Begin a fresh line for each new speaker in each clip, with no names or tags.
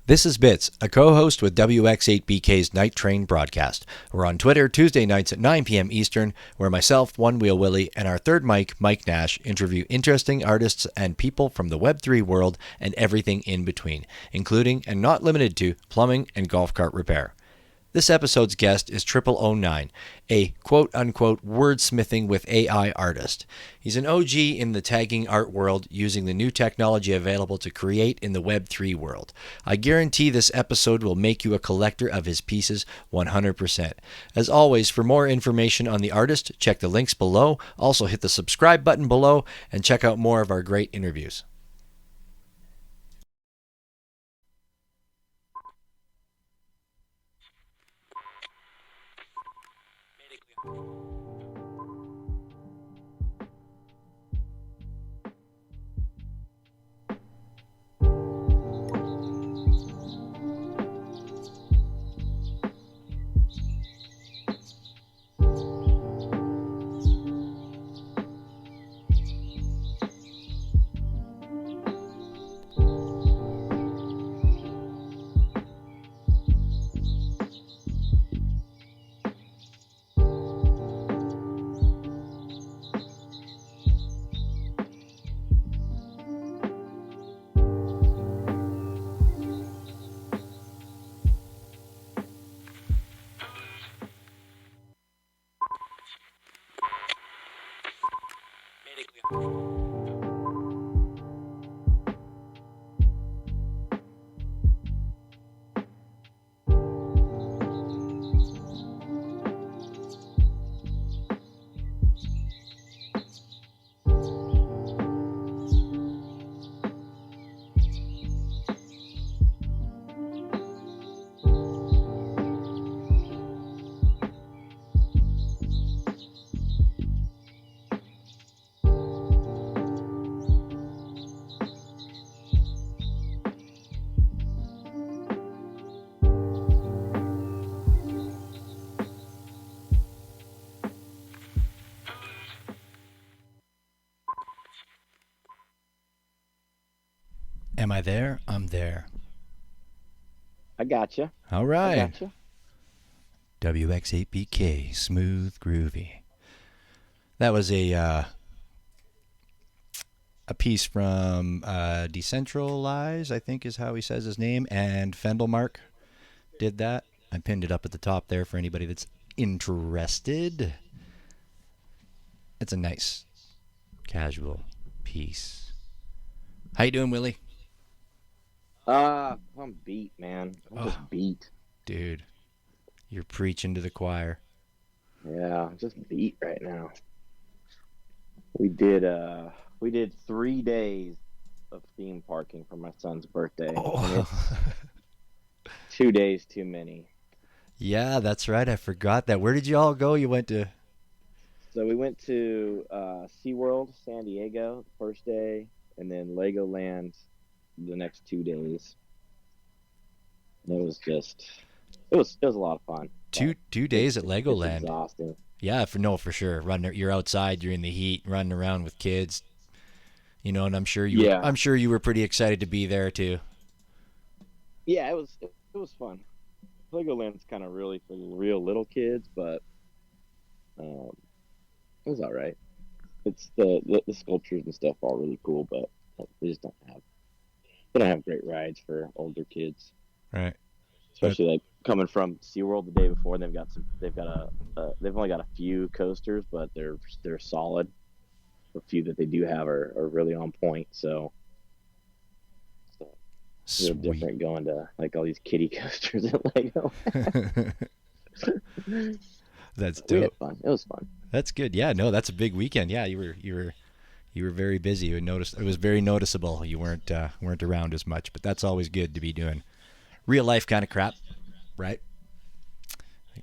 This is Bits, a co-host with WX8BK's Night Train broadcast. We're on Twitter Tuesday nights at 9 p.m. Eastern, where myself, One Wheel Willie, and our third mic, Mike Nash, interview interesting artists and people from the Web3 world and everything in between, including and not limited to plumbing and golf cart repair. This episode's guest is Triple09, a quote-unquote wordsmithing with AI artist. He's an OG in the tagging art world using the new technology available to create in the Web3 world. I guarantee this episode will make you a collector of his pieces 100%. As always, for more information on the artist, check the links below. Also hit the subscribe button below and check out more of our great interviews. Am I there? I'm there.
I gotcha.
All
I
right.
gotcha.
WX8BK, smooth, groovy. That was a piece from Decentralize, I think is how he says his name, and Fendelmark did that. I pinned it up at the top there for anybody that's interested. It's a nice, casual piece. How you doing, Willie?
I'm beat, man. I'm just beat.
Dude, you're preaching to the choir.
Yeah, I'm just beat right now. We did 3 days of theme parking for my son's birthday. And it's 2 days too many.
Yeah, that's right. I forgot that. Where did you all go? You went to...
So we went to SeaWorld, San Diego, the first day, and then Legoland the next 2 days. And it was a lot of fun.
Two days at
It's
Legoland.
exhausting.
Yeah, for sure. You're outside, you're in the heat, running around with kids. You know, and I'm sure you were pretty excited to be there too.
Yeah, it was fun. Legoland's kind of really for real little kids, but um, it was all right. It's the sculptures and stuff are really cool, but they just they don't have great rides for older kids,
Right.
especially like coming from SeaWorld the day before. They've only got a few coasters, but they're solid. The few that they do have are really on point. So it's a little different going to like all these kiddie coasters at Lego.
That's
We had
dope.
fun. It was fun.
That's good. Yeah, no, that's a big weekend. Yeah, you were very busy. You noticed it was very noticeable. You weren't around as much, but that's always good to be doing real life kind of crap, right?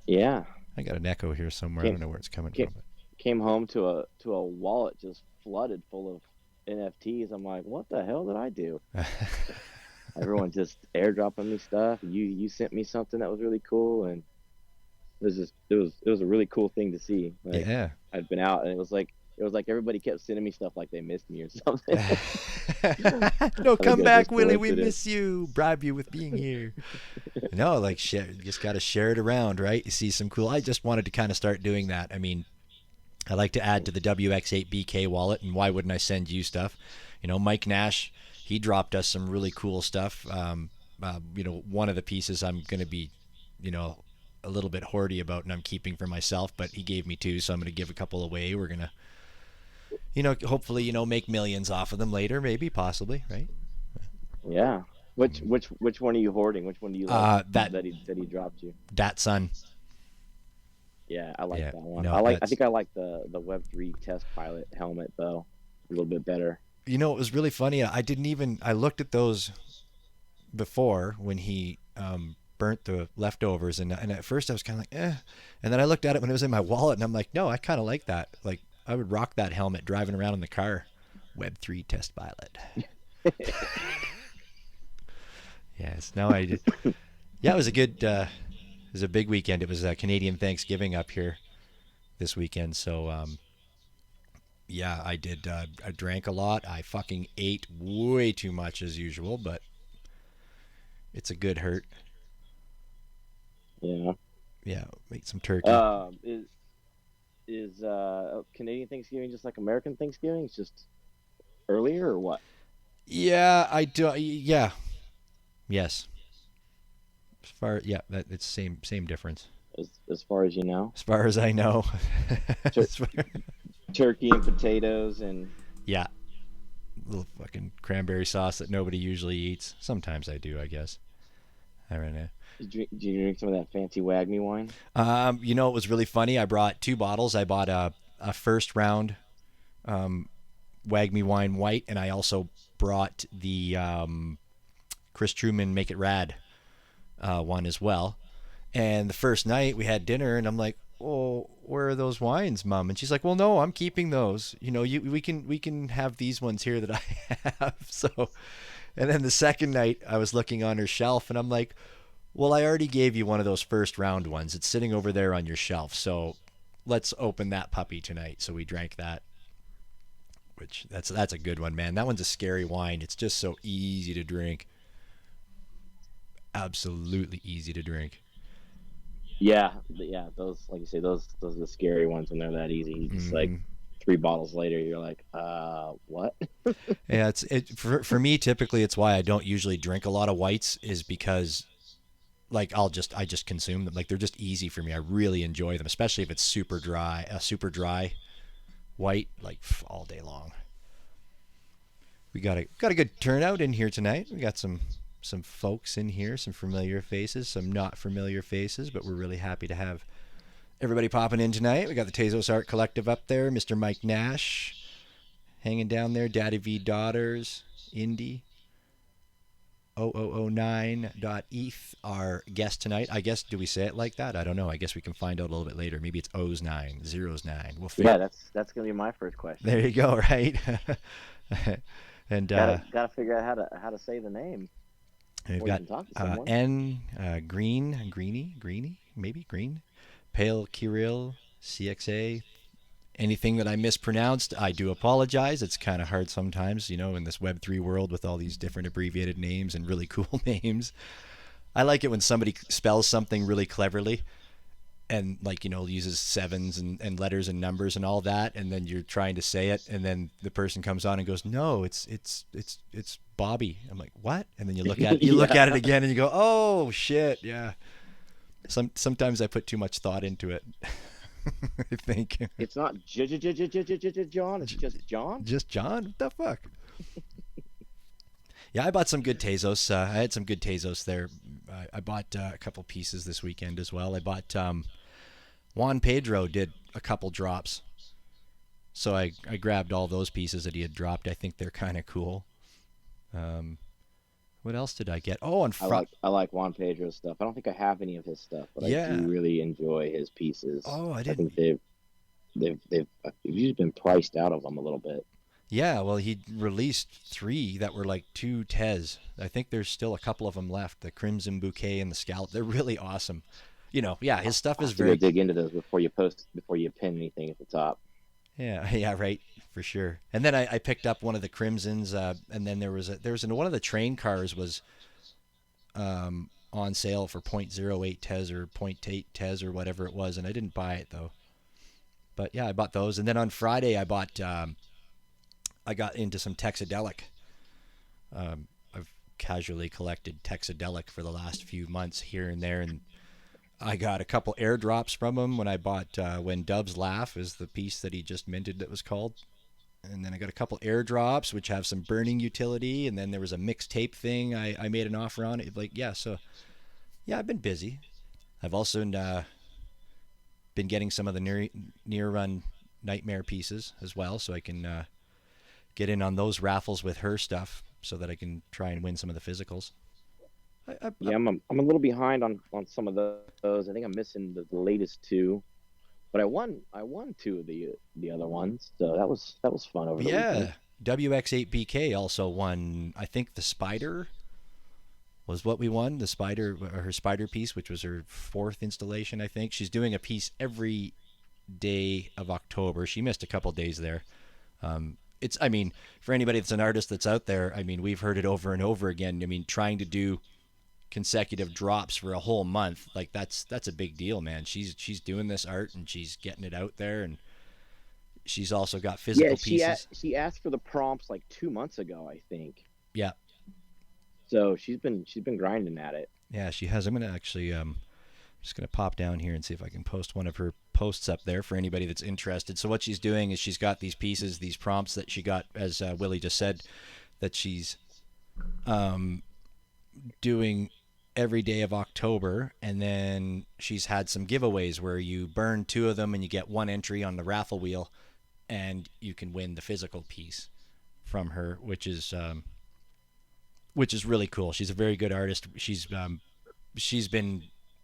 Yeah.
I got an echo here somewhere. I don't know where it's coming from.
Came home to a wallet just flooded full of NFTs. I'm like, what the hell did I do? Everyone just airdropping me stuff. You sent me something that was really cool, and it was a really cool thing to see. Like,
Yeah.
I'd been out, and it was like It was like everybody kept sending me stuff like they missed me or something.
No,
I think
come
it was
back,
just
Willie. We
coincidence.
miss you. Bribe you with being here. No, like share. You just got to share it around, right? You see some cool. I just wanted to kind of start doing that. I mean, I like to add to the WX8BK wallet, and why wouldn't I send you stuff? You know, Mike Nash, he dropped us some really cool stuff. One of the pieces I'm going to be, a little bit hoardy about, and I'm keeping for myself, but he gave me two, so I'm going to give a couple away. We're going to, hopefully, make millions off of them later, maybe, possibly, right?
Yeah. Which one are you hoarding? Which one do you like
That
that he dropped you?
that son.
Yeah, I like
Yeah,
that one.
no,
I
that's
think I like the Web3 test pilot helmet though a little bit better.
it was really funny. I looked at those before when he burnt the leftovers, and at first I was kind of like, and then I looked at it when it was in my wallet, and I'm like, no, I kind of like that. Like I would rock that helmet driving around in the car. Web3 test pilot. Yes, no, I did. Yeah, it was a good. It was a big weekend. It was Canadian Thanksgiving up here this weekend, so yeah, I did. I drank a lot. I fucking ate way too much as usual, but it's a good hurt.
Yeah.
Yeah, make some turkey.
Is Canadian Thanksgiving just like American Thanksgiving? It's just earlier or what?
Yeah, I do. Yeah, yes. As far yeah, that it's same difference.
As far as you know,
As far as I know.
Tur-
As far-
turkey and potatoes and
yeah, little fucking cranberry sauce that nobody usually eats. Sometimes I do, I guess. I don't know.
did you drink some of that fancy Wagme wine?
It was really funny. I brought two bottles. I bought a first round Wagme wine white, and I also brought the Chris Truman Make It Rad one as well. And the first night we had dinner, and I'm like, "Oh, where are those wines, Mom?" And she's like, "Well, no, I'm keeping those. We can have these ones here that I have." So, and then the second night I was looking on her shelf, and I'm like, "Well, I already gave you one of those first round ones. It's sitting over there on your shelf. So, let's open that puppy tonight." So we drank that, which that's a good one, man. That one's a scary wine. It's just so easy to drink. Absolutely easy to drink.
Yeah. Those, like you say, those are the scary ones when they're that easy. You just like
Hmm.
3 bottles later, you're like, what?
Yeah, for me typically it's why I don't usually drink a lot of whites is because like I just consume them. Like they're just easy for me. I really enjoy them, especially if it's super dry white, like all day long. We got a good turnout in here tonight. We got some folks in here, some familiar faces, some not familiar faces, but we're really happy to have everybody popping in tonight. We got the Tezos Art Collective up there, Mr. Mike Nash hanging down there, Daddy V Daughters, Indy, 0009.eth, our guest tonight. I guess, do we say it like that? I don't know. I guess we can find out a little bit later. Maybe it's O's 9, Zero's 9. We'll figure.
Yeah, that's gonna be my first question.
There you go, right? And
Gotta figure out how to say the name
we've
before you
got
can talk to someone.
N, Greeny, maybe Green, Pale Kirill, CXA. Anything that I mispronounced, I do apologize. It's kind of hard sometimes, in this Web3 world with all these different abbreviated names and really cool names. I like it when somebody spells something really cleverly and uses sevens and letters and numbers and all that, and then you're trying to say it, and then the person comes on and goes, "No, it's Bobby." I'm like, "What?" And then you look at
Yeah.
look at it again, and you go, "Oh shit, yeah." Sometimes I put too much thought into it. I think
It's not John. It's just John.
just John. What the fuck? Yeah, I bought some good Tezos. I had some good Tezos there. I bought a couple pieces this weekend as well. I bought Juan Pedro did a couple drops, so I grabbed all those pieces that he had dropped. I think they're kind of cool. What else did I get? Oh, on
I like Juan Pedro's stuff. I don't think I have any of his stuff, but
Yeah.
I do really enjoy his pieces.
Oh, I
I
didn't.
think they've usually been priced out of them a little bit.
Yeah, well, he released 3 that were like 2 Tez. I think there's still a couple of them left. The Crimson Bouquet and the Scallop. They're really awesome. Yeah, his stuff
I'll
is
have to
very.
go dig into those before you pin anything at the top.
Yeah, yeah, right, for sure. And then I picked up one of the Crimsons, and then one of the train cars was on sale for .08 Tez or .8 Tez or whatever it was, and I didn't buy it though. But yeah, I bought those, and then on Friday I got into some Texadelic. I've casually collected Texadelic for the last few months here and there, and I got a couple airdrops from him when I bought When Doves Laugh is the piece that he just minted that was called. And then I got a couple airdrops which have some burning utility, and then there was a mixtape thing I made an offer on. Like, yeah, so yeah, I've been busy. I've also been getting some of the near run nightmare pieces as well, so I can get in on those raffles with her stuff, so that I can try and win some of the physicals.
Yeah, I'm a little behind on some of those. I think I'm missing the latest two, but I won two of the other ones, so that was fun over the weekend.
Yeah, WX8BK also won. I think the Spider was what we won. The Spider, her Spider piece, which was her fourth installation. I think she's doing a piece every day of October. She missed a couple days there. It's, I mean, for anybody that's an artist that's out there, I mean, we've heard it over and over again. I mean, trying to do consecutive drops for a whole month, like that's a big deal, man. She's doing this art and she's getting it out there, and she's also got
Yeah,
physical pieces.
she asked for the prompts like 2 months ago, I think.
Yeah,
So she's been grinding at it.
yeah, she has. I'm gonna actually just gonna pop down here and see if I can post one of her posts up there for anybody that's interested. So what she's doing is she's got these pieces, these prompts that she got, as Willie just said, that she's um, doing every day of October, and then she's had some giveaways where you burn two of them and you get one entry on the raffle wheel, and you can win the physical piece from her, which is really cool. She's a very good artist. She's been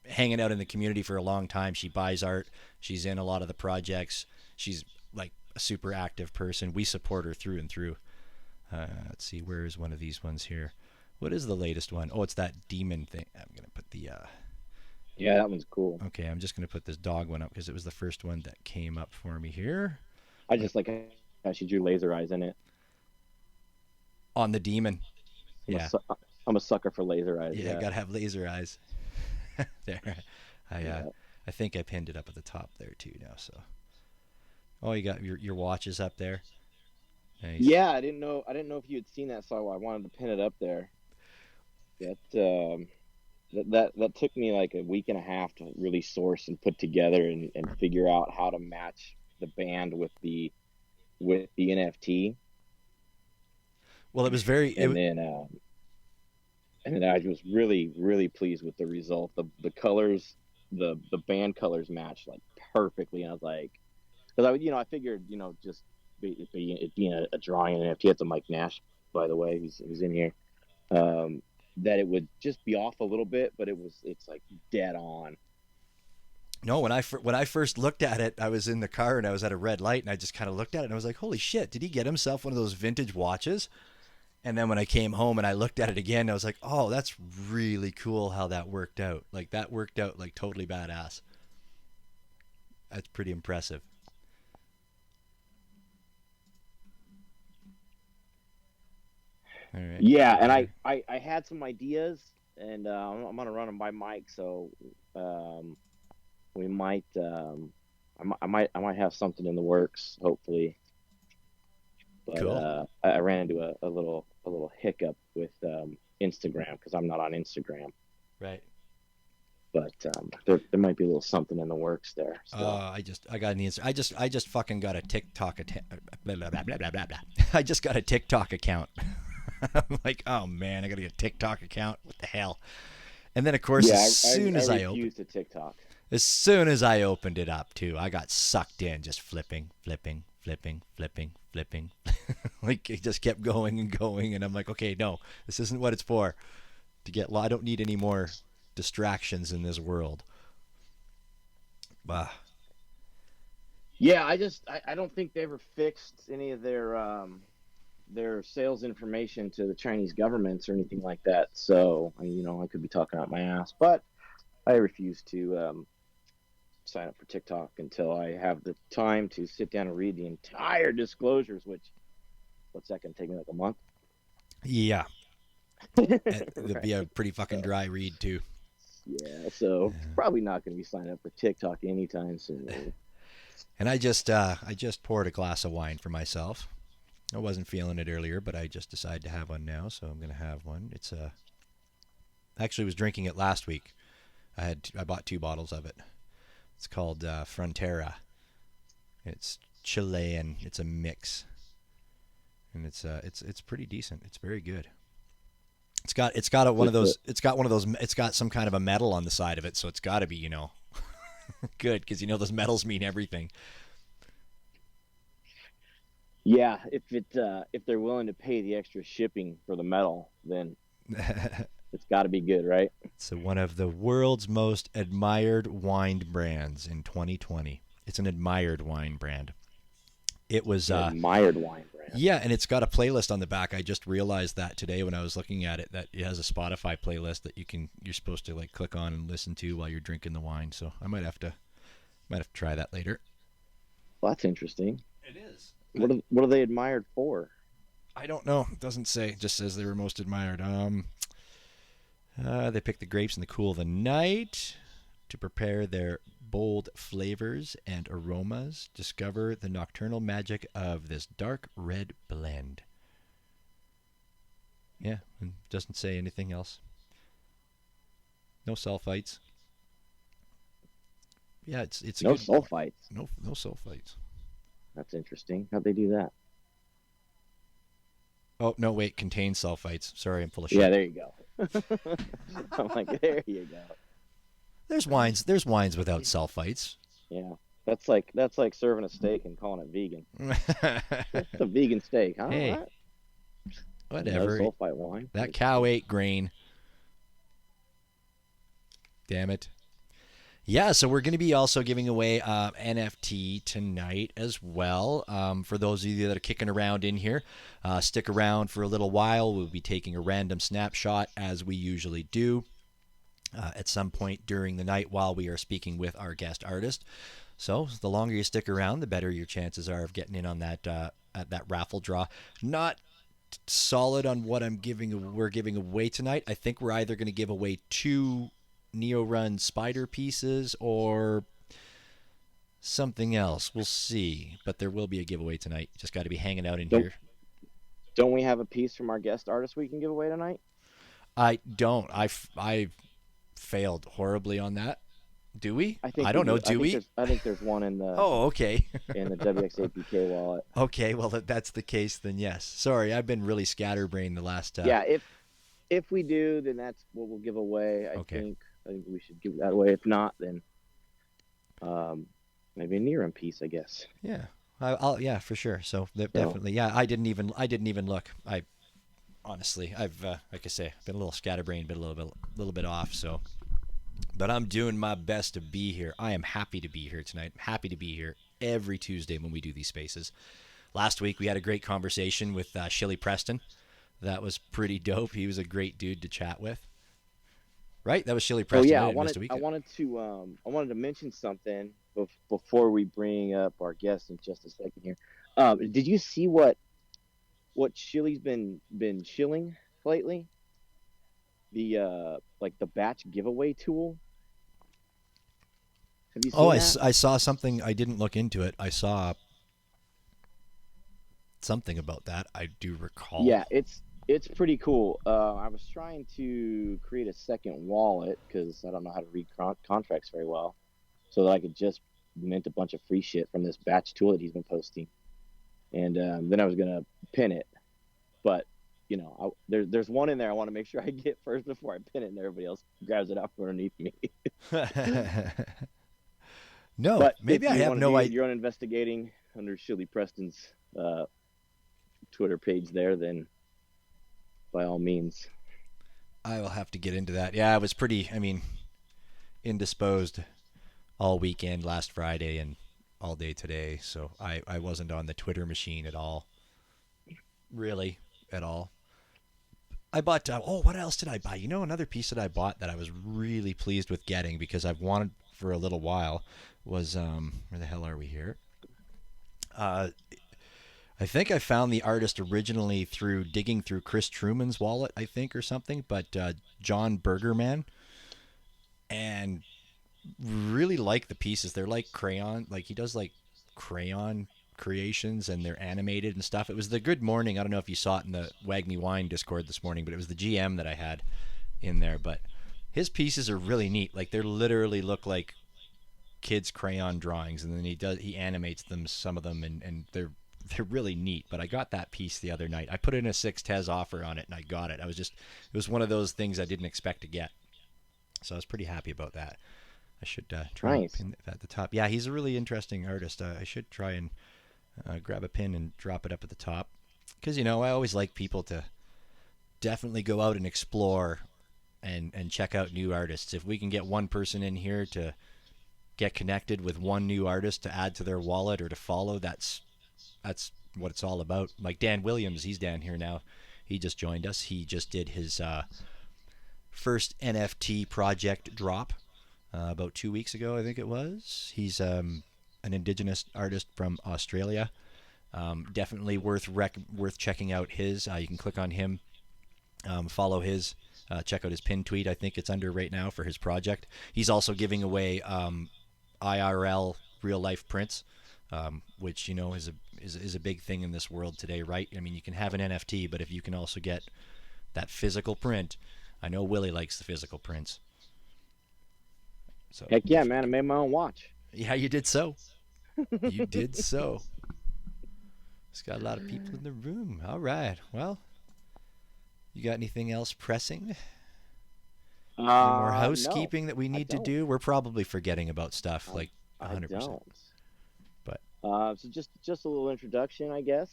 hanging out in the community for a long time. She buys art. She's in a lot of the projects. She's like a super active person. We support her through and through. Let's see, where is one of these ones here? What is the latest one? Oh, it's that demon thing. I'm gonna put the
Yeah, that one's cool.
okay. I'm just gonna put this dog one up because it was the first one that came up for me here.
I just like how she drew laser eyes in it.
On the demon.
I'm a
Yeah,
su- I'm a sucker for laser eyes.
yeah.
Yeah,
Gotta have laser eyes. There. I uh,
yeah,
I think I pinned it up at the top there too now. So, oh, you got your watches up there. Nice.
yeah. I didn't know if you had seen that, so I wanted to pin it up there. That that took me like a week and a half to really source and put together and figure out how to match the band with the NFT,
Well, it was very.
and then I was really pleased with the result. The colors, the band colors matched like perfectly, and I was like, because I figured just it being a drawing and NFT. It's a Mike Nash, by the way, who's in here. Um, that it would just be off a little bit, but it's like dead on.
No, when I first looked at it, I was in the car and I was at a red light, and I just kind of looked at it and I was like, "Holy shit! Did he get himself one of those vintage watches?" And then when I came home and I looked at it again, I was like, "Oh, that's really cool how that worked out. Like that worked out like totally badass. That's pretty impressive." All right.
Yeah, and I had some ideas, and I'm gonna run them by Mike. So um, we might I might have something in the works, hopefully. But
Cool.
I ran into a little hiccup with Instagram because I'm not on Instagram.
Right.
But there might be a little something in the works there. So
I got an answer. I just fucking got a TikTok blah, blah, blah, blah, blah, blah, blah. I just got a TikTok account. I'm like, oh man, I got to get a TikTok account. What the hell? And then of course,
yeah, I refuse to TikTok.
as soon as I opened it up too, I got sucked in, just flipping, flipping, flipping, flipping, flipping. Like it just kept going and going, and I'm like, okay, no, this isn't what it's for. To get, I don't need any more distractions in this world. Bah.
Yeah, I don't think they ever fixed any of their sales information to the Chinese governments or anything like that. So I could be talking out my ass, but I refuse sign up for TikTok until I have the time to sit down and read the entire disclosures. Which, what's that gonna take me, like a month?
Yeah, it'd be
Right.
a pretty fucking
So,
dry read too.
yeah. So probably not gonna be signing up for TikTok anytime soon.
And I just poured a glass of wine for myself. I wasn't feeling it earlier, but I just decided to have one now, so I'm gonna have one. It's actually was drinking it last week. I bought 2 bottles of it. It's called Frontera. It's Chilean. It's a mix, and it's pretty decent. It's very good. It's got one of
With the
those. It's got some kind of a metal on the side of it, so it's got to be good because those metals mean everything.
Yeah, if they're willing to pay the extra shipping for the metal, then it's got to be good, right?
It's one of the world's most admired wine brands in 2020. It's an admired wine brand. It was
An admired wine brand.
yeah, and it's got a playlist on the back. I just realized that today when I was looking at it, that it has a Spotify playlist that you're supposed to like click on and listen to while you're drinking the wine. So I might have to try that later.
Well, that's interesting.
It is.
What are they admired for?
I don't know. It doesn't say. It just says they were most admired. They picked the grapes in the cool of the night to prepare their bold flavors and aromas. Discover the nocturnal magic of this dark red blend. Yeah, and doesn't say anything else. No sulfites. Yeah, it's a
No
good
sulfites.
no sulfites.
That's interesting. How'd they do that?
Oh no, wait, contains sulfites. Sorry, I'm full of
Yeah,
shit.
there you go. I'm like, there you go.
There's wines without sulfites.
Yeah, that's like serving a steak and calling it vegan. It's a vegan steak, huh?
Hey,
What? No
whatever.
sulfite wine.
That cow ate grain. Damn it. Yeah, so we're going to be also giving away NFT tonight as well. For those of you that are kicking around in here, stick around for a little while. We'll be taking a random snapshot as we usually do at some point during the night while we are speaking with our guest artist. So the longer you stick around, the better your chances are of getting in on that at that raffle draw. Not solid on what we're giving away tonight. I think we're either going to give away 2 Neo Run spider pieces or something else. We'll see. But there will be a giveaway tonight. Just got to be hanging out in here.
Don't we have a piece from our guest artist we can give away tonight?
I don't. I failed horribly on that. Do we? I don't know. Do we?
I think there's one in the
Oh, okay.
in the WX8BK wallet.
Okay, well, if that's the case, then yes. Sorry, I've been really scatterbrained the last.
Yeah, if we do, then that's what we'll give away.
Okay.
I think we should give that away. If not, then maybe a Niram piece, I guess.
Yeah, yeah, for sure. So definitely, yeah. I didn't even look. I honestly, I've like I say, been a little scatterbrained, been a little bit off. So, but I'm doing my best to be here. I am happy to be here tonight. I'm happy to be here every Tuesday when we do these spaces. Last week we had a great conversation with Shilly Preston. That was pretty dope. He was a great dude to chat with. Right? That was Shilly Preston.
Oh yeah,
I
wanted to mention something before we bring up our guest in just a second here. Did you see what Shilly's been shilling lately? The like the batch giveaway tool. Have you seen that?
I saw something. I didn't look into it. I saw something about that. I do recall.
Yeah, it's pretty cool. I was trying to create a second wallet because I don't know how to read contracts very well, so that I could just mint a bunch of free shit from this batch tool that he's been posting, and then I was gonna pin it, but there's one in there I want to make sure I get first before I pin it, and everybody else grabs it out from underneath me.
No,
but
maybe I have no idea.
You're on investigating under Shilly Preston's Twitter page there, then by all means.
I will have to get into that. Yeah, I was pretty, indisposed all weekend last Friday and all day today, so I wasn't on the Twitter machine at all. Really, at all. I bought, what else did I buy? Another piece that I bought that I was really pleased with getting because I've wanted for a little while was where the hell are we here? Uh, I think I found the artist originally through digging through Chris Truman's wallet, I think, or something. But John Bergerman, and really like the pieces. They're like crayon, like he does like crayon creations, and they're animated and stuff. It was the Good Morning. I don't know if you saw it in the Wag Me Wine Discord this morning, but it was the GM that I had in there. But his pieces are really neat. Like they literally look like kids' crayon drawings, and then he animates them, some of them, and they're really neat. But I got that piece the other night. I put in a 6 offer on it, and I got it. It was one of those things I didn't expect to get, so I was pretty happy about that. I should try and pin that at the top. Yeah, he's a really interesting artist. I should try and grab a pin and drop it up at the top, because I always like people to definitely go out and explore and check out new artists. If we can get one person in here to get connected with one new artist to add to their wallet or to follow, that's what it's all about. Like Dan Williams, he's down here now. He just joined us. He just did his first NFT project drop about 2 weeks ago, I think it was. He's an indigenous artist from Australia. Definitely worth checking out his. You can click on him, follow his, check out his pin tweet. I think it's under right now for his project. He's also giving away IRL real life prints, which is a big thing in this world today, right? I mean, you can have an NFT, but if you can also get that physical print, I know Willie likes the physical prints. So
heck yeah, man! I made my own watch.
Yeah, you did so. You did so. It's got a lot of people in the room. All right. Well, you got anything else pressing? Any more housekeeping that we need to do? We're probably forgetting about stuff, like 100%. I don't. But
so just a little introduction, I guess.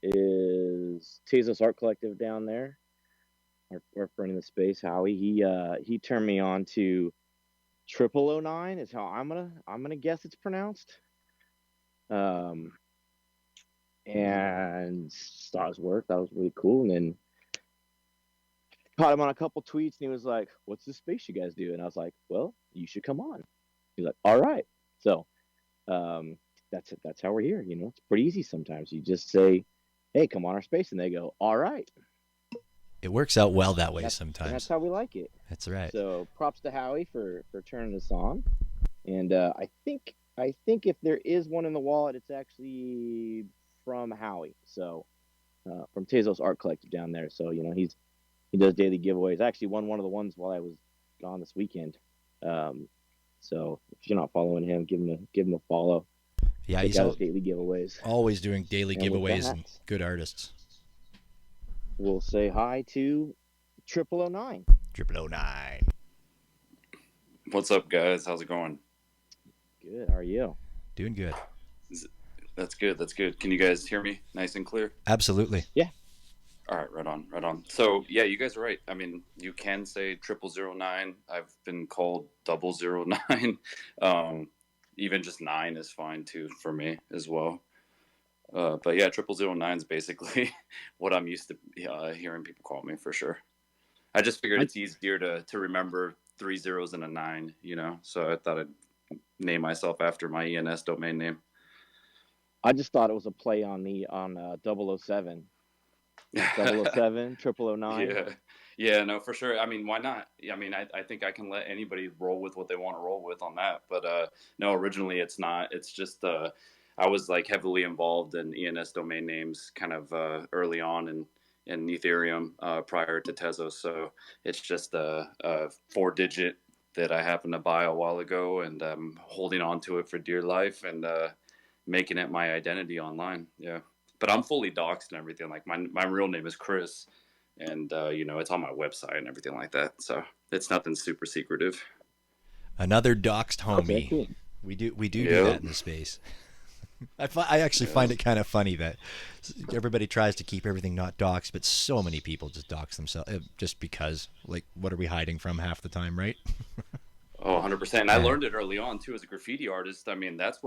Is Tezos Art Collective down there? Our friend in the space, Howie. He turned me on to 0009 is how I'm gonna guess it's pronounced. And saw his work. That was really cool. And then caught him on a couple tweets, and he was like, "What's this space you guys do?" And I was like, "Well, you should come on." He's like, "All right." So that's it. That's how we're here. It's pretty easy sometimes. You just say, "Hey, come on our space," and they go, "All right."
It works out well that way sometimes.
That's how we like it.
That's right.
So props to Howie for turning us on. And I think if there is one in the wallet, it's actually from Howie. So from Tezos Art Collective down there. So he does daily giveaways. I actually won one of the ones while I was gone this weekend. So if you're not following him, give him a follow.
Yeah, he's
daily giveaways.
Always doing daily giveaways and good artists.
We'll say hi to 0009.
0009.
What's up, guys? How's it going?
Good. How are you?
Doing good.
That's good. That's good. Can you guys hear me nice and clear?
Absolutely.
Yeah.
All right. Right on. So yeah, you guys are right. I mean, you can say 0009. I've been called 009. Even just 9 is fine too for me as well. But yeah, 0009 is basically what I'm used to hearing people call me for sure. I just figured it's easier to remember 3 zeros and a 9, so I thought I'd name myself after my ENS domain name.
I just thought it was a play on 007. 007, 0009.
Yeah, no, for sure. I mean, why not? I mean, I think I can let anybody roll with what they want to roll with on that. But no, originally it's not. It's just I was like heavily involved in ENS domain names kind of early on in Ethereum prior to Tezos. So it's just a 4-digit that I happened to buy a while ago, and I'm holding on to it for dear life and making it my identity online. Yeah. But I'm fully doxxed and everything. Like my real name is Chris, and it's on my website and everything like that. So it's nothing super secretive.
Another doxed homie. Okay, cool. We do that in the space. I actually find it kind of funny that everybody tries to keep everything not doxed, but so many people just dox themselves just because. Like, what are we hiding from half the time, right?
Oh, 100%. And I learned it early on too as a graffiti artist. I mean, that's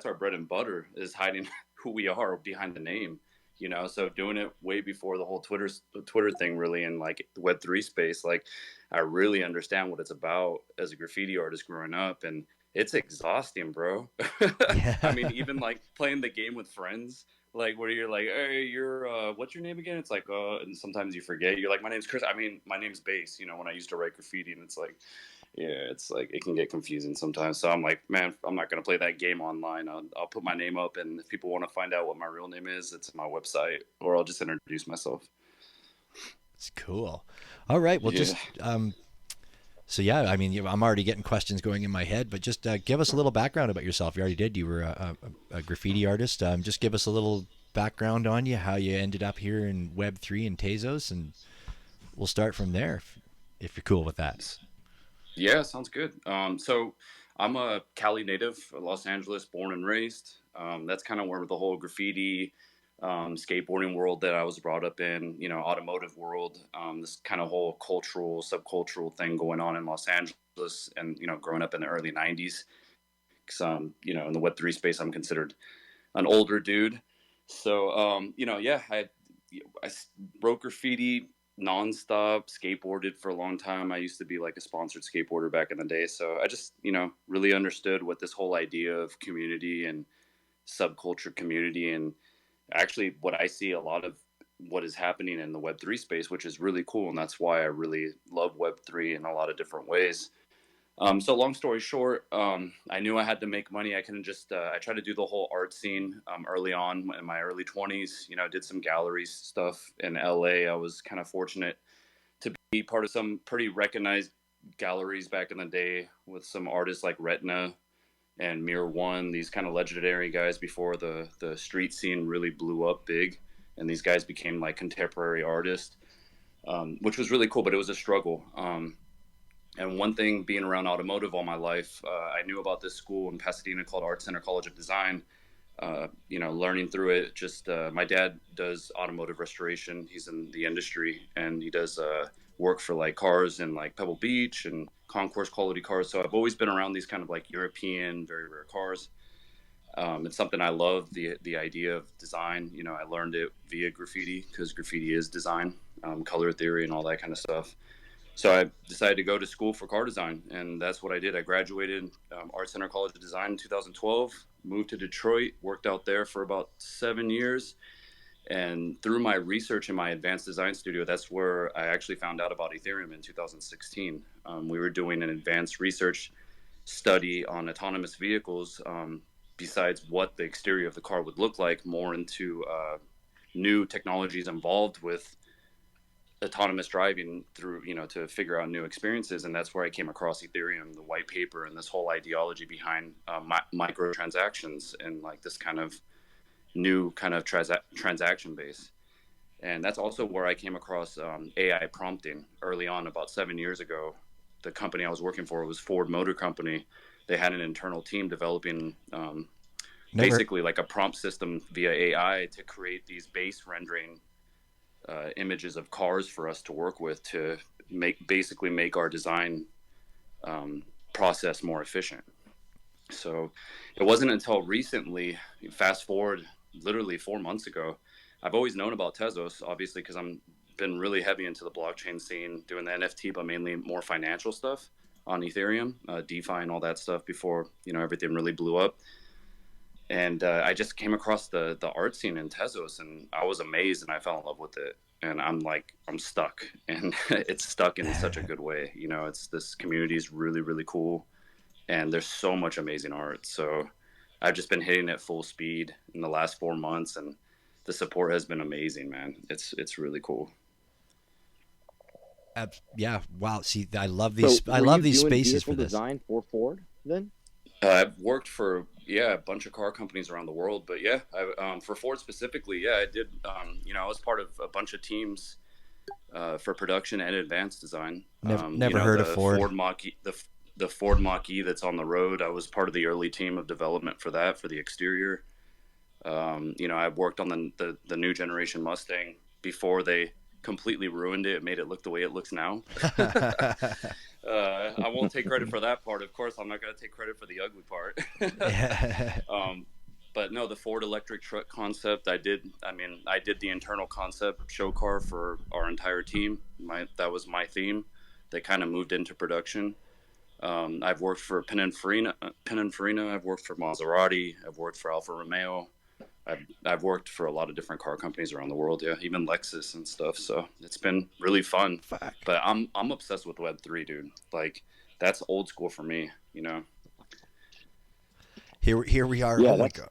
our bread and butter, is hiding who we are behind the name. you know. So doing it way before the whole Twitter thing really, and like the Web3 space, like I really understand what it's about as a graffiti artist growing up, and it's exhausting, bro. I mean, even like playing the game with friends, like where you're like, hey, you're what's your name again? It's like, and sometimes you forget. You're like, my name's Chris. I mean, my name's Bass. You know, when I used to write graffiti, and it's like, yeah, it's like it can get confusing sometimes. So I'm like, man, I'm not gonna play that game online. I'll put my name up, and if people want to find out what my real name is, it's my website, or I'll just introduce myself.
It's cool. All right, well,
Yeah.
just so yeah, I mean, I'm already getting questions going in my head, but just give us a little background about yourself. You already did. You were a graffiti artist. Just give us a little background on you, how you ended up here in Web3 and Tezos, and we'll start from there if you're cool with that.
Yeah, sounds good. So I'm a Cali native, Los Angeles, born and raised. That's kind of where the whole graffiti, skateboarding world that I was brought up in, you know, automotive world, this kind of whole cultural, subcultural thing going on in Los Angeles, and you know, growing up in the early '90s. Because you know, in the Web3 space, I'm considered an older dude. So you know, yeah, I wrote graffiti nonstop, skateboarded for a long time. I used to be like a sponsored skateboarder back in the day. So I just, you know, really understood what this whole idea of community and subculture community, and actually what I see a lot of what is happening in the Web3 space, which is really cool. And that's why I really love Web3 in a lot of different ways. So long story short, I knew I had to make money. I couldn't just, I tried to do the whole art scene early on in my early 20s. You know, I did some galleries stuff in LA. I was kind of fortunate to be part of some pretty recognized galleries back in the day with some artists like Retina and Mirror One, these kind of legendary guys before the street scene really blew up big. And these guys became like contemporary artists, which was really cool, but it was a struggle. And one thing, being around automotive all my life, I knew about this school in Pasadena called Art Center College of Design. You know, learning through it, just my dad does automotive restoration. He's in the industry, and he does work for like cars in like Pebble Beach and concourse quality cars. So I've always been around these kind of like European, very rare cars. It's something I love, the idea of design. You know, I learned it via graffiti because graffiti is design, color theory, and all that kind of stuff. So I decided to go to school for car design, and that's what I did. I graduated Art Center College of Design in 2012, moved to Detroit, worked out there for about 7 years. And through my research in my advanced design studio, that's where I actually found out about Ethereum in 2016. We were doing an advanced research study on autonomous vehicles, besides what the exterior of the car would look like, more into new technologies involved with autonomous driving through, you know, to figure out new experiences. And that's where I came across Ethereum, the white paper, and this whole ideology behind microtransactions and like this kind of new kind of transaction base. And that's also where I came across AI prompting early on, about 7 years ago. The company I was working for was Ford Motor Company. They had an internal team developing basically like a prompt system via AI to create these base rendering images of cars for us to work with to make our design process more efficient. So it wasn't until recently, fast forward literally 4 months ago, I've always known about Tezos, obviously, because I'm been really heavy into the blockchain scene, doing the NFT, but mainly more financial stuff on Ethereum, DeFi, and all that stuff before, you know, everything really blew up. And I just came across the art scene in Tezos, and I was amazed, and I fell in love with it. And I'm like, I'm stuck, and it's stuck in such a good way. You know, it's this community is really, really cool, and there's so much amazing art. So I've just been hitting it full speed in the last 4 months, and the support has been amazing, man. It's really cool.
Yeah, wow. See, I love these. So I love these spaces for this.
Design for Ford, then.
I've worked for a bunch of car companies around the world, but yeah, for Ford specifically, yeah, I did. You know, I was part of a bunch of teams for production and advanced design.
Never heard of Ford.
The Ford Mach-E that's on the road. I was part of the early team of development for that, for the exterior. You know, I worked on the new generation Mustang before they completely ruined it, made it look the way it looks now. I won't take credit for that part. Of course, I'm not going to take credit for the ugly part. But no, the Ford electric truck concept, I did the internal concept show car for our entire team. That was my theme. They kind of moved into production. I've worked for Pininfarina. I've worked for Maserati. I've worked for Alfa Romeo. I've worked for a lot of different car companies around the world. Yeah, even Lexus and stuff. So it's been really fun.
Fuck.
But I'm obsessed with Web3, dude. Like that's old school for me. You know.
Here we are.
Yeah,
Oh my
that's
god,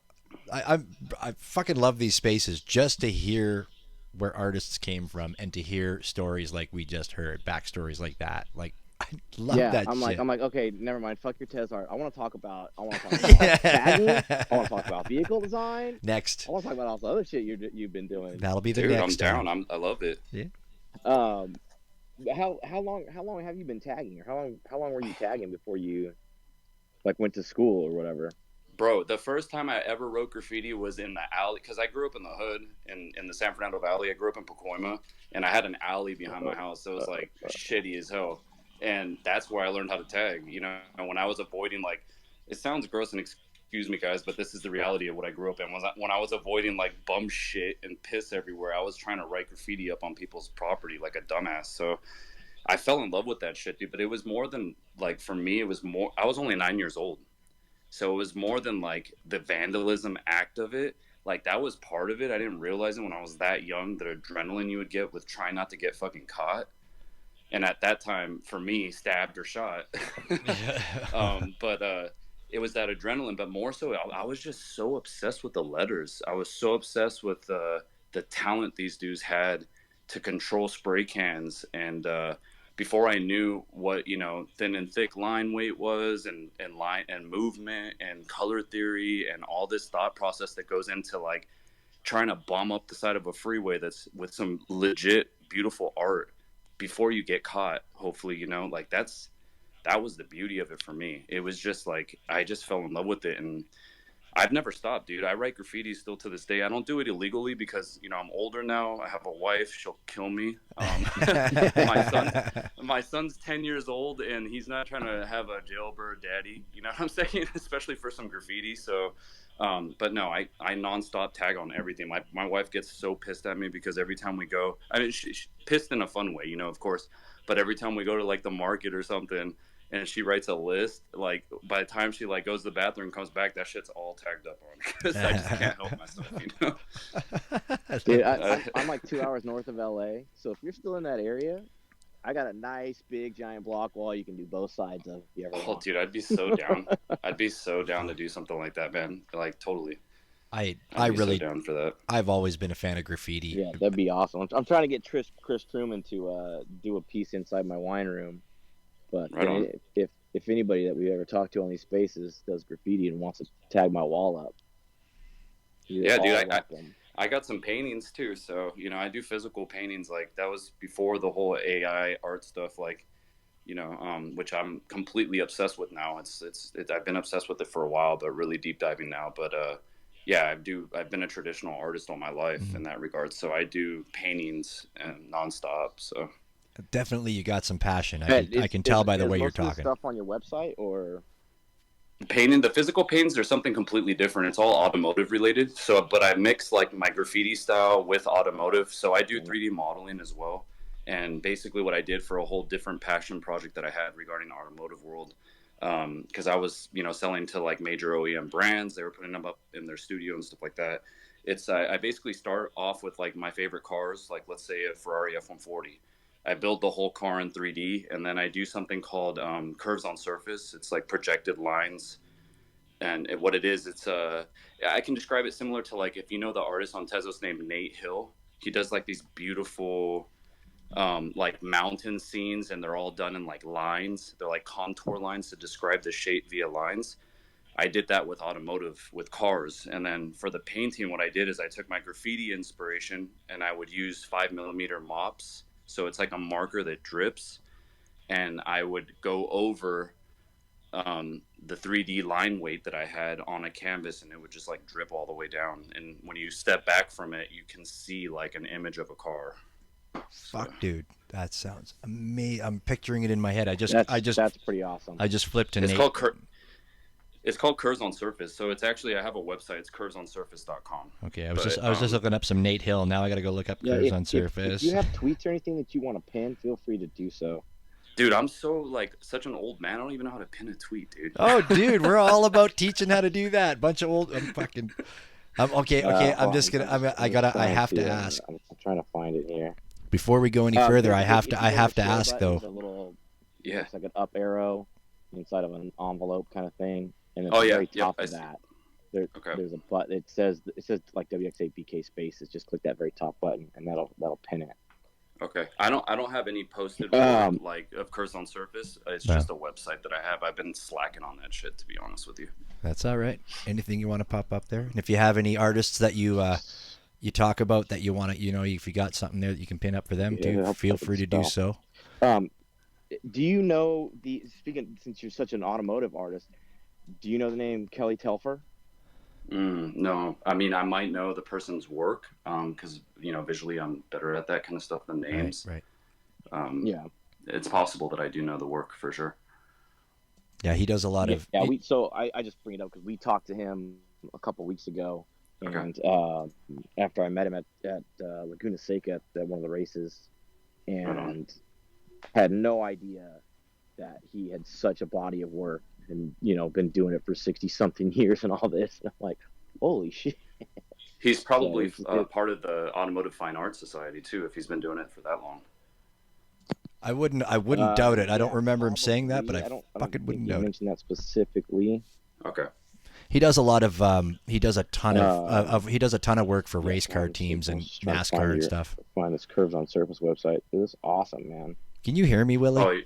I fucking love these spaces just to hear where artists came from and to hear stories like we just heard, backstories like that. Like I love
yeah.
that
I'm
shit.
like, okay, never mind. Fuck your Tez art. I want to talk about tagging. I want to talk about vehicle design.
Next,
I want to talk about all the other shit you've been doing.
that'll be the
Dude, I'm
next
down.
time.
I love it.
Yeah.
Um, how long have you been tagging, or how long were you tagging before you like went to school or whatever?
Bro, the first time I ever wrote graffiti was in the alley because I grew up in the hood in the San Fernando Valley. I grew up in Pacoima, and I had an alley behind my house that was like shitty as hell. And that's where I learned how to tag. You know, when I was avoiding like, it sounds gross and excuse me guys, but this is the reality of what I grew up in. When I was avoiding like bum shit and piss everywhere, I was trying to write graffiti up on people's property like a dumbass. So I fell in love with that shit, dude. But it was more than like for me. It was more. I was only 9 years old. So it was more than like the vandalism act of it. Like that was part of it. I didn't realize it when I was that young, the adrenaline you would get with trying not to get fucking caught. And at that time, for me, stabbed or shot. But it was that adrenaline. But more so, I was just so obsessed with the letters. I was so obsessed with the talent these dudes had to control spray cans and before I knew what thin and thick line weight was and line and movement and color theory and all this thought process that goes into like trying to bomb up the side of a freeway that's with some legit beautiful art before you get caught, hopefully, like that was the beauty of it for me. It was just like I just fell in love with it, and I've never stopped, dude. I write graffiti still to this day. I don't do it illegally because I'm older now. I have a wife; she'll kill me. My son's 10 years old, and he's not trying to have a jailbird daddy. You know what I'm saying? Especially for some graffiti. So, but no, I nonstop tag on everything. My wife gets so pissed at me because every time we go, I mean, she pissed in a fun way, of course. But every time we go to like the market or something, and she writes a list, like by the time she like goes to the bathroom and comes back, that shit's all tagged up on because I just can't help myself.
Dude, I'm like 2 hours north of LA, so if you're still in that area, I got a nice big giant block wall you can do both sides of if you ever want.
Dude, I'd be so down. I'd be so down to do something like that, man. Like totally.
I
I'd be
really
so down for that.
I've always been a fan of graffiti.
Yeah, that'd be awesome. I'm trying to get Chris Truman to do a piece inside my wine room, but
Right on.
if anybody that we ever talked to on these spaces does graffiti and wants to tag my wall up,
yeah, dude, I got some paintings too. So I do physical paintings. Like that was before the whole AI art stuff. Like which I'm completely obsessed with now. It's I've been obsessed with it for a while, but really deep diving now. But yeah, I've been a traditional artist all my life in that regard. So I do paintings and nonstop. So
definitely, you got some passion. I can tell by the way you're talking.
Stuff on your website or
painting, the physical paintings are something completely different. It's all automotive related. So, but I mix like my graffiti style with automotive. So I do 3D modeling as well. And basically, what I did for a whole different passion project that I had regarding the automotive world. Because I was, selling to like major OEM brands. They were putting them up in their studio and stuff like that. It's I basically start off with like my favorite cars, like let's say a Ferrari F-140. I build the whole car in 3D, and then I do something called curves on surface. It's like projected lines, and what it is, it's I can describe it similar to like if you know the artist on Tezos named Nate Hill. He does like these beautiful like mountain scenes, and they're all done in like lines. They're like contour lines to describe the shape via lines. I did that with automotive, with cars. And then for the painting, what I did is I took my graffiti inspiration and I would use 5mm mops. So it's like a marker that drips. And I would go over the 3D line weight that I had on a canvas, and it would just like drip all the way down. And when you step back from it, you can see like an image of a car.
Fuck, dude, that sounds amazing. I'm picturing it in my head. That's
pretty awesome.
I just flipped to
It's
Nate.
called It's called Curves on Surface. So it's actually, I have a website. It's curvesonsurface.com.
Okay,
But
I was just looking up some Nate Hill. Now I got to go look up
Yeah,
curves on
if you
surface.
have tweets or anything that you want to pin, feel free to do so.
dude, I'm so like such an old man. I don't even know how to pin a tweet, dude.
Oh, dude, we're all about teaching how to do that. Bunch of old, I'm fucking. Okay, okay. I'm just gonna. I have to ask.
I'm trying to find it here.
Before we go any further, I have
If
to.
you
I
go
have
the
to
share
ask
button,
though.
the little,
Yeah.
it's like an up arrow inside of an envelope kind of thing, and at
Oh,
the
yeah,
very
yep,
top
I
of
see.
that,
Okay.
there's a button. It says like WX8BK spaces. Just click that very top button, and that'll pin it.
Okay. I don't have any posted like of Curves on Surface. It's
No.
just a website that I have. I've been slacking on that shit, to be honest with you.
That's all right. Anything you want to pop up there, and if you have any artists that you talk about that you want to, if you got something there that you can pin up for them
Yeah,
too,
I'll
feel
put
free to do
spell.
so.
Do you know since you're such an automotive artist, do you know the name Kelly Telfer?
No, I mean, I might know the person's work because visually I'm better at that kind of stuff than names.
Right.
Yeah.
It's possible that I do know the work for sure.
Yeah, he does a lot of.
Yeah, I just bring it up because we talked to him a couple weeks ago, and after I met him at Laguna Seca at one of the races, and had no idea that he had such a body of work and been doing it for 60 something years and all this. And I'm like, holy shit.
He's probably part of the Automotive Fine Arts Society too, if he's been doing it for that long.
I wouldn't doubt it. I don't remember him saying that, but I
don't
fucking wouldn't
think
doubt it.
mention that specifically.
Okay.
He does a lot of. He does a ton of work for race car teams and NASCAR and stuff.
Find this Curves on Surface website. It was awesome, man.
Can you hear me, Willie?
Oh,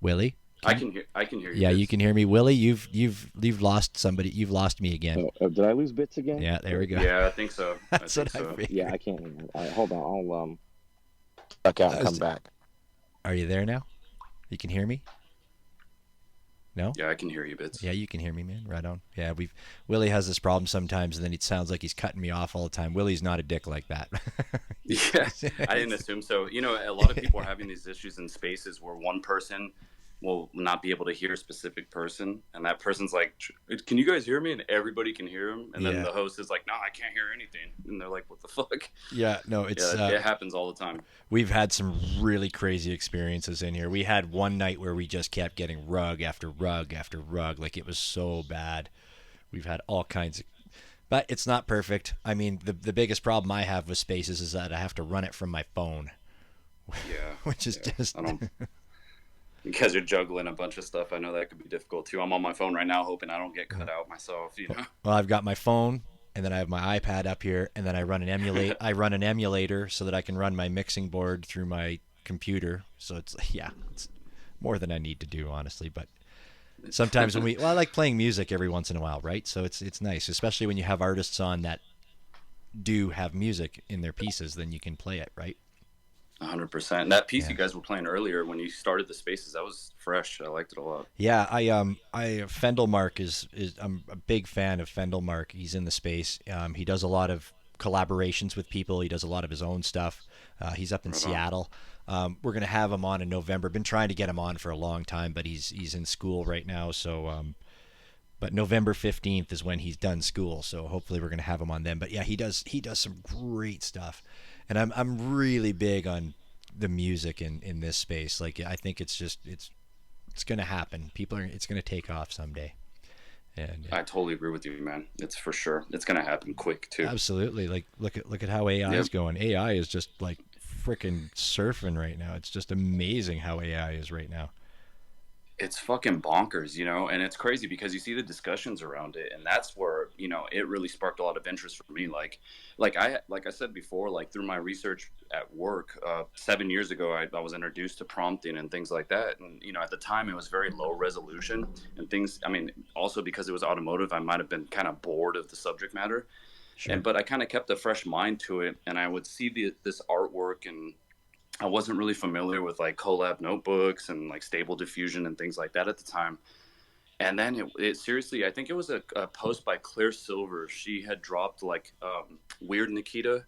Willie?
I can hear you.
Yeah,
Bits.
you can hear me, Willie. You've lost somebody. You've lost me again.
Did I lose bits again?
Yeah, there we go.
Yeah, I think so.
That's what I figured.
Yeah, I can't. Hold on. I'll back out and come back.
Are you there now? You can hear me? No?
Yeah, I can hear you, Bits.
Yeah, you can hear me, man. Right on. Yeah, Willie has this problem sometimes, and then it sounds like he's cutting me off all the time. Willie's not a dick like that.
Yeah, I didn't assume so. A lot of people are having these issues in spaces where one person will not be able to hear a specific person, and that person's like, "Can you guys hear me?" And everybody can hear him, and then the host is like, "No, I can't hear anything," and they're like, "What the fuck?"
Yeah, no, it's
it happens all the time.
We've had some really crazy experiences in here. We had one night where we just kept getting rug after rug after rug, like it was so bad. We've had all kinds of, but it's not perfect. I mean, the biggest problem I have with Spaces is that I have to run it from my phone.
Yeah,
which is just.
I don't. You guys are juggling a bunch of stuff. I know that could be difficult too. I'm on my phone right now, hoping I don't get cut out myself.
Well, I've got my phone, and then I have my iPad up here, and then I run an emulator so that I can run my mixing board through my computer. So it's more than I need to do, honestly. But sometimes I like playing music every once in a while, right? So it's nice, especially when you have artists on that do have music in their pieces, then you can play it, right?
100%. That piece you guys were playing earlier when you started the Spaces, that was fresh. I liked it a lot.
Yeah, Fendelmark is I'm a big fan of Fendelmark. He's in the space. He does a lot of collaborations with people. He does a lot of his own stuff. He's up in Seattle. We're gonna have him on in November. Been trying to get him on for a long time, but he's in school right now. So, but November 15th is when he's done school. So hopefully we're gonna have him on then. But yeah, he does some great stuff. And I'm really big on the music in this space. Like I think it's going to happen. It's going to take off someday. And
I totally agree with you, man. It's for sure. It's going to happen quick too.
Absolutely. Like look at how AI is going. AI is just like freaking surfing right now. It's just amazing how AI is right now.
It's fucking bonkers, and it's crazy because you see the discussions around it, and that's where it really sparked a lot of interest for me. Like I said before, like through my research at work 7 years ago, I was introduced to prompting and things like that, and at the time it was very low resolution and things. I mean, also because it was automotive, I might have been kind of bored of the subject matter, but I kind of kept a fresh mind to it, and I would see this artwork and. I wasn't really familiar with like Colab notebooks and like Stable Diffusion and things like that at the time. And then it seriously, I think it was a post by Claire Silver. She had dropped like Weird Nikita,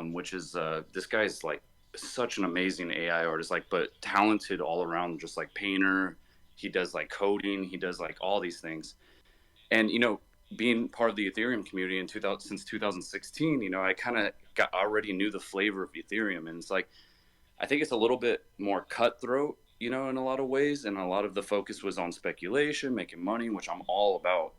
which is this guy's like such an amazing AI artist, like but talented all around, just like painter He does like coding. He does like all these things. And, you know, being part of the Ethereum community in 2000, since 2016, you know, I kind of already knew the flavor of Ethereum. And it's like, I think it's a little bit more cutthroat, you know, in a lot of ways. And a lot of the focus was on speculation, making money, which I'm all about.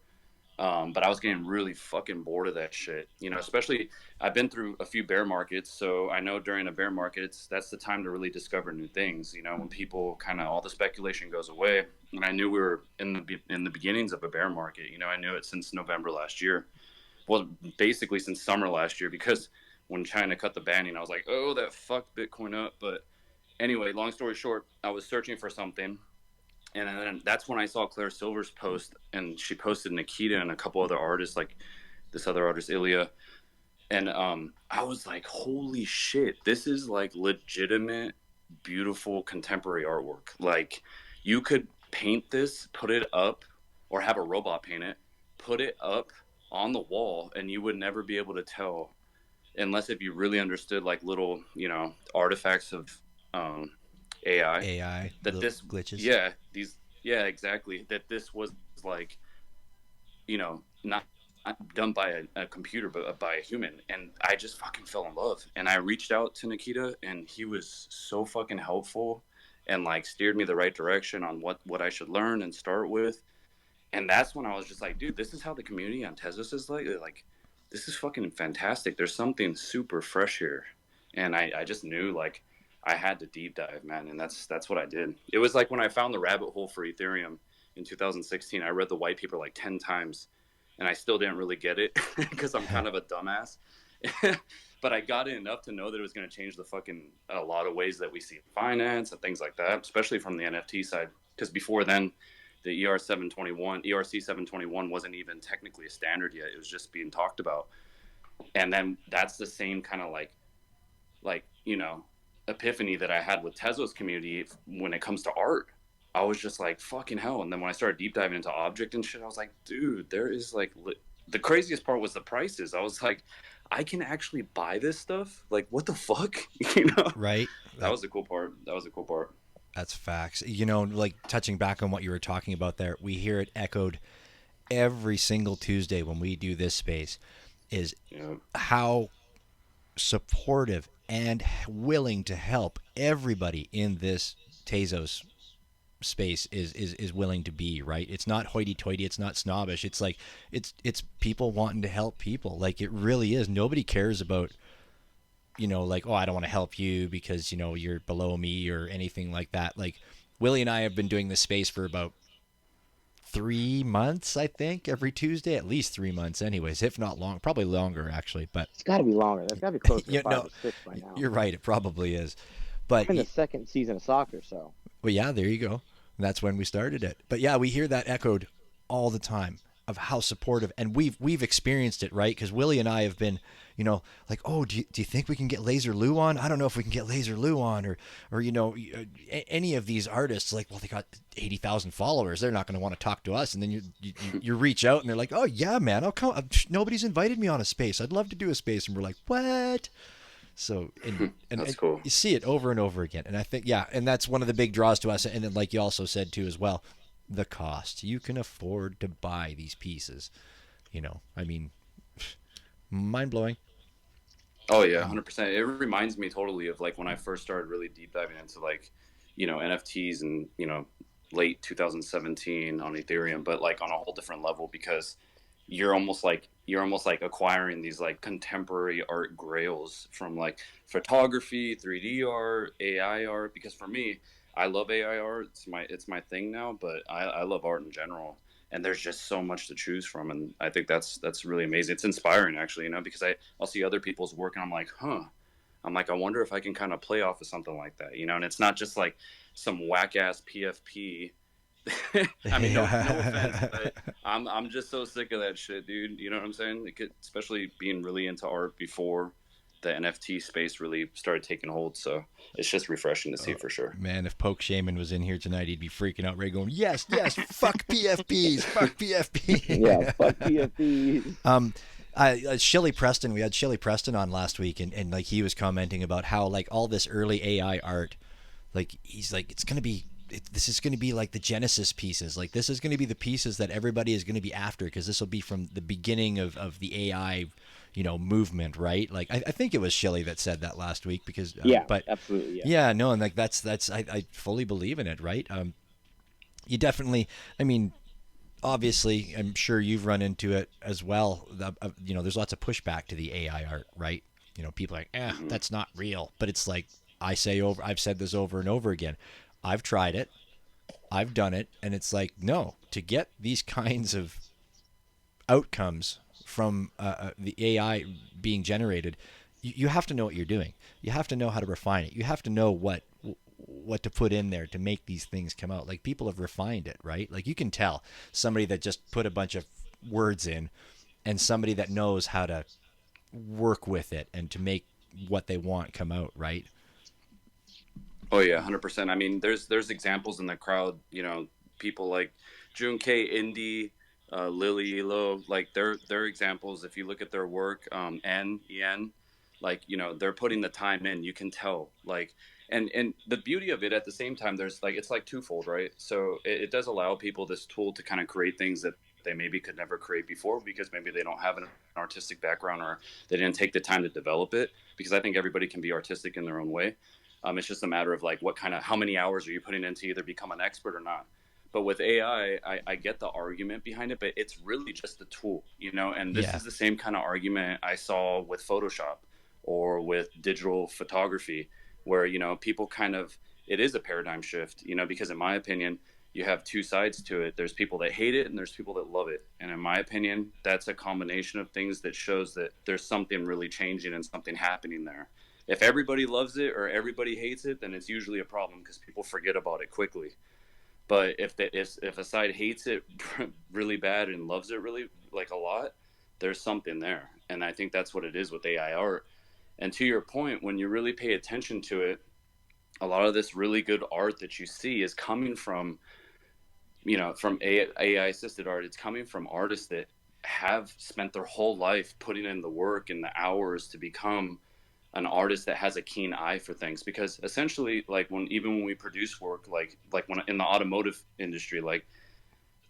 But I was getting really fucking bored of that shit, you know, especially I've been through a few bear markets. So I know during a bear market, that's the time to really discover new things, you know, when people kind of all the speculation goes away. And I knew we were in the beginnings of a bear market, you know, I knew it since November last year. Well, basically since summer last year, because when China cut the banning, I was like, oh, that fucked Bitcoin up. But anyway, long story short, I was searching for something. And then that's when I saw Claire Silver's post, and she posted Nikita and a couple other artists, like this other artist Ilya, and I was like, holy shit, this is like legitimate, beautiful contemporary artwork. Like, you could paint this, put it up, or have a robot paint it, put it up on the wall, and you would never be able to tell, unless if you really understood like little, you know, artifacts of AI that this
glitches.
Yeah, exactly, that this was like, you know, not done by a computer but by a human. And I just fucking fell in love, and I reached out to Nikita, and he was so fucking helpful and like steered me the right direction on what I should learn and start with. And that's when I was just like, dude, this is how the community on Tezos is like this is fucking fantastic. There's something super fresh here. And I just knew like I had to deep dive, man, and that's what I did. It was like when I found the rabbit hole for Ethereum in 2016. I read the white paper like 10 times, and I still didn't really get it because I'm kind of a dumbass. But I got it enough to know that it was going to change the fucking a lot of ways that we see finance and things like that, especially from the NFT side. Because before then, the ERC 721 wasn't even technically a standard yet. It was just being talked about. And then that's the same kind of like you know, epiphany that I had with Tezos community when it comes to art. I was just like, fucking hell. And then when I started deep diving into object and shit, I was like, dude, there is like the craziest part was the prices. I was like, I can actually buy this stuff. Like, what the fuck? You know?
Right.
That was the cool part.
That's facts. You know, like touching back on what you were talking about there, we hear it echoed every single Tuesday when we do this space, is how supportive and willing to help everybody in this Tezos space is willing to be, right? It's not hoity-toity, it's not snobbish. It's like it's people wanting to help people. Like, it really is. Nobody cares about, you know, like, oh, I don't want to help you because, you know, you're below me or anything like that. Like, Willie and I have been doing this space for about 3 months, I think, every Tuesday, at least 3 months anyways, if not long, probably longer actually, but
it's got to be longer. That's got to be close to 5 or 6 by now.
You're right, it probably is. But
I'm in the second season of soccer, so.
Well, yeah, there you go. That's when we started it. But yeah, we hear that echoed all the time of how supportive, and we've experienced it, right? Because Willie and I have been, you know, like, oh, do you think we can get Laser Lou on? I don't know if we can get Laser Lou on, or you know, any of these artists. Like, well, they got 80,000 followers. They're not going to want to talk to us. And then you reach out, and they're like, oh yeah, man, I'll come. Nobody's invited me on a space. I'd love to do a space. And we're like, what? So, and
that's cool.
You see it over and over again. And I think, yeah, and that's one of the big draws to us. And then, like you also said too, as well, the cost. You can afford to buy these pieces, you know, I mean, mind blowing.
Oh yeah, 100%. It reminds me totally of like when I first started really deep diving into like, you know, NFTs and, you know, late 2017 on Ethereum, but like on a whole different level, because you're almost like acquiring these like contemporary art grails from like photography, 3D art, AI art. Because for me, I love AI art. It's my thing now, but I love art in general. And there's just so much to choose from, and I think that's really amazing. It's inspiring, actually, you know, because I'll see other people's work, and I'm like, I wonder if I can kind of play off of something like that, you know. And it's not just like some whack ass PFP. I mean, no offense, but I'm just so sick of that shit, dude. You know what I'm saying? Like, especially being really into art before the NFT space really started taking hold. So it's just refreshing to see for sure.
Man, if Poke Shaman was in here tonight, he'd be freaking out, Ray, going, yes, fuck PFPs, fuck PFPs.
Yeah, fuck PFPs.
Shilly Preston, we had Shilly Preston on last week, and like he was commenting about how like all this early AI art, like he's like, it's going to be this is going to be like the Genesis pieces. Like this is going to be the pieces that everybody is going to be after, because this will be from the beginning of the AI, movement, right? Like I think it was Shelley that said that last week, because
Yeah,
but
absolutely. Yeah.
yeah, no, and like that's I fully believe in it, right? You definitely, I mean, obviously, I'm sure you've run into it as well. There's lots of pushback to the AI art, right? People are like,
Mm-hmm.
that's not real. But it's like I've said this over and over again. I've tried it, I've done it, and it's like, no, to get these kinds of outcomes from the AI being generated, you have to know what you're doing. You have to know how to refine it. You have to know what to put in there to make these things come out. Like people have refined it, right? Like you can tell somebody that just put a bunch of words in and somebody that knows how to work with it and to make what they want come out, right?
Oh yeah, 100%. I mean, there's examples in the crowd. People like June K, Indy, Lily Elo. Like they're examples. If you look at their work, En, like they're putting the time in. You can tell. Like, and the beauty of it at the same time, there's like it's like twofold, right? So it does allow people this tool to kind of create things that they maybe could never create before, because maybe they don't have an artistic background, or they didn't take the time to develop it. Because I think everybody can be artistic in their own way. It's just a matter of like how many hours are you putting in to either become an expert or not. But with AI, I get the argument behind it, but it's really just a tool, And this
Yeah.
is the same kind of argument I saw with Photoshop or with digital photography, where people it is a paradigm shift, because in my opinion, you have two sides to it. There's people that hate it and there's people that love it. And in my opinion, that's a combination of things that shows that there's something really changing and something happening there. If everybody loves it or everybody hates it, then it's usually a problem because people forget about it quickly. But if a side hates it really bad and loves it really like a lot, there's something there, and I think that's what it is with AI art. And to your point, when you really pay attention to it, a lot of this really good art that you see is coming from from AI assisted art. It's coming from artists that have spent their whole life putting in the work and the hours to become an artist that has a keen eye for things. Because essentially, like when we produce work, like when in the automotive industry, like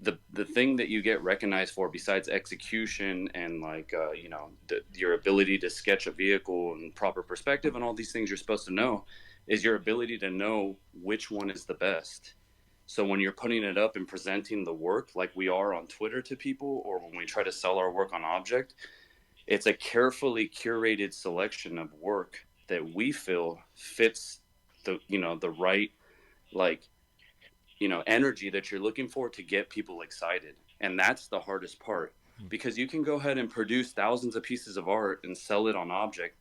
the thing that you get recognized for besides execution and like your ability to sketch a vehicle in proper perspective and all these things you're supposed to know, is your ability to know which one is the best. So when you're putting it up and presenting the work like we are on Twitter to people, or when we try to sell our work on Object, it's a carefully curated selection of work that we feel fits the right, like, energy that you're looking for to get people excited. And that's the hardest part, because you can go ahead and produce thousands of pieces of art and sell it on Object,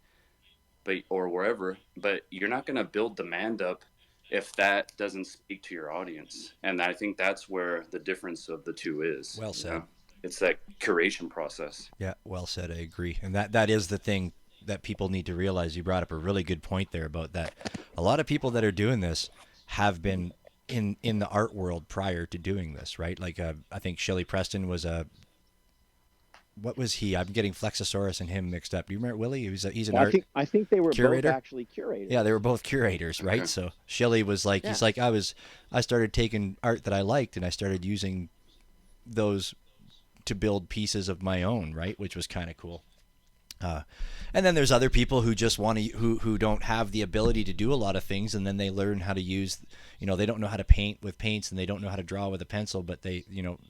or wherever, but you're not going to build demand up if that doesn't speak to your audience. And I think that's where the difference of the two is.
Well said.
It's that curation process.
Yeah, well said. I agree. And that is the thing that people need to realize. You brought up a really good point there about that. A lot of people that are doing this have been in the art world prior to doing this, right? Like I think Shelley Preston was a what was he? I'm getting Flexosaurus and him mixed up. Do you remember Willie? He's an art
I think they were
curator.
both actually curators.
Yeah, they were both curators, right?
Okay.
So Shelley was like,
Yeah.
he's like, I started taking art that I liked and I started using those to build pieces of my own, right? Which was kind of cool. And then there's other people who just want to who don't have the ability to do a lot of things, and then they learn how to use, they don't know how to paint with paints and they don't know how to draw with a pencil, but they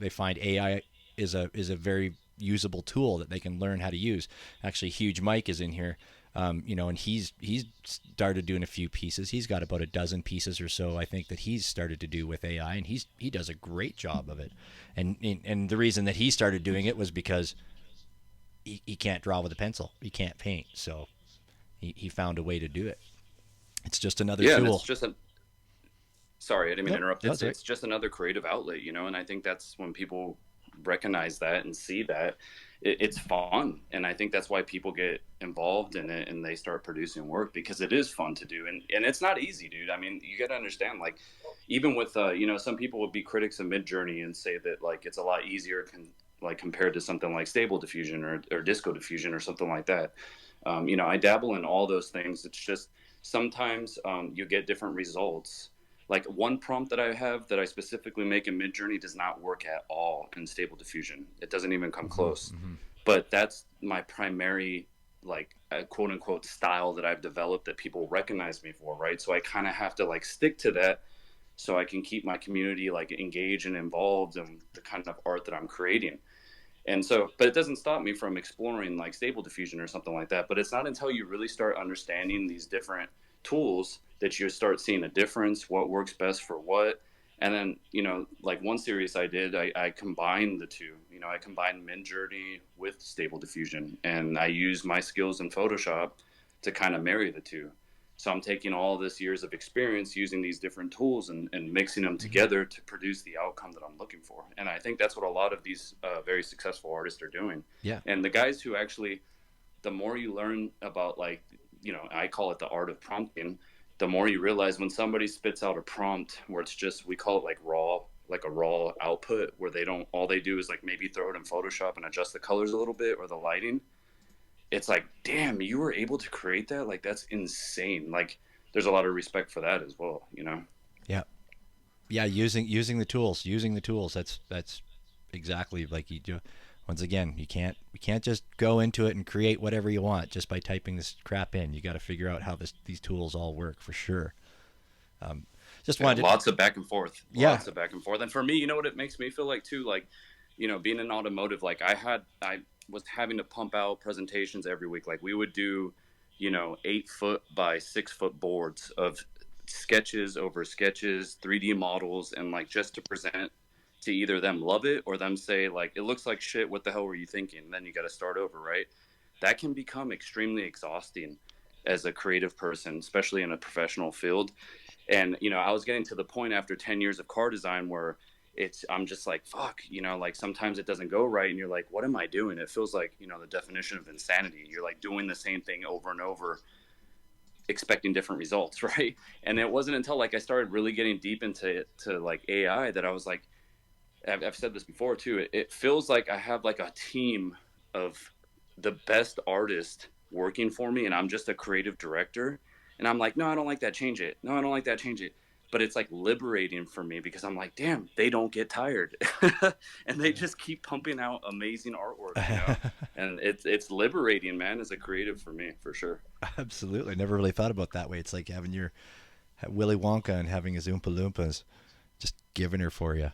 find AI is a very usable tool that they can learn how to use. Actually, Huge Mike is in here, and he's started doing a few pieces. He's got about a dozen pieces or so, I think, that he's started to do with AI, and he does a great job of it. And the reason that he started doing it was because he can't draw with a pencil. He can't paint. So he found a way to do it. It's just another
Yeah, and
tool.
it's just sorry, I didn't mean to interrupt.
That's right.
It's just another creative outlet, and I think that's when people recognize that and see that it's fun. And I think that's why people get involved in it and they start producing work, because it is fun to do. And it's not easy, dude. I mean, you got to understand, like, even with, some people would be critics of Midjourney and say that, like, it's a lot easier compared to something like Stable Diffusion or Disco Diffusion or something like that. I dabble in all those things. It's just sometimes you get different results Like one prompt that I have that I specifically make in Midjourney does not work at all in Stable Diffusion. It doesn't even come close. But that's my primary, like, quote unquote style that I've developed that people recognize me for, right? So I kind of have to like stick to that so I can keep my community like engaged and involved in the kind of art that I'm creating. And so, but it doesn't stop me from exploring like Stable Diffusion or something like that. But it's not until you really start understanding these different tools that you start seeing a difference, what works best for what. And then, like one series I did, I combined the two. I combined Midjourney with Stable Diffusion, and I used my skills in Photoshop to kind of marry the two. So I'm taking all this years of experience using these different tools and mixing them together to produce the outcome that I'm looking for. And I think that's what a lot of these very successful artists are doing.
Yeah.
And the guys who actually, the more you learn about, like, I call it the art of prompting, the more you realize when somebody spits out a prompt where it's just, we call it like raw, like a raw output, where all they do is like maybe throw it in Photoshop and adjust the colors a little bit or the lighting. It's like, damn, you were able to create that? Like, that's insane. Like, there's a lot of respect for that as well,
Yeah. Yeah. Using the tools, that's exactly like you do. Once again, we can't just go into it and create whatever you want just by typing this crap in. You got to figure out how these tools all work for sure. Just wanted
lots of back and forth.
Yeah.
Lots of back and forth. And for me, you know what it makes me feel like too? Like, being in automotive, like I was having to pump out presentations every week. Like we would do, 8-foot by 6-foot boards of sketches over sketches, 3D models, and like just to present to either them love it or them say like, it looks like shit. What the hell were you thinking? And then you got to start over, right? That can become extremely exhausting as a creative person, especially in a professional field. And, I was getting to the point after 10 years of car design where I'm just like, fuck, like sometimes it doesn't go right. And you're like, what am I doing? It feels like, the definition of insanity. You're like doing the same thing over and over, expecting different results. Right. And it wasn't until like I started really getting deep into like AI that I was like, I've said this before too. It feels like I have like a team of the best artists working for me, and I'm just a creative director. And I'm like, no, I don't like that. Change it. No, I don't like that. Change it. But it's like liberating for me because I'm like, damn, they don't get tired, and they just keep pumping out amazing artwork. And it's liberating, man, as a creative for me, for sure.
Absolutely, never really thought about it that way. It's like having your Willy Wonka and having his Oompa Loompas, just giving her for you.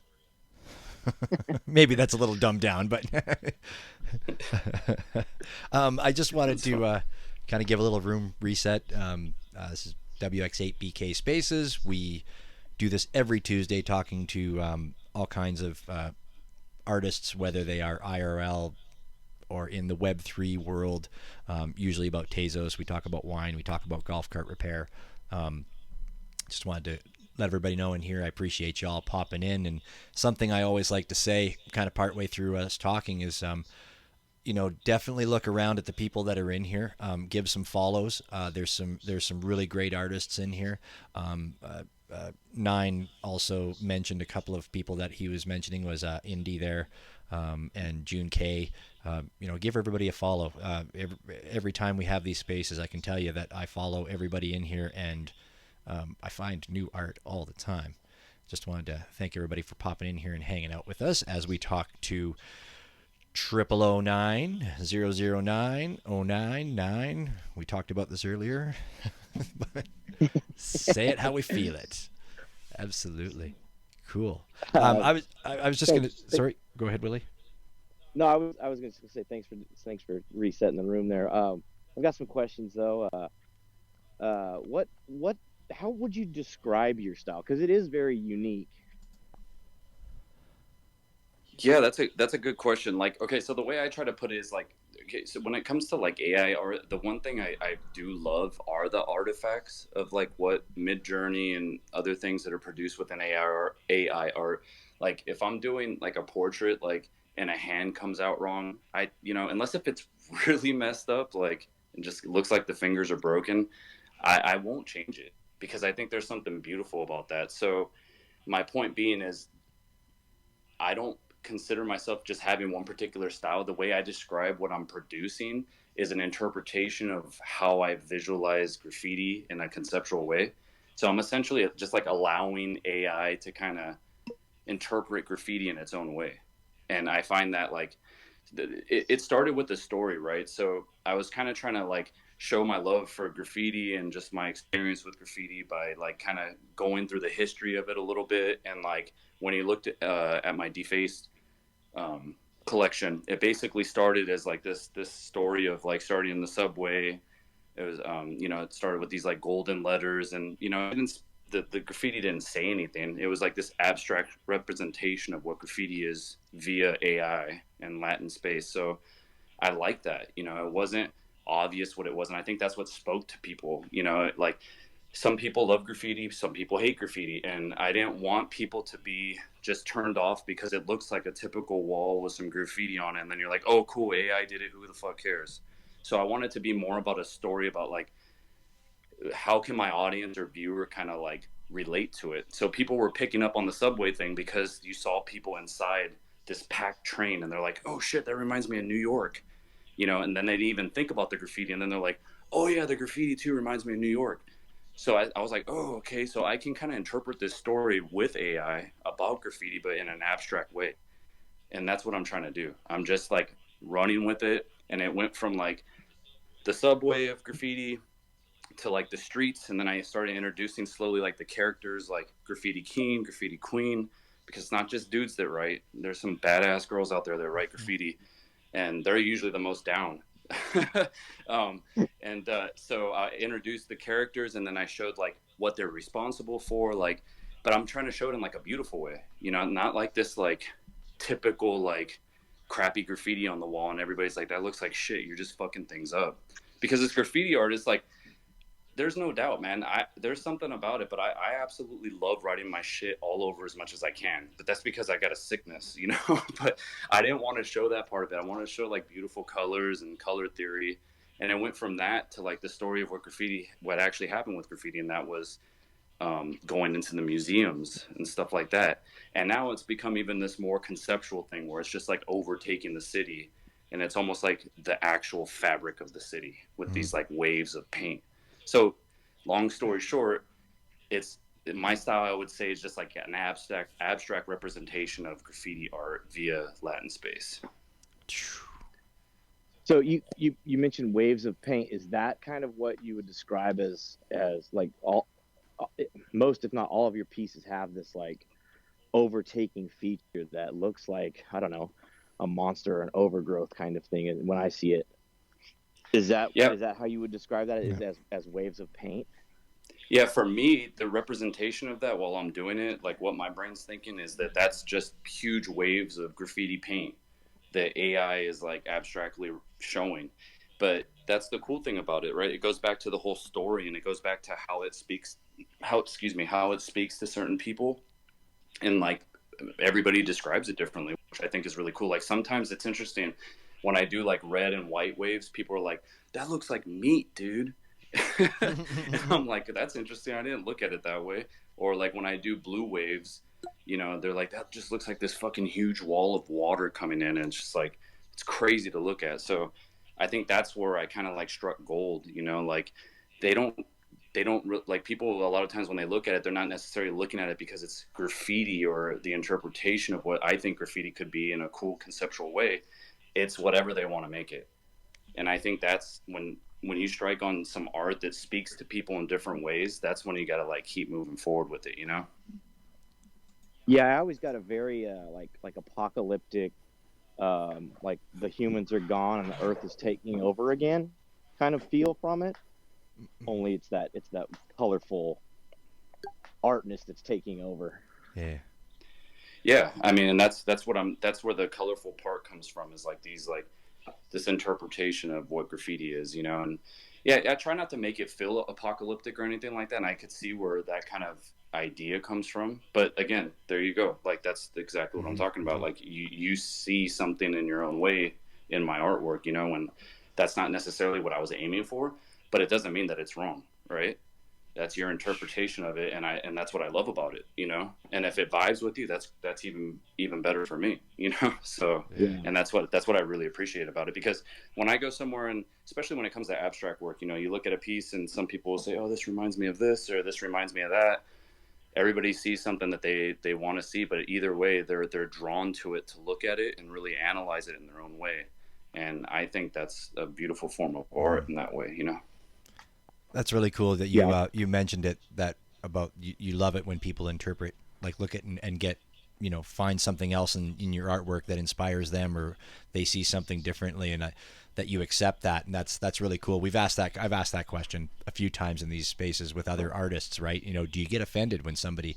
Maybe that's a little dumbed down, but I just wanted to kind of give a little room reset. This is WX8BK Spaces. We do this every Tuesday, talking to all kinds of artists, whether they are IRL or in the Web3 world, usually about Tezos. We talk about wine. We talk about golf cart repair. Just wanted to let everybody know in here, I appreciate y'all popping in. And something I always like to say kind of partway through us talking is, definitely look around at the people that are in here. Give some follows. There's some really great artists in here. Nine also mentioned a couple of people that he was mentioning was Indy there, and June K. Give everybody a follow. Every time we have these spaces, I can tell you that I follow everybody in here, and I find new art all the time. Just wanted to thank everybody for popping in here and hanging out with us as we talk to 0009 009 099. We talked about this earlier. Say it how we feel it. Absolutely. Cool. I was just gonna. Sorry, go ahead, Willie.
No, I was going to say thanks for resetting the room there. I've got some questions though. How would you describe your style? Because it is very unique.
Yeah, that's a good question. Like, okay, so the way I try to put it is like, okay, so when it comes to like AI art, the one thing I do love are the artifacts of like what Midjourney and other things that are produced within AI art. Like if I'm doing like a portrait, like, and a hand comes out wrong, unless if it's really messed up, like it just looks like the fingers are broken, I won't change it because I think there's something beautiful about that. So my point being is I don't consider myself just having one particular style. The way I describe what I'm producing is an interpretation of how I visualize graffiti in a conceptual way. So I'm essentially just like allowing AI to kind of interpret graffiti in its own way. And I find that like it started with the story, right? So I was kind of trying to like show my love for graffiti and just my experience with graffiti by like kind of going through the history of it a little bit. And like when you looked at my Defaced um, collection, it basically started as like this story of like starting in the subway. It was you know, it started with these like golden letters, and you know, the graffiti didn't say anything. It was like this abstract representation of what graffiti is via AI and Latin space. So I like that. You know, it wasn't obvious what it was, and I think that's what spoke to people. You know, like some people love graffiti, some people hate graffiti, and I didn't want people to be just turned off because it looks like a typical wall with some graffiti on it, and then you're like, oh, cool, AI did it. Who the fuck cares? So I want it to be more about a story about like how can my audience or viewer kind of like relate to it. So people were picking up on the subway thing because you saw people inside this packed train, and they're like, oh shit, that reminds me of New York, you know, and then they didn't even think about the graffiti, and then they're like, oh yeah, the graffiti too reminds me of New York. So I was like, oh, okay, so I can kind of interpret this story with AI about graffiti, but in an abstract way. And that's what I'm trying to do. I'm just like running with it. And it went from like the subway of graffiti to like the streets. And then I started introducing slowly like the characters like Graffiti King, Graffiti Queen, because it's not just dudes that write. There's some badass girls out there that write graffiti, and they're usually the most down. um, so I introduced the characters, and then I showed like what they're responsible for, like, but I'm trying to show it in like a beautiful way, you know, not like this like typical like crappy graffiti on the wall, and everybody's like, that looks like shit. You're just fucking things up, because this graffiti artist, like, there's no doubt, man. There's something about it, but I absolutely love writing my shit all over as much as I can. But that's because I got a sickness, you know. But I didn't want to show that part of it. I wanted to show like beautiful colors and color theory, and it went from that to like the story of what actually happened with graffiti, and that was going into the museums and stuff like that. And now it's become even this more conceptual thing where it's just like overtaking the city, and it's almost like the actual fabric of the city with these like waves of paint. So, long story short, it's my style. I would say is just like an abstract representation of graffiti art via Latin space.
So you mentioned waves of paint. Is that kind of what you would describe as like all most, if not all, of your pieces have this like overtaking feature that looks like, I don't know, a monster or an overgrowth kind of thing? And when I see it,
Yeah,
is that how you would describe that? Is as waves of paint?
yeah. For me, the representation of that while I'm doing it, like what my brain's thinking is that that's just huge waves of graffiti paint that AI is like abstractly showing. But that's the cool thing about it, right? It goes back to the whole story, and it goes back to how it speaks to certain people, and like everybody describes it differently, which I think is really cool. Like sometimes it's interesting when I do like red and white waves, people are like, that looks like meat, dude. And I'm like, that's interesting. I didn't look at it that way. Or like when I do blue waves, you know, they're like, that just looks like this fucking huge wall of water coming in. And it's just like, it's crazy to look at. So I think that's where I kind of like struck gold, you know, like they don't like people a lot of times when they look at it, they're not necessarily looking at it because it's graffiti or the interpretation of what I think graffiti could be in a cool conceptual way. It's whatever they want to make it. And I think that's when you strike on some art that speaks to people in different ways, that's when you got to like keep moving forward with it, you know?
Yeah, I always got a very like apocalyptic, like the humans are gone and the earth is taking over again kind of feel from it. Only it's that colorful artness that's taking over.
Yeah.
Yeah, I mean, and that's where the colorful part comes from, is like these like this interpretation of what graffiti is, you know. And yeah, I try not to make it feel apocalyptic or anything like that, and I could see where that kind of idea comes from. But again, there you go, like that's exactly what I'm talking about. Like you see something in your own way in my artwork, you know, and that's not necessarily what I was aiming for, but it doesn't mean that it's wrong, right? That's your interpretation of it, and that's what I love about it, you know. And if it vibes with you, that's even better for me, you know. So,
Yeah.
and that's what I really appreciate about it, because when I go somewhere, and especially when it comes to abstract work, you know, you look at a piece and some people will say, oh, this reminds me of this, or this reminds me of that. Everybody sees something that they want to see, but either way, they're drawn to it to look at it and really analyze it in their own way. And I think that's a beautiful form of art in that way, you know.
That's really cool that
Yeah.
you mentioned it, that about you love it when people interpret, like look at and get, find something else in your artwork that inspires them, or they see something differently, and that you accept that. And that's really cool. I've asked that question a few times in these spaces with other artists, right? Do you get offended when somebody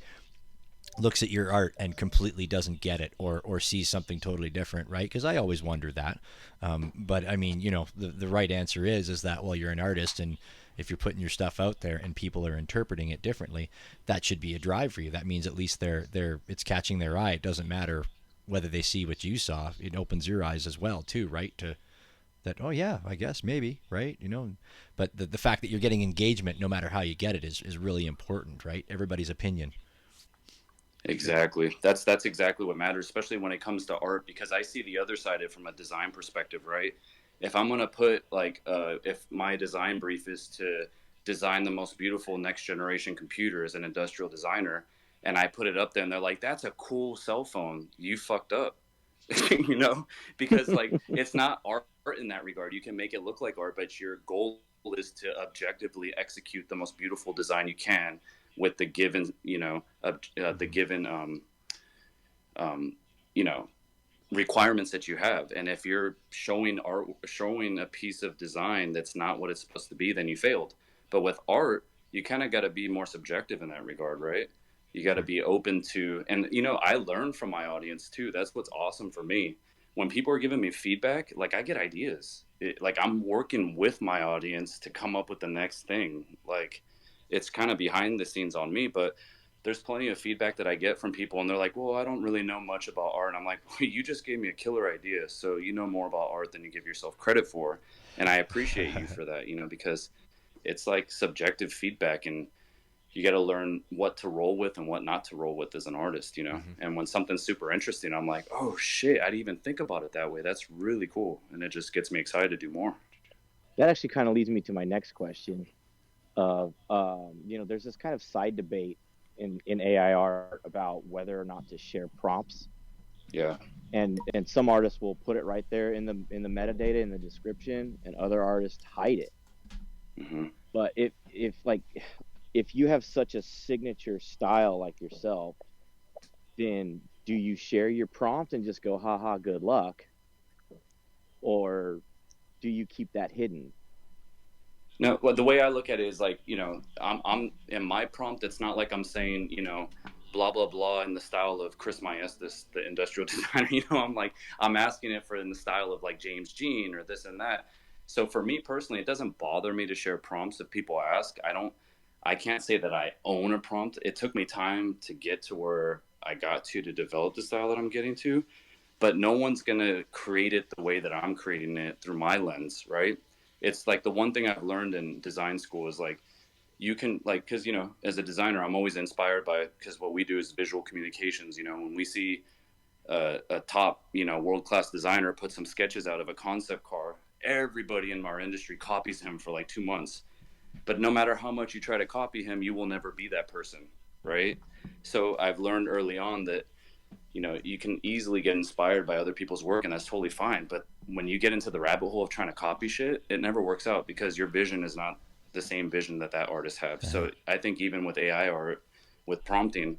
looks at your art and completely doesn't get it, or sees something totally different, right? Because I always wonder that. But I mean, the right answer is that, well, you're an artist, and if you're putting your stuff out there and people are interpreting it differently, that should be a drive for you. That means at least it's catching their eye. It doesn't matter whether they see what you saw. It opens your eyes as well too, right? To that, oh yeah, I guess maybe, right? But the fact that you're getting engagement, no matter how you get it, is really important, right? Everybody's opinion.
Exactly. That's exactly what matters, especially when it comes to art, because I see the other side of it from a design perspective, right? If I'm gonna put like, if my design brief is to design the most beautiful next generation computer as an industrial designer, and I put it up there, and they're like, "That's a cool cell phone," you fucked up, you know, because like it's not art in that regard. You can make it look like art, but your goal is to objectively execute the most beautiful design you can with the given, the given, um, you know, requirements that you have. And if you're showing a piece of design that's not what it's supposed to be, then you failed. But with art, you kind of got to be more subjective in that regard, right? You got to be open to, and I learn from my audience too. That's what's awesome for me. When people are giving me feedback, like I get ideas. Like I'm working with my audience to come up with the next thing. Like it's kind of behind the scenes on me, but there's plenty of feedback that I get from people, and they're like, well, I don't really know much about art. And I'm like, well, you just gave me a killer idea. So you know more about art than you give yourself credit for. And I appreciate you for that, because it's like subjective feedback, and you got to learn what to roll with and what not to roll with as an artist.
Mm-hmm.
And when something's super interesting, I'm like, oh shit, I didn't even think about it that way. That's really cool. And it just gets me excited to do more.
That actually kind of leads me to my next question of, there's this kind of side debate in AI art about whether or not to share prompts.
Yeah.
And some artists will put it right there in the metadata, in the description, and other artists hide it.
Mm-hmm.
But if you have such a signature style like yourself, then do you share your prompt and just go, haha, good luck? Or do you keep that hidden?
No, well, the way I look at it is like, I'm in my prompt. It's not like I'm saying, blah blah blah in the style of Chris Maestas, the industrial designer. I'm asking it for in the style of like James Jean or this and that. So for me personally, it doesn't bother me to share prompts if people ask. I can't say that I own a prompt. It took me time to get to where I got to develop the style that I'm getting to, but no one's gonna create it the way that I'm creating it through my lens, right? It's like the one thing I've learned in design school is like you can like, because as a designer I'm always inspired by, because what we do is visual communications. When we see a top world-class designer put some sketches out of a concept car, everybody in our industry copies him for like 2 months, but no matter how much you try to copy him, you will never be that person, right? So I've learned early on that you can easily get inspired by other people's work, and that's totally fine. But when you get into the rabbit hole of trying to copy shit, it never works out, because your vision is not the same vision that artist have. So I think even with AI art, with prompting,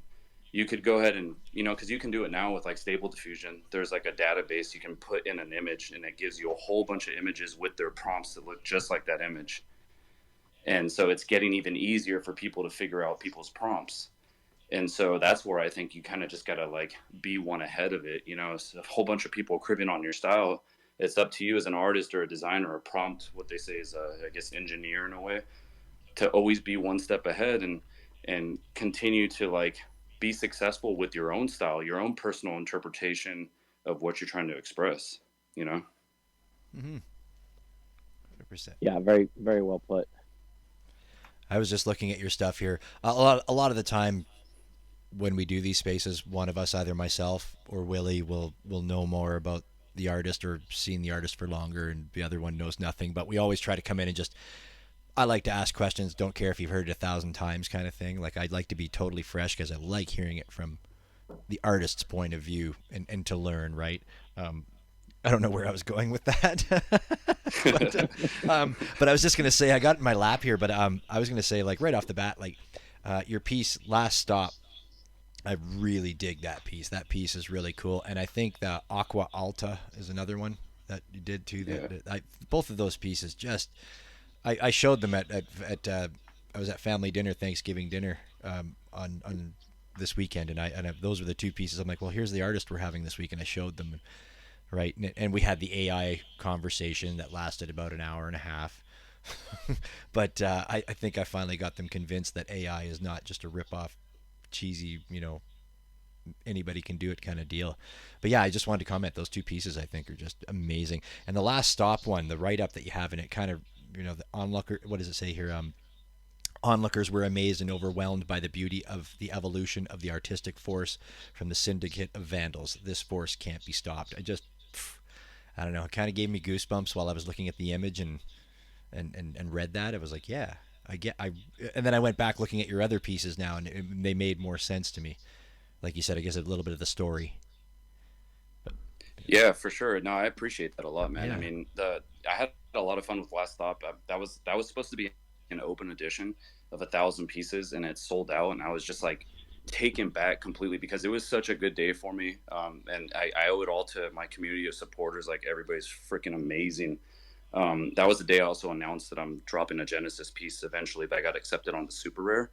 you could go ahead and, because you can do it now with like Stable Diffusion. There's like a database you can put in an image, and it gives you a whole bunch of images with their prompts that look just like that image. And so it's getting even easier for people to figure out people's prompts. And so that's where I think you kind of just got to like be one ahead of it. It's a whole bunch of people cribbing on your style. It's up to you as an artist or a designer or prompt, what they say is, I guess, engineer in a way, to always be one step ahead, and continue to like be successful with your own style, your own personal interpretation of what you're trying to express, you know?
Mm-hmm. 100%.
Yeah, very, very well put.
I was just looking at your stuff here. A lot of the time when we do these spaces, one of us, either myself or Willie, will know more about the artist or seen the artist for longer, and the other one knows nothing. But we always try to come in and just. I like to ask questions. Don't care if you've heard it 1,000 times, kind of thing. Like I'd like to be totally fresh because I like hearing it from the artist's point of view and to learn. Right. I don't know where I was going with that, but I was just gonna say I got it in my lap here. But I was gonna say like right off the bat, like your piece Last Stop. I really dig that piece. That piece is really cool, and I think the Aqua Alta is another one that you did too. Both of those pieces just I showed them at I was at family dinner, Thanksgiving dinner on this weekend, and those were the two pieces. I'm like, well, here's the artist we're having this week, and I showed them. Right, and we had the AI conversation that lasted about an hour and a half. But I think I finally got them convinced that AI is not just a rip-off, cheesy, anybody can do it kind of deal. But yeah, I just wanted to comment. Those two pieces I think are just amazing. And the Last Stop one, the write-up that you have in it, kind of, the onlooker. What does it say here? Onlookers were amazed and overwhelmed by the beauty of the evolution of the artistic force from the syndicate of vandals. This force can't be stopped. I don't know. It kind of gave me goosebumps while I was looking at the image and read that. I was like, yeah, and then I went back looking at your other pieces now, and they made more sense to me. Like you said, I guess a little bit of the story.
Yeah, for sure. No, I appreciate that a lot, man.
Yeah.
I mean, I had a lot of fun with Last Stop. That was supposed to be an open edition of 1,000 pieces, and it sold out, and I was just like taken back completely because it was such a good day for me. And I owe it all to my community of supporters. Like, everybody's freaking amazing. That was the day I also announced that I'm dropping a Genesis piece eventually, but I got accepted on the Super Rare.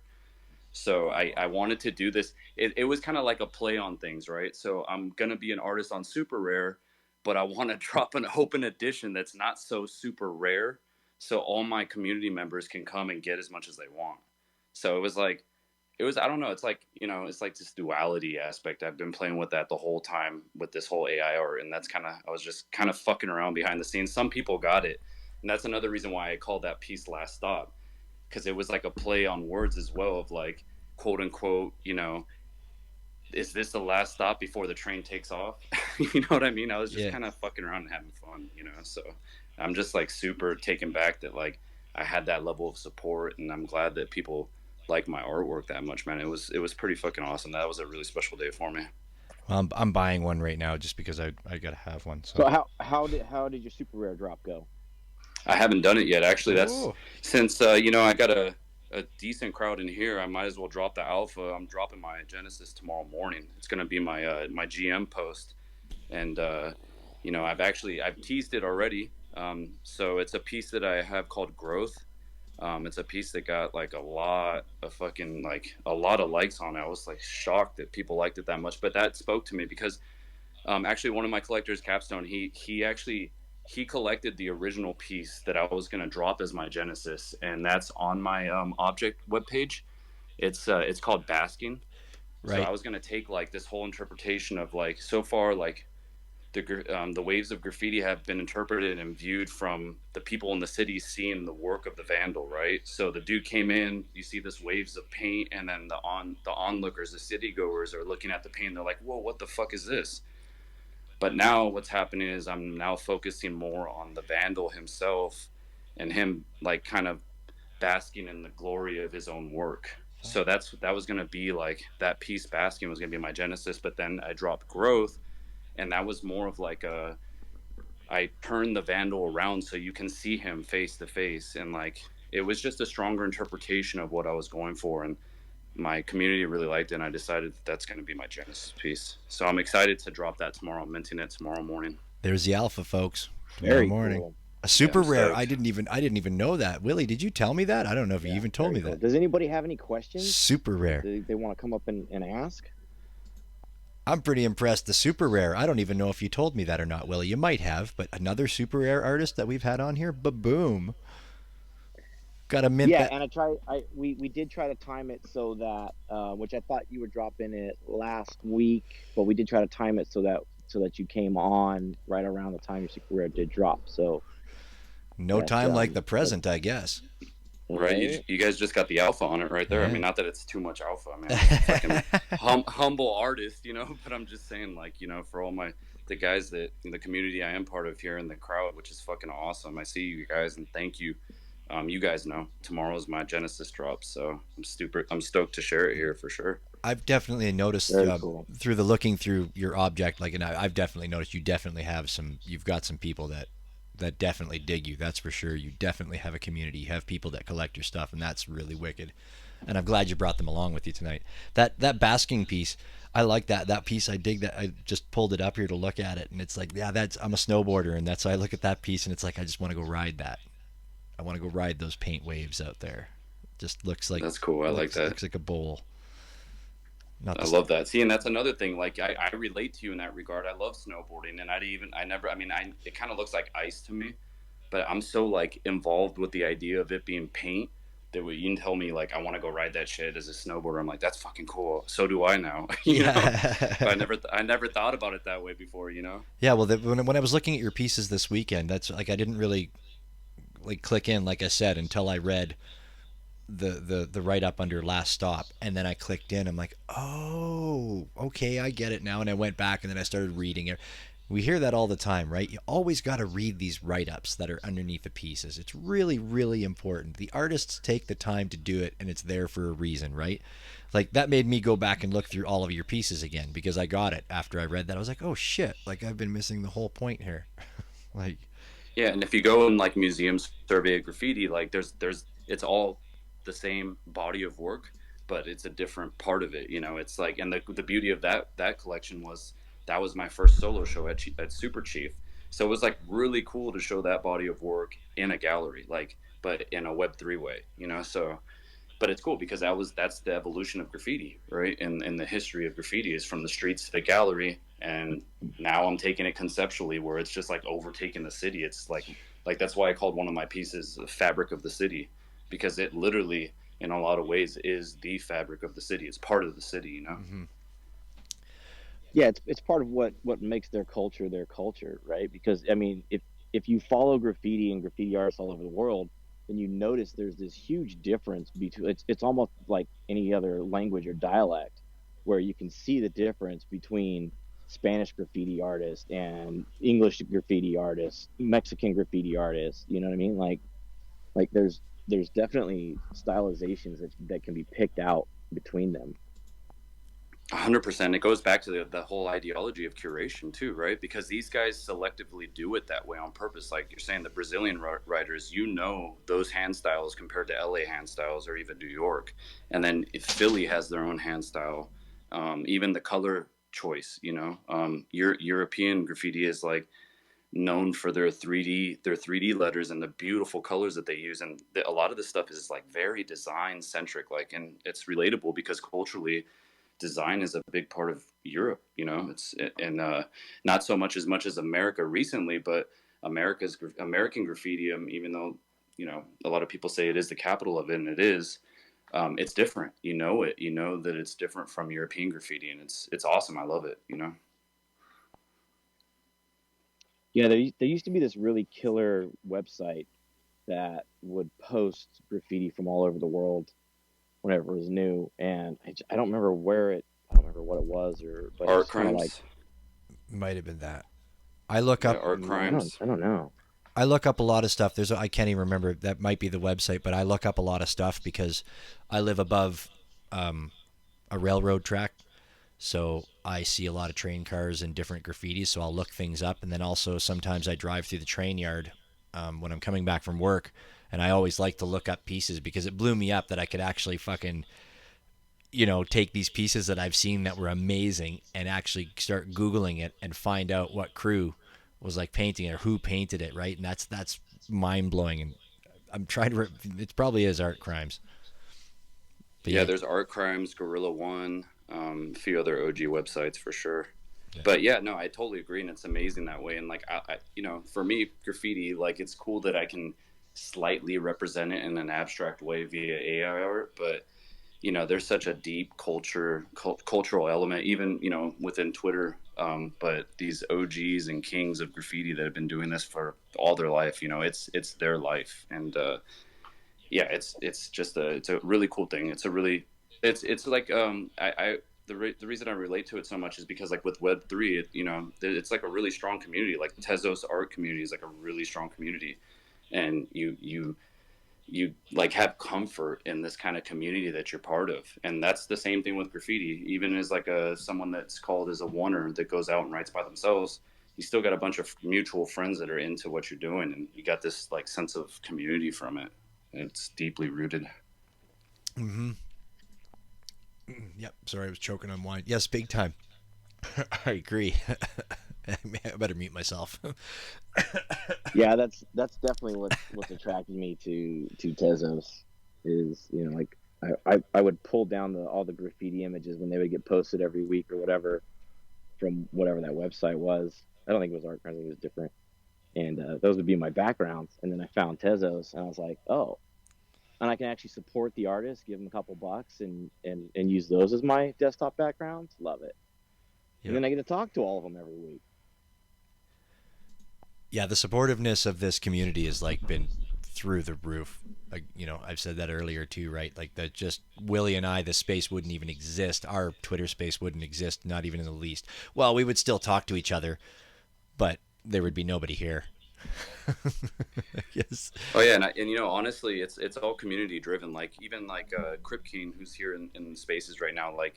So I wanted to do this. It was kind of like a play on things, right? So I'm going to be an artist on Super Rare, but I want to drop an open edition that's not so super rare, so all my community members can come and get as much as they want. So I don't know. It's like, it's like this duality aspect. I've been playing with that the whole time with this whole AI art. And I was just kind of fucking around behind the scenes. Some people got it. And that's another reason why I called that piece Last Stop, because it was like a play on words as well of like, quote unquote, is this the last stop before the train takes off? You know what I mean? I was just kind of fucking around and having fun, so I'm just like super taken back that like I had that level of support, and I'm glad that people like my artwork that much, man. It was pretty fucking awesome. That was a really special day for me.
Well, I'm buying one right now just because I gotta have one.
So how did your Super Rare drop go?
I haven't done it yet, actually. That's since I got a decent crowd in here, I might as well drop the alpha. I'm dropping my Genesis tomorrow morning. It's gonna be my my GM post, and I've teased it already. So it's a piece that I have called Growth. It's a piece that got like a lot of likes on it. I was like shocked that people liked it that much, but that spoke to me because actually one of my collectors, Capstone, he collected the original piece that I was going to drop as my Genesis, and that's on my object webpage. It's called Basking. Right. So I was going to take like this whole interpretation of like, so far, like the waves of graffiti have been interpreted and viewed from the people in the city seeing the work of the vandal, right? So the dude came in, you see this waves of paint, and then the onlookers, the city goers, are looking at the paint. They're like, whoa, what the fuck is this? But now what's happening is I'm now focusing more on the vandal himself and him like kind of basking in the glory of his own work. So that was going to be like, that piece Basking was going to be my Genesis, but then I dropped Growth, and that was more of like I turned the vandal around so you can see him face to face, and like it was just a stronger interpretation of what I was going for, and my community really liked it, and I decided that's going to be my Genesis piece. So I'm excited to drop that tomorrow. I'm minting it tomorrow morning.
There's the alpha, folks. Tomorrow morning. Cool. A super rare. I didn't even know that. Willie, did you tell me that? I don't know if you even told me that.
Does anybody have any questions?
Super rare.
They want to come up and ask?
I'm pretty impressed. The super rare. I don't even know if you told me that or not, Willie. You might have, but another super rare artist that we've had on here, ba-boom. Got to mint that.
Yeah, and we did try to time it so that, which I thought you were dropping it last week, but we did try to time it so that you came on right around the time your super rare did drop. So
no time like the present, I guess.
Right,
right?
you guys just got the alpha on it right there. I
Yeah.
mean, not that it's too much alpha. I mean, I'm a fucking humble artist, you know. But I'm just saying, like, you know, for all the guys that in the community I am part of here in the crowd, which is fucking awesome. I see you guys and thank you. You guys know tomorrow's my Genesis drop, so I'm stoked to share it here for sure.
I've definitely noticed
Very cool.
through the looking through your object, like, and I've definitely noticed you definitely have some. You've got some people that definitely dig you. That's for sure. You definitely have a community. You have people that collect your stuff, and that's really wicked. And I'm glad you brought them along with you tonight. That basking piece, I like that piece. I dig that. I just pulled it up here to look at it, and it's like, yeah, that's I'm a snowboarder, and that's I look at that piece, and it's like I just want to go ride that. I want to go ride those paint waves out there. Just
That's cool. I like that.
looks like a bowl. Not
I
the
love that. See, and that's another thing. Like, I relate to you in that regard. I love snowboarding, and I never. I mean, it kind of looks like ice to me, but I'm so like involved with the idea of it being paint that when you can tell me like I want to go ride that shit as a snowboarder, I'm like, that's fucking cool. So do I now, you know. But
yeah.
I never thought about it that way before, you know.
Yeah, well, when I was looking at your pieces this weekend, that's like I didn't really like click in, like I said, until I read the write up under last stop, and then I clicked in. I'm like, oh, okay, I get it now. And I went back and then I started reading it. We hear that all the time, right? You always got to read these write ups that are underneath the pieces. It's really, really important. The artists take the time to do it, and it's there for a reason, right? Like that made me go back and look through all of your pieces again because I got it after I read that. I was like, oh shit, like I've been missing the whole point here. Like,
Yeah, and if you go in like museums survey of graffiti, like there's it's all the same body of work, but it's a different part of it. You know, it's like, and the beauty of that collection was that was my first solo show at Super Chief, so it was like really cool to show that body of work in a gallery, like, but in a Web3 way. You know, so but it's cool because that's the evolution of graffiti, right? And the history of graffiti is from the streets to the gallery, and now I'm taking it conceptually where it's just like overtaking the city. It's like that's why I called one of my pieces the fabric of the city, because it literally in a lot of ways is the fabric of the city. It's part of the city, you know.
mm-hmm.
Yeah, it's part of what makes their culture, right? Because I mean, if you follow graffiti and graffiti artists all over the world, then you notice there's this huge difference between it's almost like any other language or dialect, where you can see the difference between Spanish graffiti artists and English graffiti artists, Mexican graffiti artists. You know what I mean? Like there's definitely stylizations that can be picked out between them.
100%. It goes back to the whole ideology of curation too, right? Because these guys selectively do it that way on purpose. Like you're saying, the Brazilian writers, you know, those hand styles compared to LA hand styles or even New York. And then if Philly has their own hand style, even the color choice, you know, European graffiti is like known for their 3D letters and the beautiful colors that they use. And a lot of this stuff is like very design centric, like, and it's relatable because culturally, design is a big part of Europe. You know, it's and not so much as America recently, but American graffiti. Even though you know a lot of people say it is the capital of it, and it is. It's different. You know it. You know that it's different from European graffiti, and it's awesome. I love it. You know.
Yeah, there used to be this really killer website that would post graffiti from all over the world whenever it was new, and I don't remember I don't remember what it was, or but it
Art
was kind of like,
crimes.
Might have been that. I look
Yeah,
up
art crimes.
I don't know.
I look up a lot of stuff. I can't even remember. That might be the website, but I look up a lot of stuff because I live above a railroad track, so I see a lot of train cars and different graffitis. So I'll look things up, and then also sometimes I drive through the train yard when I'm coming back from work, and I always like to look up pieces because it blew me up that I could actually fucking take these pieces that I've seen that were amazing and actually start Googling it and find out what crew was like painting it or who painted it, right? And that's mind blowing. And I'm trying to. It probably is art crimes. But
Yeah,
yeah,
there's art crimes, Gorilla One, a few other OG websites for sure.
yeah.
But yeah, no, I totally agree, and it's amazing that way. And like, for me, graffiti, like, it's cool that I can slightly represent it in an abstract way via AI art, but there's such a deep cultural element, even within Twitter. But these OGs and kings of graffiti that have been doing this for all their life, it's their life, and yeah, it's just it's a really cool thing. It's a really it's like I the reason I relate to it so much is because like with Web3, it's like a really strong community. Like Tezos art community is like a really strong community, and you like have comfort in this kind of community that you're part of. And that's the same thing with graffiti. Even as like a someone that's called as a oneer that goes out and writes by themselves, you still got a bunch of mutual friends that are into what you're doing, and you got this like sense of community from it. It's deeply rooted.
Mm-hmm. Yep. Sorry, I was choking on wine. Yes, big time. I agree. I better mute myself.
Yeah, that's definitely what's attracted me to Tezos is, like I would pull down all the graffiti images when they would get posted every week or whatever from whatever that website was. I don't think it was Art Friends, it was different. And those would be my backgrounds. And then I found Tezos, and I was like, oh, and I can actually support the artist, give them a couple bucks, and use those as my desktop backgrounds. Love it. And
Yep.
then I get to talk to all of them every week.
Yeah, the supportiveness of this community has like been through the roof. Like, I've said that earlier too, right? Like that just Willie and I, the space wouldn't even exist. Our Twitter space wouldn't exist, not even in the least. Well, we would still talk to each other, but there would be nobody here. Yes.
Oh yeah, and honestly, it's all community driven. Like even like Crip King, who's here in Spaces right now. Like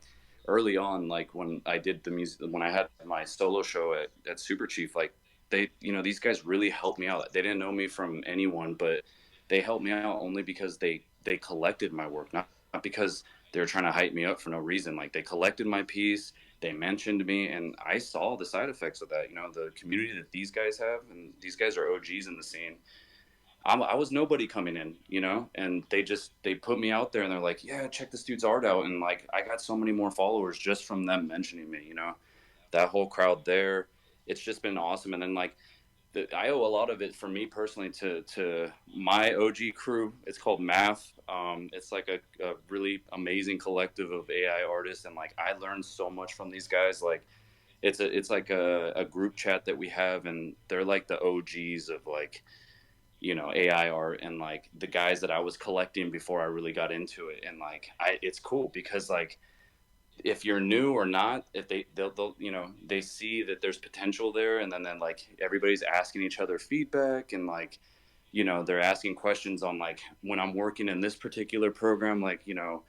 early on, like when I did the music, when I had my solo show at Super Chief, like they, these guys really helped me out. They didn't know me from anyone, but they helped me out only because they collected my work, not because they were trying to hype me up for no reason. Like they collected my piece, they mentioned me, and I saw the side effects of that. The community that these guys have, and these guys are OGs in the scene. I was nobody coming in, and they put me out there, and they're like, yeah, check this dude's art out. And like, I got so many more followers just from them mentioning me, that whole crowd there. It's just been awesome. And then like, I owe a lot of it for me personally to my OG crew. It's called Math. It's like a really amazing collective of AI artists. And like, I learned so much from these guys. Like, it's like a group chat that we have, and they're like the OGs of like, AI art, and like the guys that I was collecting before I really got into it. And like it's cool because like if you're new or not, if they'll they see that there's potential there, and then like everybody's asking each other feedback, and like they're asking questions on like when I'm working in this particular program, like Google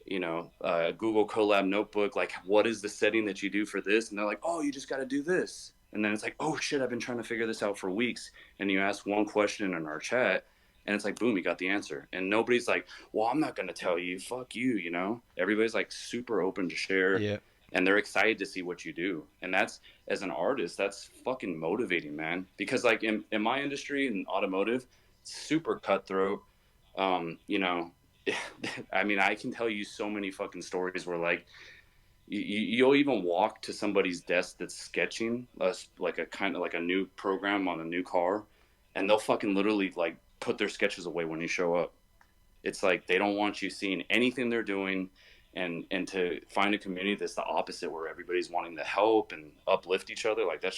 Colab Notebook, like what is the setting that you do for this? And they're like, oh, you just got to do this. And then it's like, oh shit, I've been trying to figure this out for weeks. And you ask one question in our chat, and it's like, boom, you got the answer. And nobody's like, well, I'm not going to tell you, fuck you, Everybody's like super open to share,
Yeah.
and they're excited to see what you do. And that's, as an artist, that's fucking motivating, man. Because like in my industry, in automotive, super cutthroat. You know, I mean, I can tell you so many fucking stories where like you'll even walk to somebody's desk that's sketching like a kind of like a new program on a new car, and they'll fucking literally like put their sketches away when you show up. It's like they don't want you seeing anything they're doing, and to find a community that's the opposite, where everybody's wanting to help and uplift each other, like that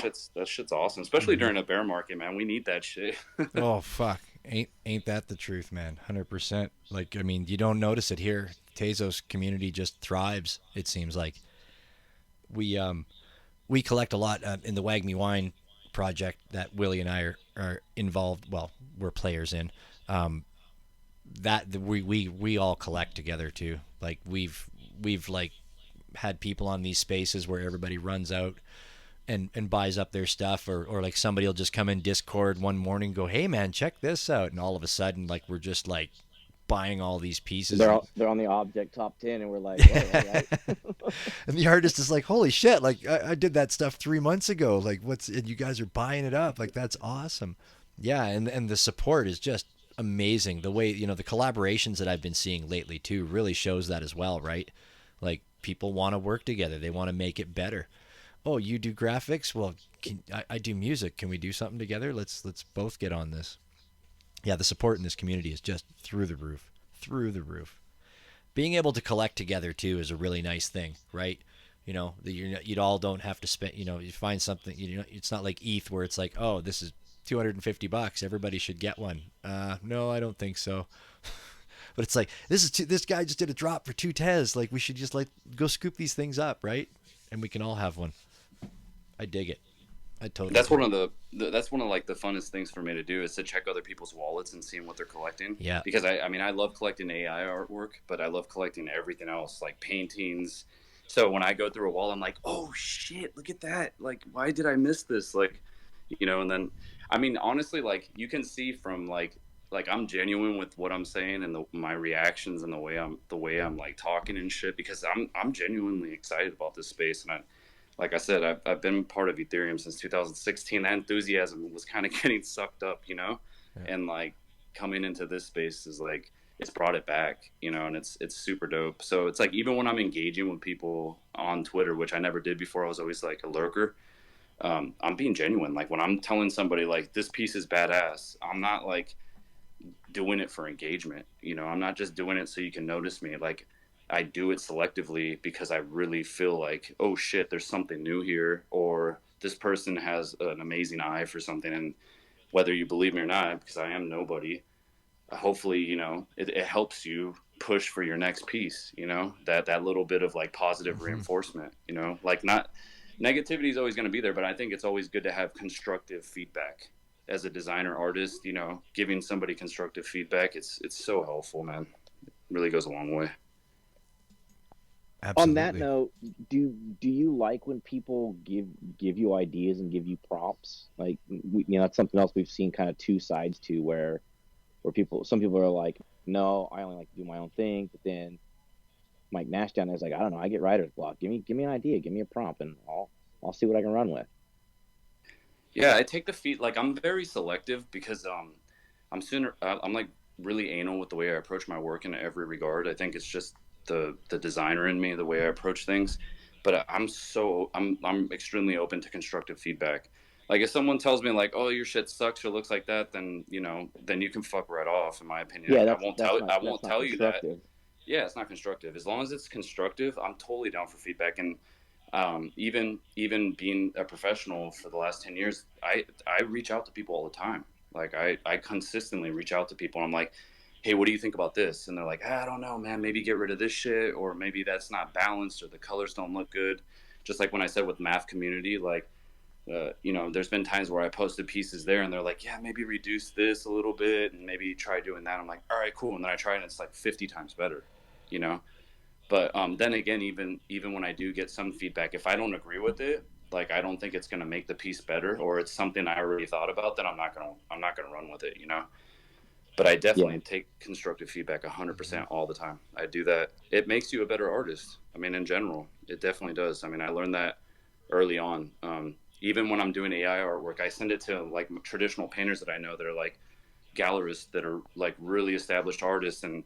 shit's awesome, especially
Mm-hmm.
during a bear market, man. We need that shit.
Oh fuck! Ain't that the truth, man? 100%. Like, I mean, you don't notice it here. Tezos community just thrives. It seems like we collect a lot in the Wag Me Wine project that Willie and I are involved. Well, we're players in. Um, that we all collect together too. Like we've like had people on these spaces where everybody runs out and buys up their stuff, or like somebody will just come in Discord one morning and go, hey man, check this out, and all of a sudden like we're just like buying all these pieces.
They're on the object top 10, and we're like, whoa, all right.
And the artist is like, holy shit, like I did that stuff 3 months ago, like what's, and you guys are buying it up, like that's awesome. Yeah, and the support is just amazing. The way, the collaborations that I've been seeing lately too really shows that as well, right? Like people want to work together, they want to make it better. Oh, you do graphics, well, I do music, can we do something together? Let's both get on this. Yeah, the support in this community is just through the roof, through the roof. Being able to collect together too is a really nice thing, right? You know, that you all don't have to spend. You know, you find something. You know, it's not like ETH where it's like, oh, this is $250. Everybody should get one. No, I don't think so. But it's like this guy just did a drop for 2 TES. Like we should just like go scoop these things up, right? And we can all have one. I dig it. I totally.
That's
dig
one
it.
of that's one of like the funnest things for me to do, is to check other people's wallets and seeing what they're collecting.
Yeah.
Because I mean, I love collecting AI artwork, but I love collecting everything else, like paintings. So when I go through a wall, I'm like, oh shit, look at that. Like, why did I miss this? Like, and then, I mean, honestly, like you can see from like I'm genuine with what I'm saying and my reactions and the way I'm like talking and shit, because I'm genuinely excited about this space. And like I said, I've been part of Ethereum since 2016. That enthusiasm was kind of getting sucked up,
Yeah.
and like coming into this space is like, it's brought it back, and it's super dope. So it's like, even when I'm engaging with people on Twitter, which I never did before, I was always like a lurker. I'm being genuine. Like when I'm telling somebody like this piece is badass, I'm not like doing it for engagement. I'm not just doing it so you can notice me. Like I do it selectively because I really feel like, oh shit, there's something new here, or this person has an amazing eye for something. And whether you believe me or not, because I am nobody, hopefully, it helps you push for your next piece, that little bit of like positive
Mm-hmm.
reinforcement, like, not negativity is always going to be there, but I think it's always good to have constructive feedback as a designer artist, giving somebody constructive feedback. It's so helpful, man. It really goes a long way.
On that
Absolutely.
note, do you like when people give you ideas and give you prompts? Like, that's something else we've seen kind of two sides to, where some people are like, no, I only like to do my own thing. But then Mike Nash down there is like, I don't know, I get writer's block. Give me an idea, give me a prompt, and I'll see what I can run with.
Yeah, I take the feed. Like, I'm very selective because I'm like really anal with the way I approach my work in every regard. I think it's just the designer in me, the way I approach things. But I'm extremely open to constructive feedback. Like if someone tells me like, "Oh, your shit sucks" or looks like that, then you can fuck right off. In my opinion,
Yeah,
I
that's
won't
not
tell you that.
constructive.
Yeah, it's not constructive. As long as it's constructive, I'm totally down for feedback. And even being a professional for the last 10 years, I reach out to people all the time. Like I consistently reach out to people, and I'm like, hey, what do you think about this? And they're like, I don't know, man, maybe get rid of this shit, or maybe that's not balanced, or the colors don't look good. Just like when I said with math community, like there's been times where I posted pieces there and they're like, yeah, maybe reduce this a little bit and maybe try doing that. I'm like, all right, cool. And then I try and it's like 50 times better, you know? But then again, even when I do get some feedback, if I don't agree with it, like I don't think it's going to make the piece better, or it's something I already thought about, then I'm not gonna run with it, But I
Yeah,
definitely take constructive feedback
Mm-hmm.
100% all the time. I do that. It makes you a better artist. I mean, in general, it definitely does. I mean, I learned that early on. Even when I'm doing AI artwork, I send it to like traditional painters that I know that are like gallerists that are like really established artists, and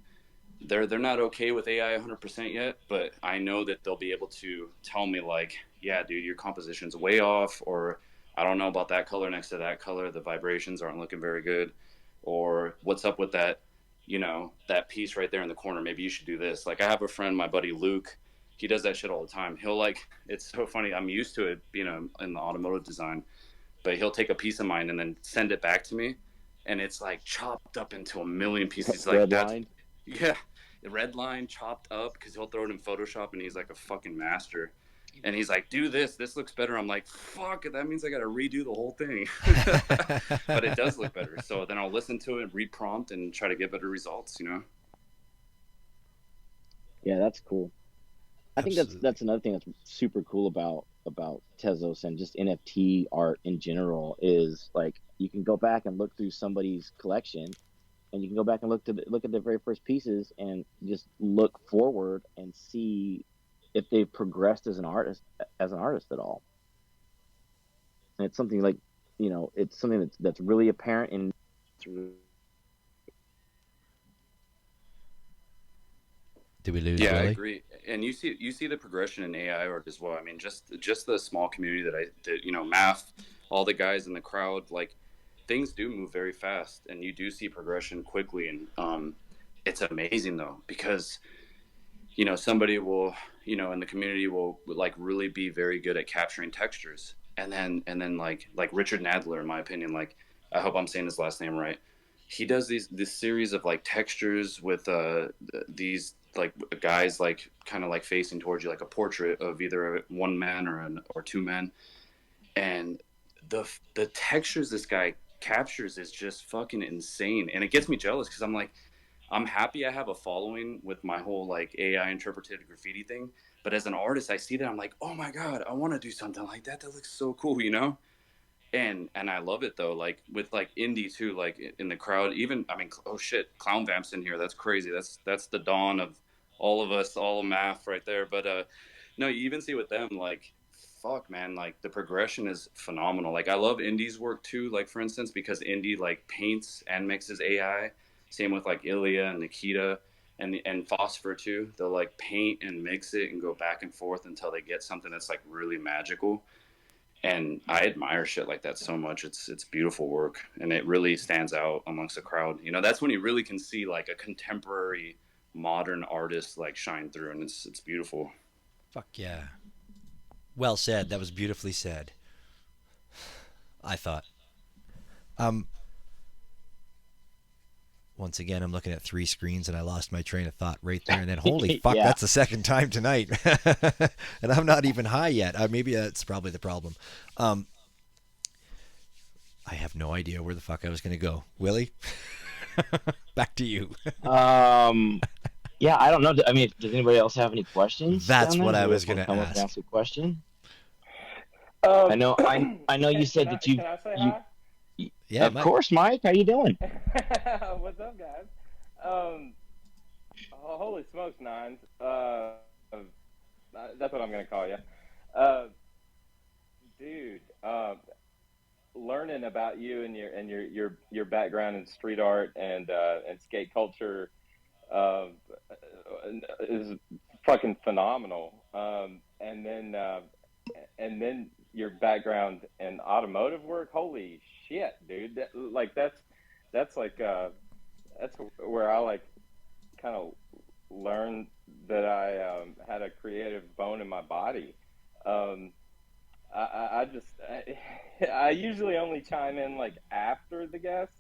they're not okay with AI 100% yet, but I know that they'll be able to tell me like, yeah, dude, your composition's way off, or I don't know about that color next to that color, the vibrations aren't looking very good, or what's up with that, that piece right there in the corner, maybe you should do this. Like I have a friend, my buddy Luke, he does that shit all the time. He'll like, it's so funny, I'm used to it, in the automotive design, but he'll take a piece of mine and then send it back to me, and it's like chopped up into a million pieces. Like that's,
redlined.
yeah, the red line chopped up, because he'll throw it in Photoshop and he's like a fucking master. And he's like, do this. This looks better. I'm like, fuck, that means I got to redo the whole thing. But it does look better. So then I'll listen to it, reprompt, and try to get better results.
Yeah, that's cool. I think
Absolutely.
that's another thing that's super cool about Tezos and just NFT art in general is like you can go back and look through somebody's collection, and you can go back and look at the very first pieces and just look forward and see if they've progressed as an artist at all. And it's something like, it's something that's really apparent in.
Did we lose
Yeah, I
Willie?
agree. And you see the progression in AI art as well. I mean, just the small community that math, all the guys in the crowd, like things do move very fast, and you do see progression quickly. And it's amazing though, because somebody will, in the community will like really be very good at capturing textures. And then like Richard Nadler, in my opinion, like I hope I'm saying his last name right. He does this series of like textures with these like guys like kind of like facing towards you like a portrait of either one man or two men, and the textures this guy captures is just fucking insane, and it gets me jealous because I'm happy I have a following with my whole like AI interpreted graffiti thing. But as an artist, I see that I'm like, oh my god, I want to do something like that. That looks so cool, you know. And I love it though. Like with like indie too, like in the crowd. Even I mean, oh shit, Clown Vamp's in here. That's crazy. That's the dawn of all of us, all of math right there. But no, you even see with them like. Fuck man, like the progression is phenomenal. Like I love Indie's work too. Like for instance, because Indie like paints and mixes AI. Same with like Ilya and Nikita and Phosphor too. They'll like paint and mix it and go back and forth until they get something that's like really magical. And I admire shit like that so much. It's beautiful work, and it really stands out amongst the crowd. That's when you really can see like a contemporary modern artist like shine through, and it's beautiful.
Fuck yeah. Well said. That was beautifully said. I thought. Um, Once again, I'm looking at 3 screens and I lost my train of thought right there. And then, holy fuck,
Yeah.
that's the second time tonight. And I'm not even high yet. Maybe that's probably the problem. I have no idea where the fuck I was going to go. Willie, back to you.
Yeah, I don't know. I mean, does anybody else have any questions
That's
down there?
what I
Anybody
was
else
going
wanna
to
come up and
ask.
ask a question?
Um,
I know you said that
can I say hi?
Yeah,
of
Mike.
course, Mike. How you doing?
What's up, guys? Holy smokes, Nines. That's what I'm gonna call you, dude. Learning about you and your background in street art and skate culture uh, is fucking phenomenal. And then your background in automotive work, holy shit, dude! That's like that's where I like kind of learned that I had a creative bone in my body. Um, I usually only chime in like after the guest,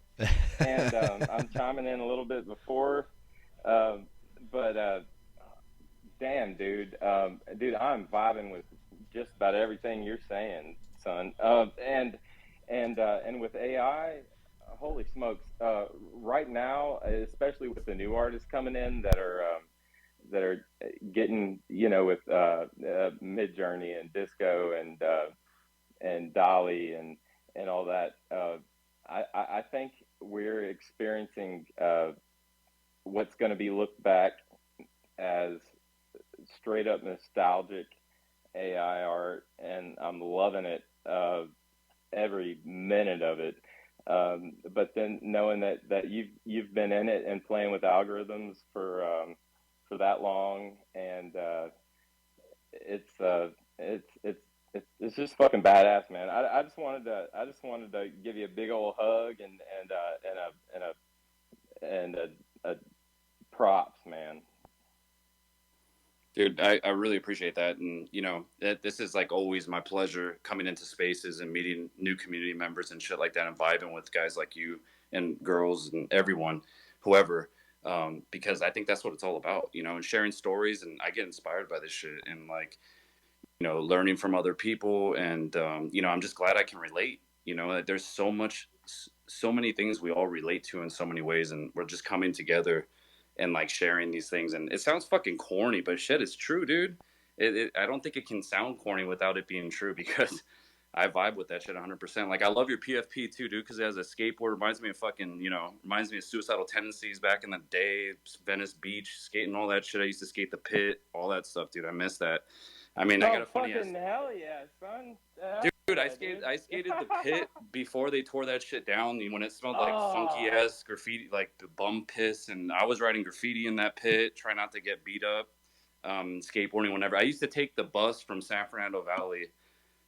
and I'm chiming in a little bit before. Um, but damn, dude, I'm vibing with just about everything you're saying, son. And with AI, holy smokes! Right now, especially with the new artists coming in that are getting with Mid-Journey and Disco and Dolly and all that. I think we're experiencing what's going to be looked back as straight up nostalgic AI art, and I'm loving it, every minute of it. But then knowing that you've been in it and playing with algorithms for that long, and it's it's just fucking badass, man. I just wanted to give you a big old hug and a props, man.
Dude, I really appreciate that. And, this is like always my pleasure coming into spaces and meeting new community members and shit like that and vibing with guys like you and girls and everyone, whoever, because I think that's what it's all about, and sharing stories. And I get inspired by this shit and like, learning from other people. And, I'm just glad I can relate, that there's so many things we all relate to in so many ways. And we're just coming together and like sharing these things. And it sounds fucking corny, but shit, it's true, dude. I don't think it can sound corny without it being true because I vibe with that shit 100%. Like, I love your PFP too, dude, because as a skateboard, reminds me of fucking, reminds me of Suicidal Tendencies back in the day, Venice Beach, skating all that shit. I used to skate the pit, all that stuff, dude. I miss that. I mean, I got a funny
fucking hell yeah, son.
Dude,
Yeah,
I skated the pit before they tore that shit down when it smelled like funky ass graffiti, like the bum piss. And I was writing graffiti in that pit, try not to get beat up, skateboarding whenever. I used to take the bus from San Fernando Valley.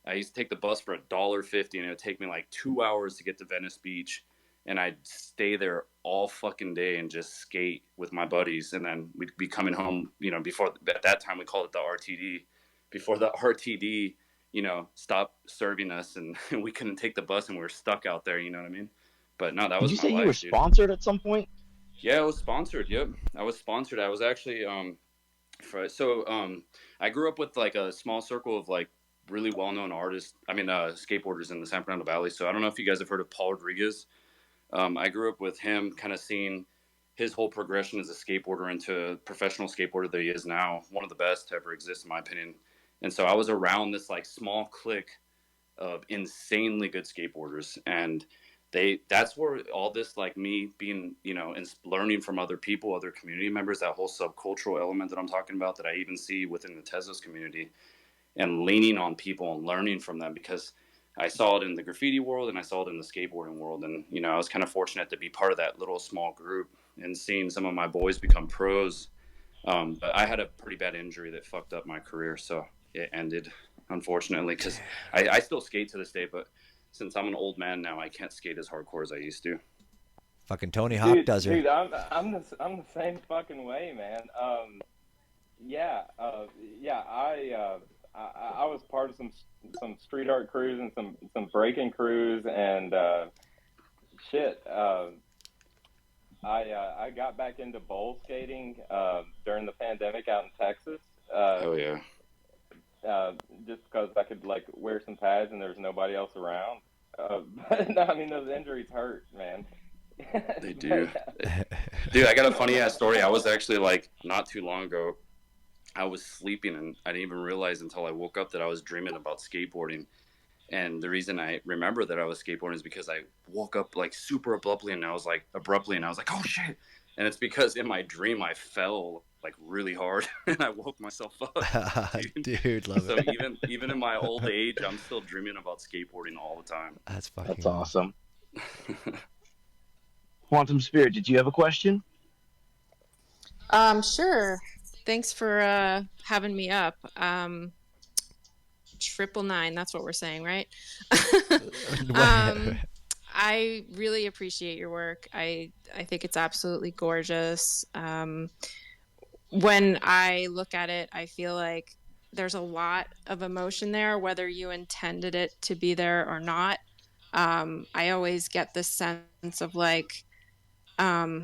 I used to take the bus for $1.50, and it would take me like 2 hours to get to Venice Beach. and I'd stay there all fucking day and just skate with my buddies. And then we'd be coming home, you know, before, at that time we called it the RTD, before the RTD, you know, stopped serving us, and we couldn't take the bus and we were stuck out there, you know what I mean? But no, that
Did
was
you
my
say you were
life, dude.
sponsored at some point?
Yeah, I was sponsored. Yep. I was sponsored. I was actually, I grew up with like a small circle of like really well-known artists. I mean, skateboarders in the San Fernando Valley. So I don't know if you guys have heard of Paul Rodriguez. I grew up with him, kind of seeing his whole progression as a skateboarder into a professional skateboarder that he is now, one of the best to ever exist, in my opinion. And so I was around this like small clique of insanely good skateboarders, and that's where all this, like me being, you know, and learning from other people, other community members, that whole subcultural element that I'm talking about, that I even see within the Tezos community, and leaning on people and learning from them, because I saw it in the graffiti world and I saw it in the skateboarding world. And, you know, I was kind of fortunate to be part of that little small group and seeing some of my boys become pros. But I had a pretty bad injury that fucked up my career. So it ended, unfortunately, because I still skate to this day. But since I'm an old man now, I can't skate as hardcore as I used to.
Fucking Tony Hawk does her.
Dude, I'm the same fucking way, man. Yeah, I was part of some street art crews and some breaking crews, and shit. I got back into bowl skating during the pandemic out in Texas.
Oh yeah.
Just because I could like wear some pads and there's nobody else around. But no, I mean, those injuries hurt, man.
They do. Dude, I got a funny ass story. I was actually like, not too long ago, I was sleeping and I didn't even realize until I woke up that I was dreaming about skateboarding. And the reason I remember that I was skateboarding is because I woke up like super abruptly, and I was like, oh shit. And it's because in my dream I fell like really hard and I woke myself up.
Dude, love
So
it.
even in my old age, I'm still dreaming about skateboarding all the time.
That's fucking
That's awesome. Quantum Spirit, did you have a question?
Sure. Thanks for having me up. 999, that's what we're saying, right? I really appreciate your work. I think it's absolutely gorgeous. When I look at it, I feel like there's a lot of emotion there, whether you intended it to be there or not. I always get this sense of like I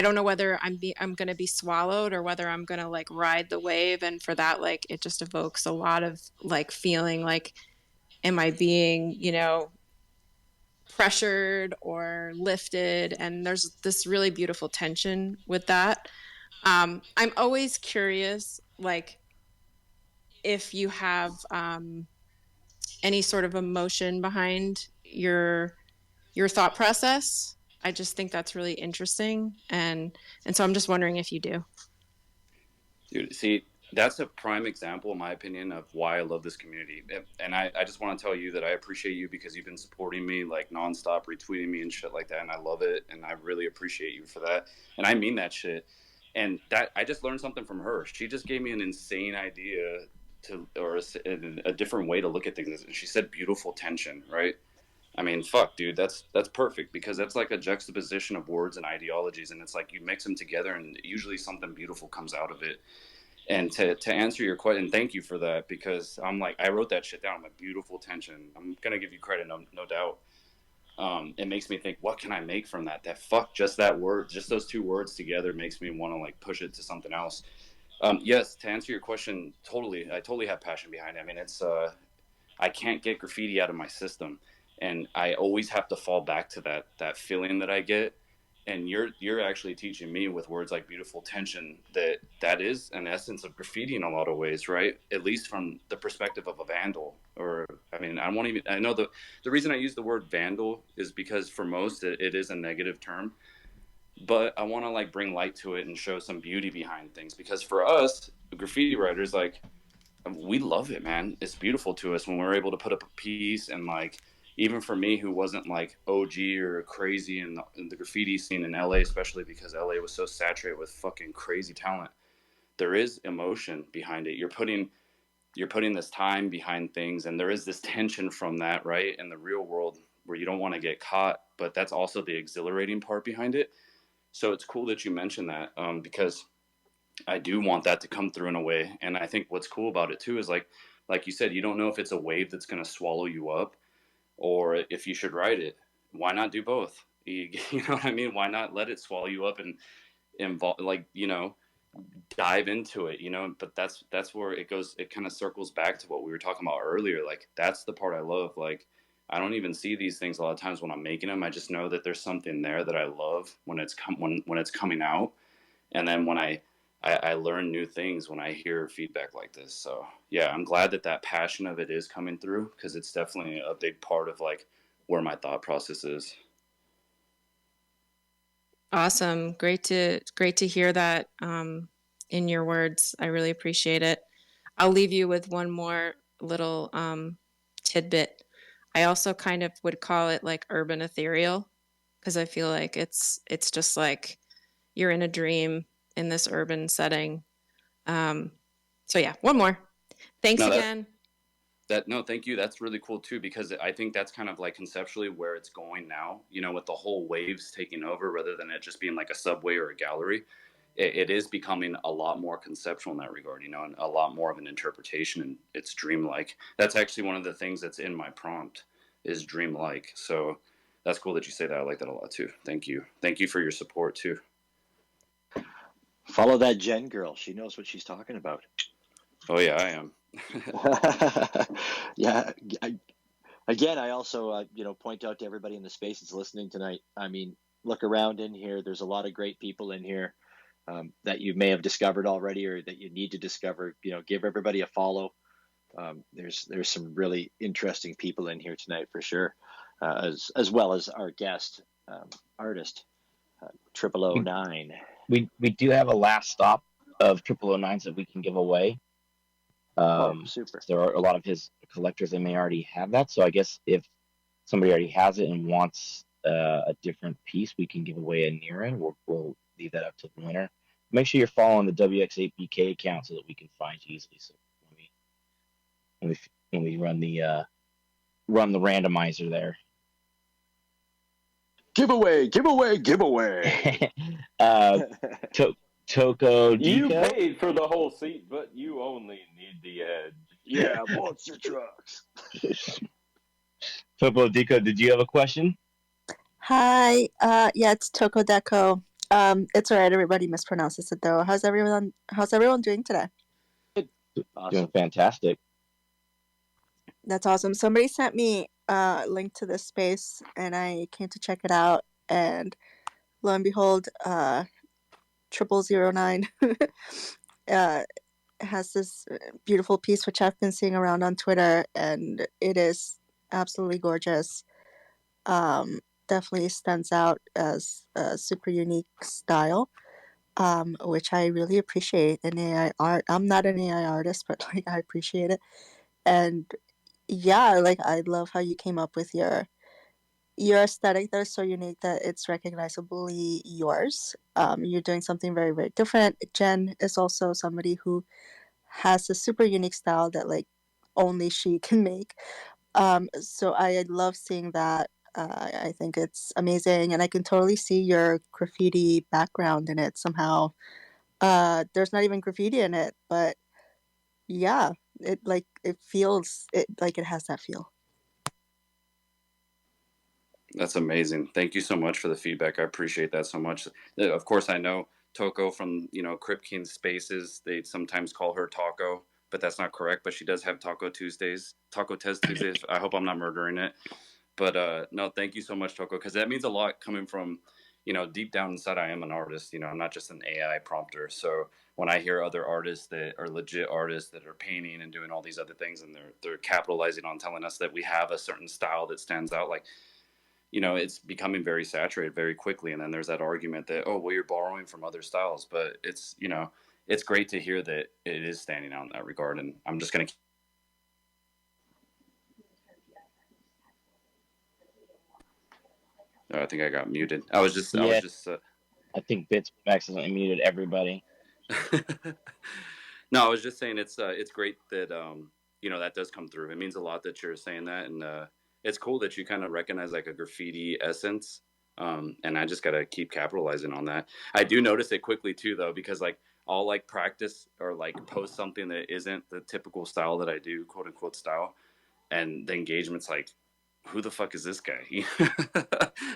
don't know whether I'm gonna be swallowed or whether I'm gonna like ride the wave, and for that, like it just evokes a lot of like feeling like, am I being, you know, pressured or lifted? And there's this really beautiful tension with that. I'm always curious, like if you have any sort of emotion behind your thought process. I just think that's really interesting, and so I'm just wondering if you do.
Dude, see, that's a prime example, in my opinion, of why I love this community. And I just want to tell you that I appreciate you because you've been supporting me like nonstop, retweeting me and shit like that. And I love it. And I really appreciate you for that. And I mean that shit. And that I just learned something from her. She just gave me an insane idea or a different way to look at things. And she said beautiful tension, right? I mean, fuck, dude, that's perfect, because that's like a juxtaposition of words and ideologies, and it's like you mix them together, and usually something beautiful comes out of it. And to answer your question, thank you for that, because I'm like, I wrote that shit down. I'm a beautiful tension. I'm gonna give you credit, no doubt. It makes me think, what can I make from that? That fuck, just that word, just those two words together makes me want to like push it to something else. Yes, to answer your question, I totally have passion behind it. I mean, it's I can't get graffiti out of my system, and I always have to fall back to that feeling that I get. And you're actually teaching me with words like beautiful tension that is an essence of graffiti in a lot of ways, right? At least from the perspective of a vandal. Or I mean, I know the reason I use the word vandal is because for most it is a negative term, but I want to like bring light to it and show some beauty behind things, because for us graffiti writers, like, we love it, man. It's beautiful to us when we're able to put up a piece. And like, even for me, who wasn't like OG or crazy in the graffiti scene in LA, especially because LA was so saturated with fucking crazy talent, there is emotion behind it. You're putting this time behind things, and there is this tension from that, right? In the real world, where you don't want to get caught but that's also the exhilarating part behind it. So it's cool that you mentioned that, because I do want that to come through in a way. And I think what's cool about it too is like you said, you don't know if it's a wave that's going to swallow you up or if you should ride it. Why not do both? You know what I mean? Why not let it swallow you up and involve, like, dive into it, but that's where it goes. It kind of circles back to what we were talking about earlier. Like, that's the part I love. Like, I don't even see these things a lot of times when I'm making them. I just know that there's something there that I love when it's coming out. And then when I learn new things when I hear feedback like this. So yeah, I'm glad that passion of it is coming through, because it's definitely a big part of like where my thought process is.
Awesome. Great to hear that in your words. I really appreciate it. I'll leave you with one more little tidbit. I also kind of would call it like urban ethereal, because I feel like it's just like you're in a dream in this urban setting. So yeah, one more. Thanks
No,
again.
no, thank you. That's really cool too, because I think that's kind of like conceptually where it's going now, with the whole waves taking over rather than it just being like a subway or a gallery. It is becoming a lot more conceptual in that regard, and a lot more of an interpretation, and it's dreamlike. That's actually one of the things that's in my prompt is dreamlike. So that's cool that you say that. I like that a lot too. Thank you. Thank you for your support too.
Follow that Jen girl. She knows what she's talking about.
Oh yeah, I am.
Yeah. Again, I also, point out to everybody in the space that's listening tonight. I mean, look around in here. There's a lot of great people in here that you may have discovered already or that you need to discover. Give everybody a follow. There's some really interesting people in here tonight for sure, as well as our guest artist, 0009.
We do have a last stop of 0009s that we can give away.
Super.
There are a lot of his collectors that may already have that. So I guess if somebody already has it and wants a different piece, we can give away a near end. We'll leave that up to the winner. Make sure you're following the WX8BK account so that we can find you easily. So when we run the randomizer there.
Giveaway.
Toko
You
Dico.
paid for the whole seat, but you only need the edge.
Yeah, monster trucks.
Toko Dico, did you have a question?
Hi, yeah, it's Toko Deco. It's all right. Everybody mispronounces it though. How's everyone doing today?
Awesome.
Doing fantastic.
That's awesome. Somebody sent me a link to this space, and I came to check it out. And lo and behold, 0009 has this beautiful piece which I've been seeing around on Twitter, and it is absolutely gorgeous. Definitely stands out as a super unique style, which I really appreciate in AI art. I'm not an AI artist, but like I appreciate it. And yeah, like I love how you came up with your aesthetic that is so unique that it's recognizably yours. You're doing something very, very different. Jen is also somebody who has a super unique style that like only she can make. So I love seeing that. I think it's amazing, and I can totally see your graffiti background in it somehow. There's not even graffiti in it, but yeah, it feels like it has that feel.
That's amazing. Thank you so much for the feedback. I appreciate that so much. Of course, I know Toko from, Crip King Spaces. They sometimes call her Taco, but that's not correct. But she does have Taco Tuesdays. I hope I'm not murdering it. But no, thank you so much, Toko, because that means a lot coming from, deep down inside, I am an artist. I'm not just an AI prompter. So when I hear other artists that are legit artists that are painting and doing all these other things, and they're capitalizing on telling us that we have a certain style that stands out, like, it's becoming very saturated very quickly. And then there's that argument that, oh, well, you're borrowing from other styles. But it's, it's great to hear that it is standing out in that regard. And I'm just going to. I think I got muted. I
think Bits accidentally muted everybody.
No, I was just saying it's great that, that does come through. It means a lot that you're saying that. And, it's cool that you kind of recognize like a graffiti essence. And I just got to keep capitalizing on that. I do notice it quickly too, though, because like I'll like practice or like post something that isn't the typical style that I do, quote unquote style. And the engagement's like, who the fuck is this guy?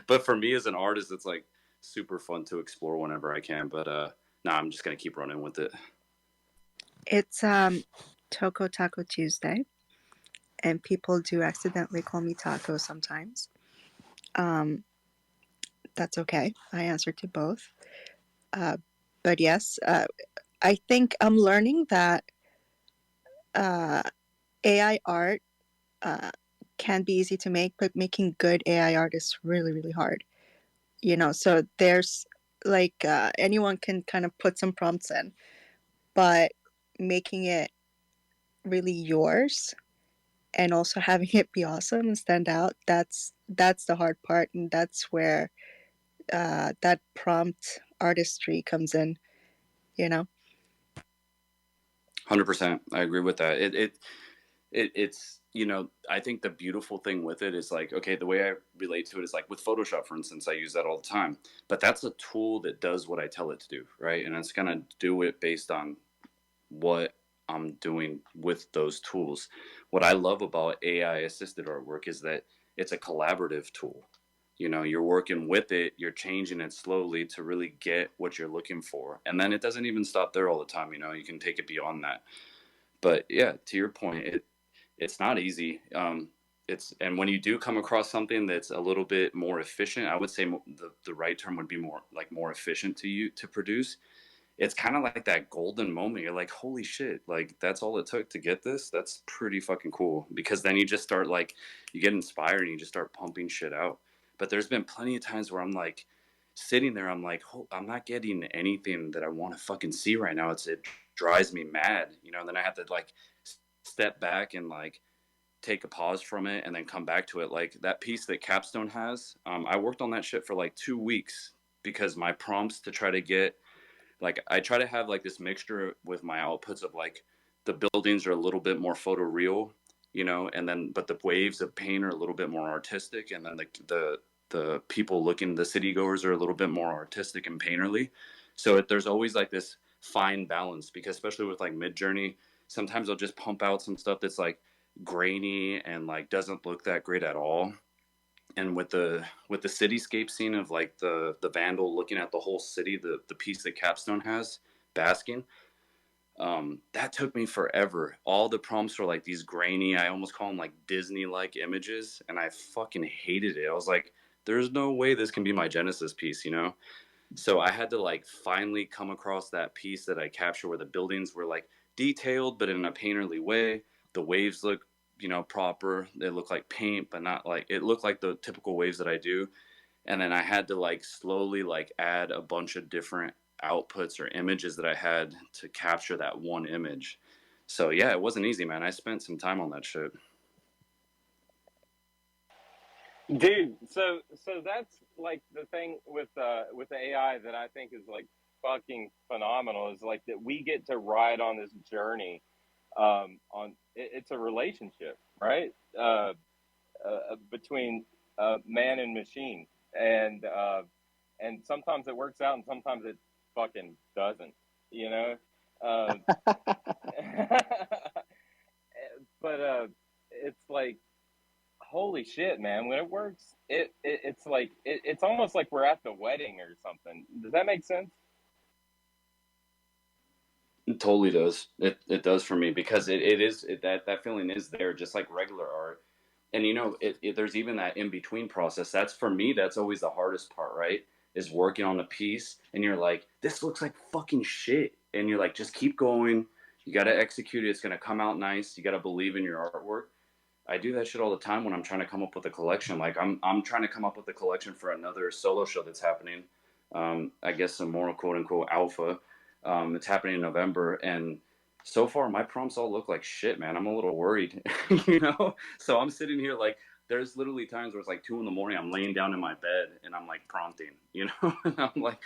But for me as an artist, it's like super fun to explore whenever I can. But nah, I'm just going to keep running with it.
It's Toco Taco Tuesday, and people do accidentally call me Taco sometimes. That's okay. I answer to both. But yes, I think I'm learning that AI art can be easy to make, but making good AI art is really, really hard. You know, so there's like anyone can kind of put some prompts in, but making it really yours and also having it be awesome and stand out, that's the hard part, and that's where that prompt artistry comes in, you know.
100%. I agree with that. It's, you know, I think the beautiful thing with it is like, okay, the way I relate to it is like with Photoshop, for instance, I use that all the time, but that's a tool that does what I tell it to do, right? And it's going to do it based on what I'm doing with those tools. What I love about AI assisted artwork is that it's a collaborative tool. You know, you're working with it, you're changing it slowly to really get what you're looking for. And then it doesn't even stop there all the time. You know, you can take it beyond that. But yeah, to your point, it's not easy. And when you do come across something that's a little bit more efficient, I would say the right term would be more efficient to produce. It's kind of like that golden moment. You're like, holy shit, like that's all it took to get this. That's pretty fucking cool, because then you just start like, you get inspired and you just start pumping shit out. But there's been plenty of times where I'm like sitting there, I'm like, oh, I'm not getting anything that I want to fucking see right now. It drives me mad, you know. And then I have to like step back and like take a pause from it and then come back to it. Like that piece that Capstone has, I worked on that shit for like 2 weeks, because my prompts to try to get, like, I try to have like this mixture with my outputs of like the buildings are a little bit more photoreal, you know, and then but the waves of paint are a little bit more artistic, and then the people looking, the city goers are a little bit more artistic and painterly. So there's always like this fine balance, because especially with like Midjourney, sometimes I'll just pump out some stuff that's like grainy and like doesn't look that great at all. And with the cityscape scene of like the vandal looking at the whole city, the piece that Capstone has basking, that took me forever. All the prompts were like these grainy, I almost call them like Disney like images, and I fucking hated it. I was like, there's no way this can be my Genesis piece, you know. So I had to like finally come across that piece that I captured where the buildings were like detailed but in a painterly way. The waves look, you know, proper. They look like paint, but not like, it looked like the typical waves that I do. And then I had to like slowly like add a bunch of different outputs or images that I had to capture that one image. So yeah, it wasn't easy, man. I spent some time on that shit.
Dude, so that's like the thing with the AI that I think is like fucking phenomenal, is like that we get to ride on this journey. It's a relationship, right? Between man and machine, and sometimes it works out and sometimes it fucking doesn't, you know. But it's like, holy shit, man, when it works, it's like it's almost like we're at the wedding or something. Does that make sense?
It totally does. It does for me, because it is that feeling is there, just like regular art. And you know, there's even that in between process. That's for me. That's always the hardest part, right? Is working on a piece, and you're like, this looks like fucking shit, and you're like, just keep going. You got to execute it. It's gonna come out nice. You got to believe in your artwork. I do that shit all the time when I'm trying to come up with a collection. Like I'm trying to come up with a collection for another solo show that's happening. I guess some more quote unquote alpha. It's happening in November, and so far my prompts all look like shit, man. I'm a little worried, you know. So I'm sitting here like, there's literally times where it's like 2 a.m. I'm laying down in my bed and I'm like prompting, you know. And I'm like,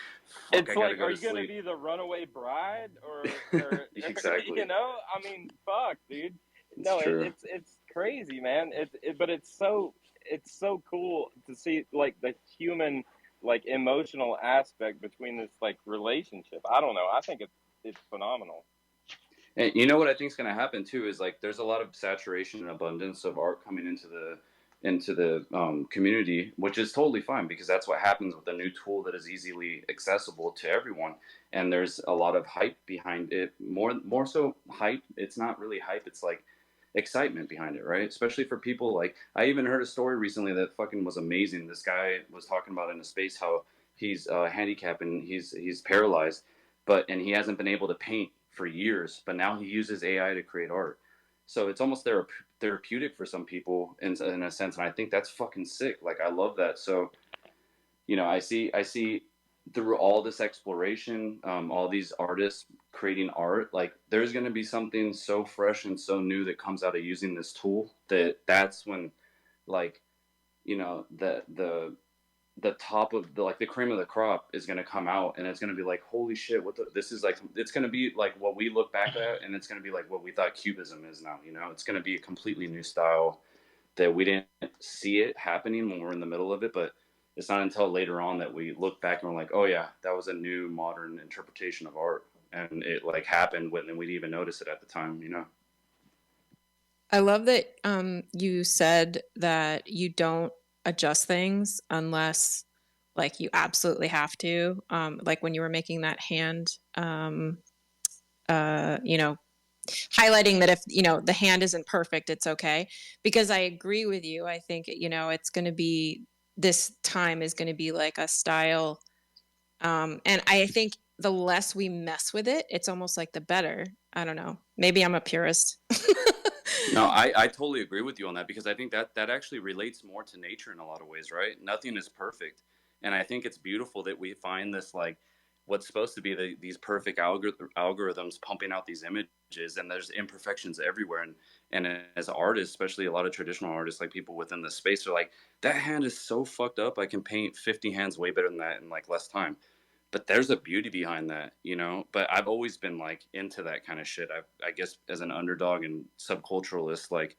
fuck,
it's
I gotta
like,
go
are
to
you gonna
sleep.
be the runaway bride, or
Exactly.
you know? I mean, fuck, dude.
It's
No,
true.
it's crazy, man. But it's so it's so cool to see like the human, like emotional aspect between this like relationship. I don't know. I think it's phenomenal.
And you know what I think is going to happen too is like there's a lot of saturation and abundance of art coming into the community, which is totally fine because that's what happens with a new tool that is easily accessible to everyone. And there's a lot of hype behind it. More so hype. It's not really hype. It's like excitement behind it, right? Especially for people like I even heard a story recently that fucking was amazing. This guy was talking about in a space how he's handicapped and he's paralyzed, and he hasn't been able to paint for years, but now he uses AI to create art. So it's almost therapeutic for some people in a sense, and I think that's fucking sick. Like I love that. So I see through all this exploration, all these artists creating art, like there's going to be something so fresh and so new that comes out of using this tool that's when, like, the top of the cream of the crop is going to come out, and it's going to be like, holy shit, this is like, it's going to be like what we look back at, and it's going to be like what we thought cubism is now. It's going to be a completely new style that we didn't see it happening when we're in the middle of it, but it's not until later on that we look back and we're like, oh yeah, that was a new modern interpretation of art, and it like happened and we didn't even notice it at the time.
I love that you said that you don't adjust things unless like you absolutely have to. Like when you were making that hand, highlighting that if, the hand isn't perfect, it's okay. Because I agree with you. I think, it's going to be, this time is going to be like a style. And I think the less we mess with it, it's almost like the better. I don't know. Maybe I'm a purist.
No, I totally agree with you on that because I think that actually relates more to nature in a lot of ways, right? Nothing is perfect. And I think it's beautiful that we find this, like, what's supposed to be these perfect algorithms pumping out these images, and there's imperfections everywhere. And as artists, especially a lot of traditional artists, like people within the space, are like, that hand is so fucked up. I can paint 50 hands way better than that in like less time. But there's a beauty behind that. But I've always been like into that kind of shit. I guess as an underdog and subculturalist, like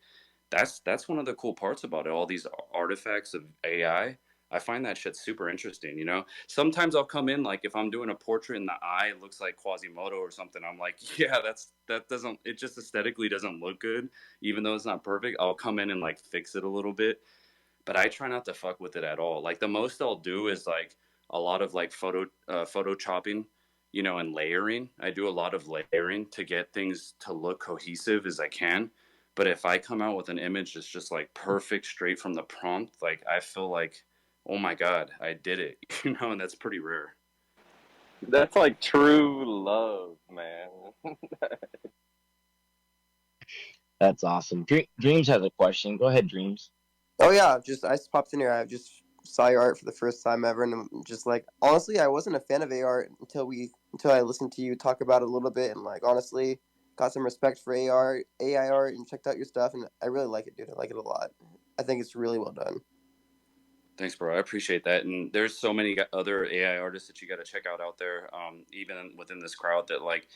that's one of the cool parts about it. All these artifacts of AI, I find that shit super interesting. Sometimes I'll come in, like if I'm doing a portrait and the eye looks like Quasimodo or something, I'm like, yeah, it just aesthetically doesn't look good, even though it's not perfect. I'll come in and like fix it a little bit, but I try not to fuck with it at all. Like the most I'll do is like a lot of like photo chopping, and layering. I do a lot of layering to get things to look cohesive as I can. But if I come out with an image that's just like perfect straight from the prompt, like I feel like, oh my God, I did it, and that's pretty rare.
That's like true love, man.
That's awesome. Dreams has a question. Go ahead, Dreams.
Oh yeah, I just popped in here. I just saw your art for the first time ever, and I'm just like, honestly, I wasn't a fan of AR until I listened to you talk about it a little bit, and like honestly, got some respect for AI art, and checked out your stuff, and I really like it, dude. I like it a lot. I think it's really well done.
Thanks, bro. I appreciate that. And there's so many other AI artists that you got to check out there, even within this crowd that like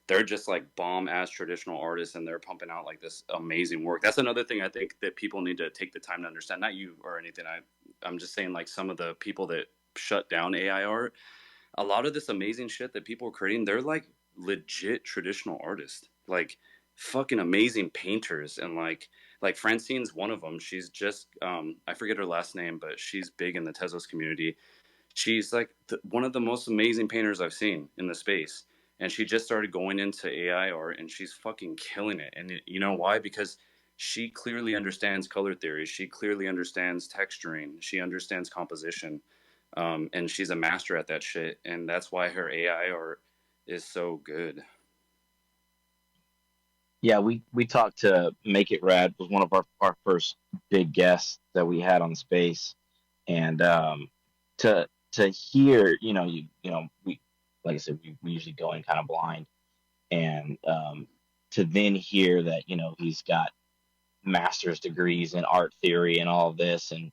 they're just like bomb ass traditional artists, and they're pumping out like this amazing work. That's another thing I think that people need to take the time to understand. Not you or anything. I'm just saying, like, some of the people that shut down AI art, a lot of this amazing shit that people are creating, they're like legit traditional artists, like fucking amazing painters. And like Francine's one of them. She's just I forget her last name, but she's big in the Tezos community. She's like one of the most amazing painters I've seen in the space, and she just started going into AI art, and she's fucking killing it. And you know why? Because she clearly understands color theory. She clearly understands texturing. She understands composition. And she's a master at that shit. And that's why her AI art is so good.
Yeah, we talked to Make It Rad, was one of our first big guests that we had on Space. And to hear, we, like I said, we usually go in kind of blind. And to then hear that, he's got master's degrees in art theory and all of this, and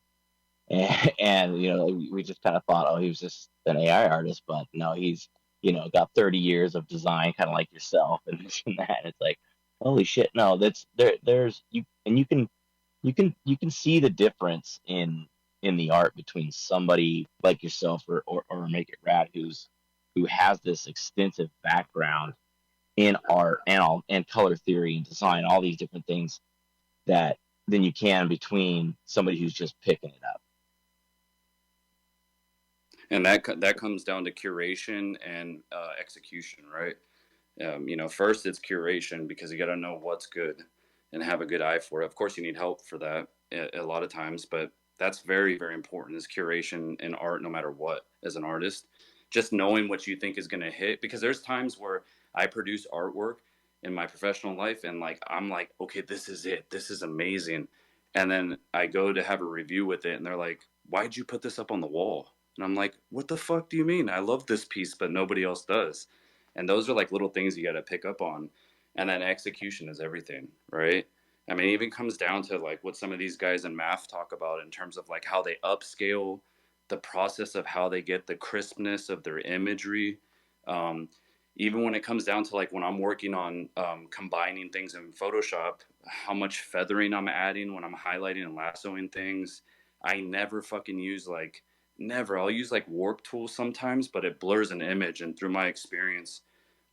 we just kind of thought, oh, he was just an AI artist, but no, he's got 30 years of design, kind of like yourself, and this and that. And it's like, holy shit, no, that's there's you, and you can you can see the difference in the art between somebody like yourself or Make It Rad who has this extensive background in art and color theory and design, all these different things that than you can between somebody who's just picking it up.
And that comes down to curation and execution, right? First it's curation because you got to know what's good and have a good eye for it. Of course, you need help for that a lot of times, but that's very, very important is curation in art, no matter what, as an artist. Just knowing what you think is going to hit, because there's times where I produce artwork in my professional life and like I'm like, okay, this is it. This is amazing. And then I go to have a review with it and they're like, why'd you put this up on the wall? And I'm like, what the fuck do you mean? I love this piece, but nobody else does. And those are like little things you got to pick up on. And then execution is everything, right? I mean, it even comes down to like what some of these guys in math talk about in terms of like how they upscale the process of how they get the crispness of their imagery. Um, Even when it comes down to like when I'm working on combining things in Photoshop, how much feathering I'm adding when I'm highlighting and lassoing things. I never fucking use like, never. I'll use like warp tools sometimes, but it blurs an image. And through my experience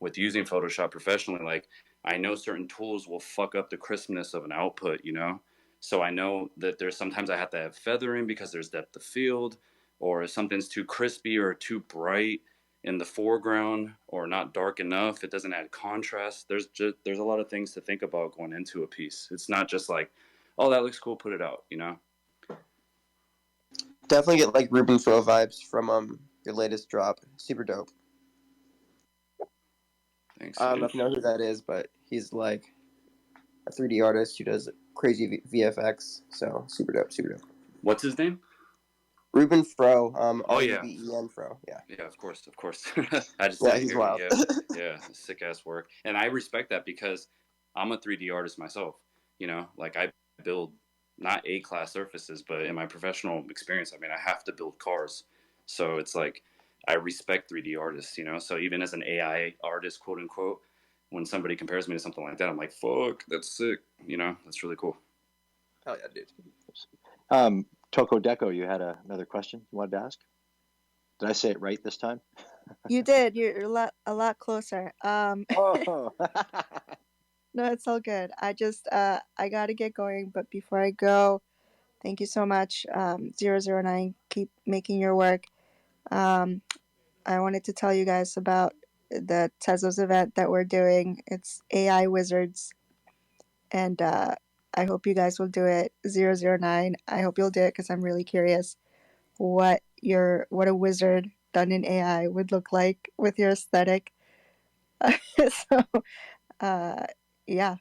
with using Photoshop professionally, like I know certain tools will fuck up the crispness of an output, you know? So I know that there's sometimes I have to have feathering because there's depth of field, or if something's too crispy or too bright in the foreground or not dark enough, it doesn't add contrast. There's a lot of things to think about going into a piece. It's not just like, oh, that looks cool, put it out, you know?
Definitely get like Ruben Fro vibes from your latest drop. Super dope.
Thanks.
I don't know if you know who that is, but he's like a 3D artist who does crazy VFX. So super dope, super dope.
What's his name?
Ruben Fro.
Oh, yeah.
RUBEN Fro. Yeah.
Yeah, of course. I just
Yeah, he's wild.
Yeah, sick ass work, and I respect that because I'm a 3D artist myself. You know, like I build not A-class surfaces, but in my professional experience, I mean, I have to build cars, so it's like I respect 3D artists. You know, so even as an AI artist, quote unquote, when somebody compares me to something like that, I'm like, fuck, that's sick. You know, that's really cool.
Hell yeah, dude.
Toko Deco, you had another question you wanted to ask? Did I say it right this time?
You did. You're a lot closer.
Oh.
No, it's all good. I just I gotta get going, but before I go, thank you so much. 009, keep making your work. I wanted to tell you guys about the Tezos event that we're doing. It's AI Wizards, and I hope you guys will do it. 009, I hope you'll do it because I'm really curious what a wizard done in AI would look like with your aesthetic. So yeah,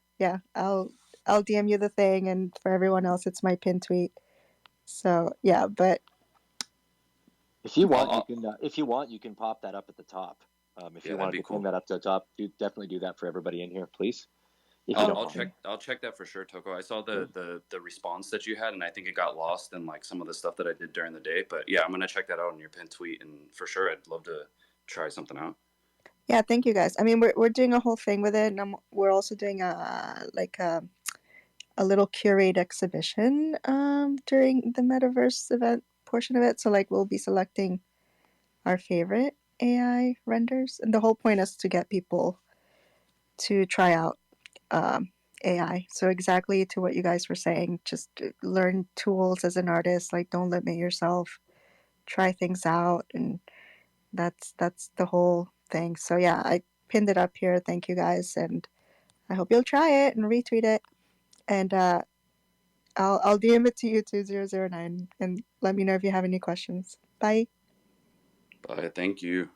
I'll DM you the thing, and for everyone else, it's my pin tweet. So yeah, but
if you want, you can pop that up at the top. If you want to pin that up to the top, definitely do that for everybody in here, please.
I'll check that for sure, Toko. I saw the response that you had, and I think it got lost in like some of the stuff that I did during the day. But yeah, I'm gonna check that out on your pin tweet, and for sure, I'd love to try something out.
yeah, thank you guys. I mean, we're doing a whole thing with it, and we're also doing a little curate exhibition during the metaverse event portion of it. So like we'll be selecting our favorite AI renders, and the whole point is to get people to try out AI. So exactly to what you guys were saying, just learn tools as an artist. Like don't limit yourself, try things out, and that's the whole thing. So yeah, I pinned it up here. Thank you guys, and I hope you'll try it and retweet it. And I'll DM it to you 2009 and let me know if you have any questions. Bye.
Bye. Thank you.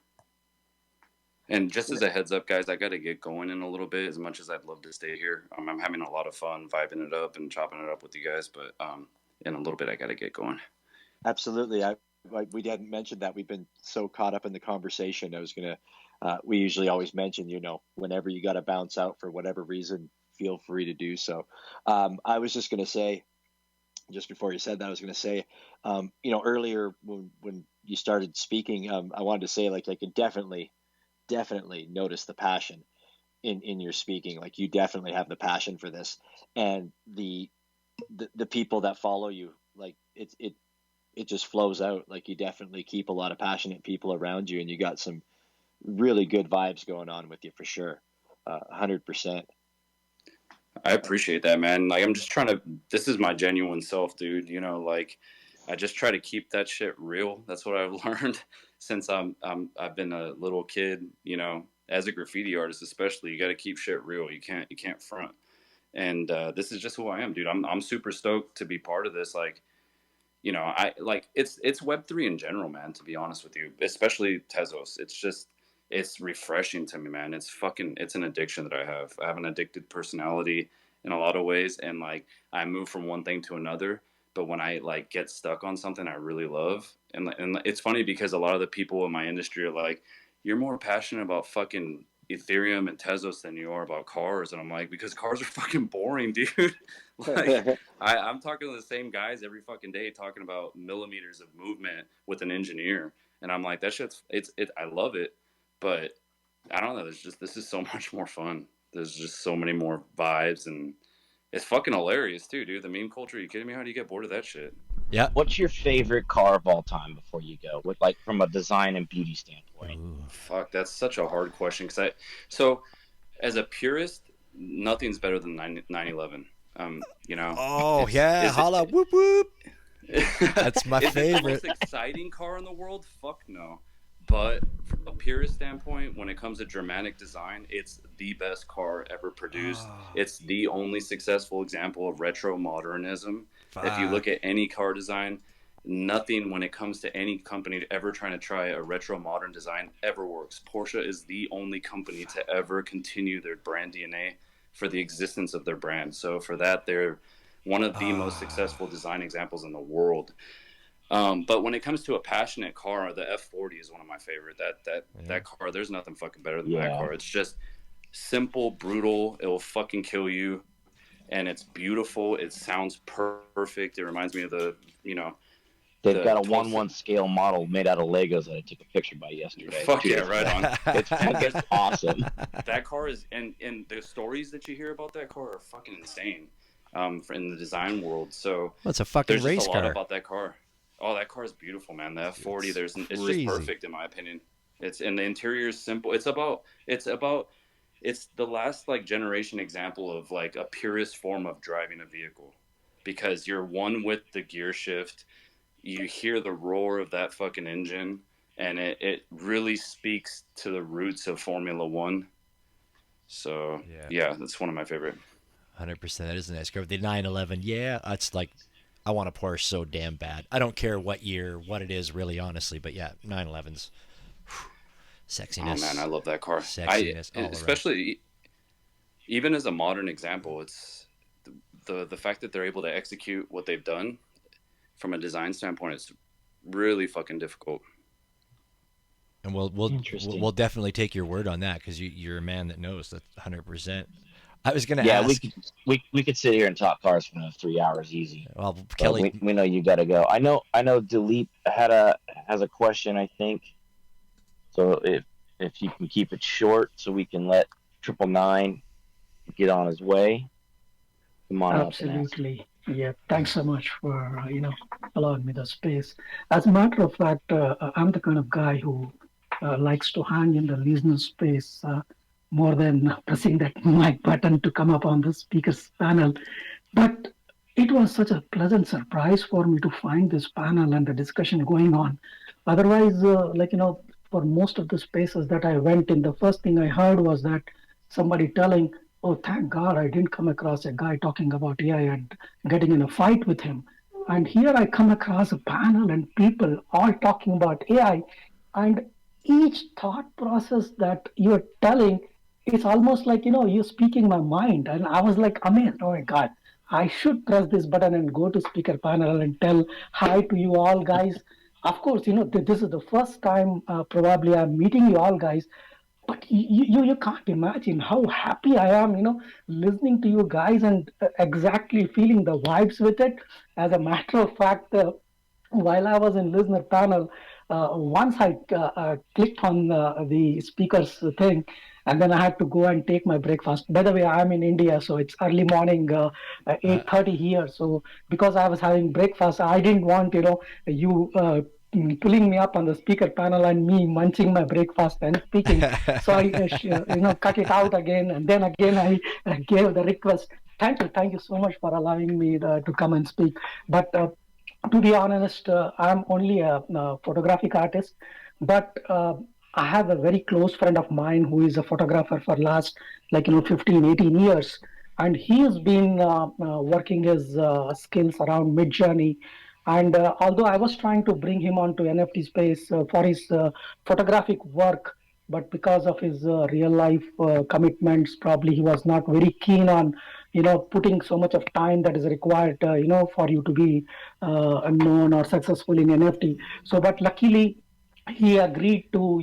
And just as a heads up, guys, I got to get going in a little bit. As much as I'd love to stay here, I'm having a lot of fun vibing it up and chopping it up with you guys. But in a little bit, I got to get going.
Absolutely. We hadn't mentioned that. We've been so caught up in the conversation. We usually always mention, whenever you got to bounce out for whatever reason, feel free to do so. I was just going to say, just before you said that, I was going to say, earlier when you started speaking, I wanted to say, like, I could definitely notice the passion in your speaking. Like, you definitely have the passion for this, and the the people that follow you. Like it just flows out. Like you definitely keep a lot of passionate people around you, and you got some really good vibes going on with you for sure. 100%.
I appreciate that, man. Like, I'm just trying to. This is my genuine self, dude. You know, like, I just try to keep that shit real. That's what I've learned since I've been a little kid. You know, as a graffiti artist, especially, you got to keep shit real. You can't front. And this is just who I am, dude. I'm super stoked to be part of this. Like, you know, I like it's Web3 in general, man. To be honest with you, especially Tezos. It's refreshing to me, man. It's an addiction that I have. I have an addicted personality in a lot of ways, and like I move from one thing to another. But when I like get stuck on something I really love, and it's funny because a lot of the people in my industry are like, "You're more passionate about fucking Ethereum and Tezos than you are about cars," and I'm like, because cars are fucking boring, dude. Like I'm talking to the same guys every fucking day talking about millimeters of movement with an engineer, and I'm like, that shit's I love it, but I don't know. This is so much more fun. There's just so many more vibes, and it's fucking hilarious too, dude. The meme culture. Are you kidding me? How do you get bored of that shit?
Yeah.
What's your favorite car of all time before you go? With like from a design and beauty standpoint.
Ooh.
Fuck, that's such a hard question. So as a purist, nothing's better than 911. You know.
Oh yeah, holla, whoop whoop. That's my favorite.
Is it the most exciting car in the world? Fuck no. But from a purist standpoint, when it comes to dramatic design, it's the best car ever produced. It's the only successful example of retro modernism. If you look at any car design, nothing when it comes to any company ever trying to try a retro modern design ever works. Porsche is the only company to ever continue their brand DNA for the existence of their brand. So for that, they're one of the most successful design examples in the world. But when it comes to a passionate car, the F40 is one of my favorite. That car, there's nothing fucking better than that car. It's just simple, brutal. It'll fucking kill you, and it's beautiful. It sounds perfect. It reminds me of
They've got a 1/1 scale model made out of Legos that I took a picture by yesterday.
Fuck yeah, right on.
It's awesome.
That car is, and the stories that you hear about that car are fucking insane. In the design world, so
it's a fucking race
just a lot
car.
About that car. Oh, that car is beautiful, man. The F40, it's just perfect in my opinion. And the interior is simple. It's the last like generation example of like a purest form of driving a vehicle, because you're one with the gear shift. You hear the roar of that fucking engine, and it really speaks to the roots of Formula One. So yeah, that's one of my favorite.
100%. That is a nice car. The 911, yeah, that's like, I want a Porsche so damn bad. I don't care what year, what it is, really, honestly. But yeah, 911s, sexiness.
Oh man, I love that car.
Sexiness,
especially even as a modern example. It's the fact that they're able to execute what they've done from a design standpoint is really fucking difficult.
And we'll definitely take your word on that, because you're a man that knows that 100%. I was gonna ask.
we could sit here and talk cars for another 3 hours easy.
Well, Kelly,
we know you got to go. I know. Dilip has a question, I think. So if you can keep it short, so we can let 999 get on his way. Come on.
Absolutely. Yeah. Thanks so much for allowing me the space. As a matter of fact, I'm the kind of guy who likes to hang in the listener space. More than pressing that mic button to come up on the speakers panel. But it was such a pleasant surprise for me to find this panel and the discussion going on. Otherwise, for most of the spaces that I went in, the first thing I heard was that somebody telling, oh, thank God I didn't come across a guy talking about AI and getting in a fight with him. And here I come across a panel and people all talking about AI. And each thought process that you're telling, it's almost like, you're speaking my mind. And I was like, amazed. Oh my God, I should press this button and go to speaker panel and tell hi to you all guys. Of course, this is the first time probably I'm meeting you all guys. But you can't imagine how happy I am, listening to you guys and exactly feeling the vibes with it. As a matter of fact, while I was in listener panel, once I clicked on the speaker's thing, and then I had to go and take my breakfast. By the way, I'm in India, so it's early morning, 8:30 here. So because I was having breakfast, I didn't want, you pulling me up on the speaker panel and me munching my breakfast and speaking. So I, cut it out again, and then again I gave the request. Thank you so much for allowing me to come and speak. But to be honest, I'm only a photographic artist, but I have a very close friend of mine who is a photographer for last 15, 18 years. And he has been working his skills around Midjourney. And although I was trying to bring him onto NFT space for his photographic work, but because of his real life commitments, probably he was not very keen on putting so much of time that is required for you to be known or successful in NFT. So but luckily he agreed to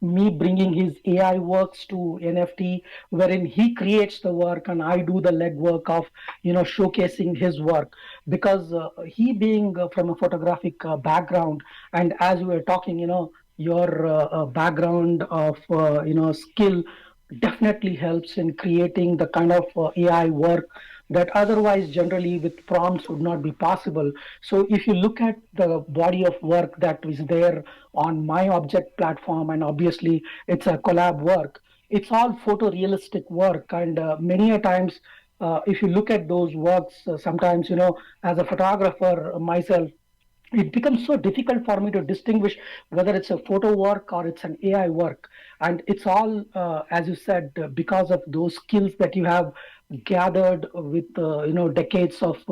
me bringing his AI works to NFT, wherein he creates the work and I do the legwork of showcasing his work, because he being from a photographic background, and as we were talking, your background of skill definitely helps in creating the kind of AI work that otherwise generally with prompts would not be possible. So if you look at the body of work that is there on my object platform, and obviously it's a collab work, it's all photorealistic work. And many a times, if you look at those works, sometimes, as a photographer myself, it becomes so difficult for me to distinguish whether it's a photo work or it's an AI work. And it's all, as you said, because of those skills that you have gathered with decades of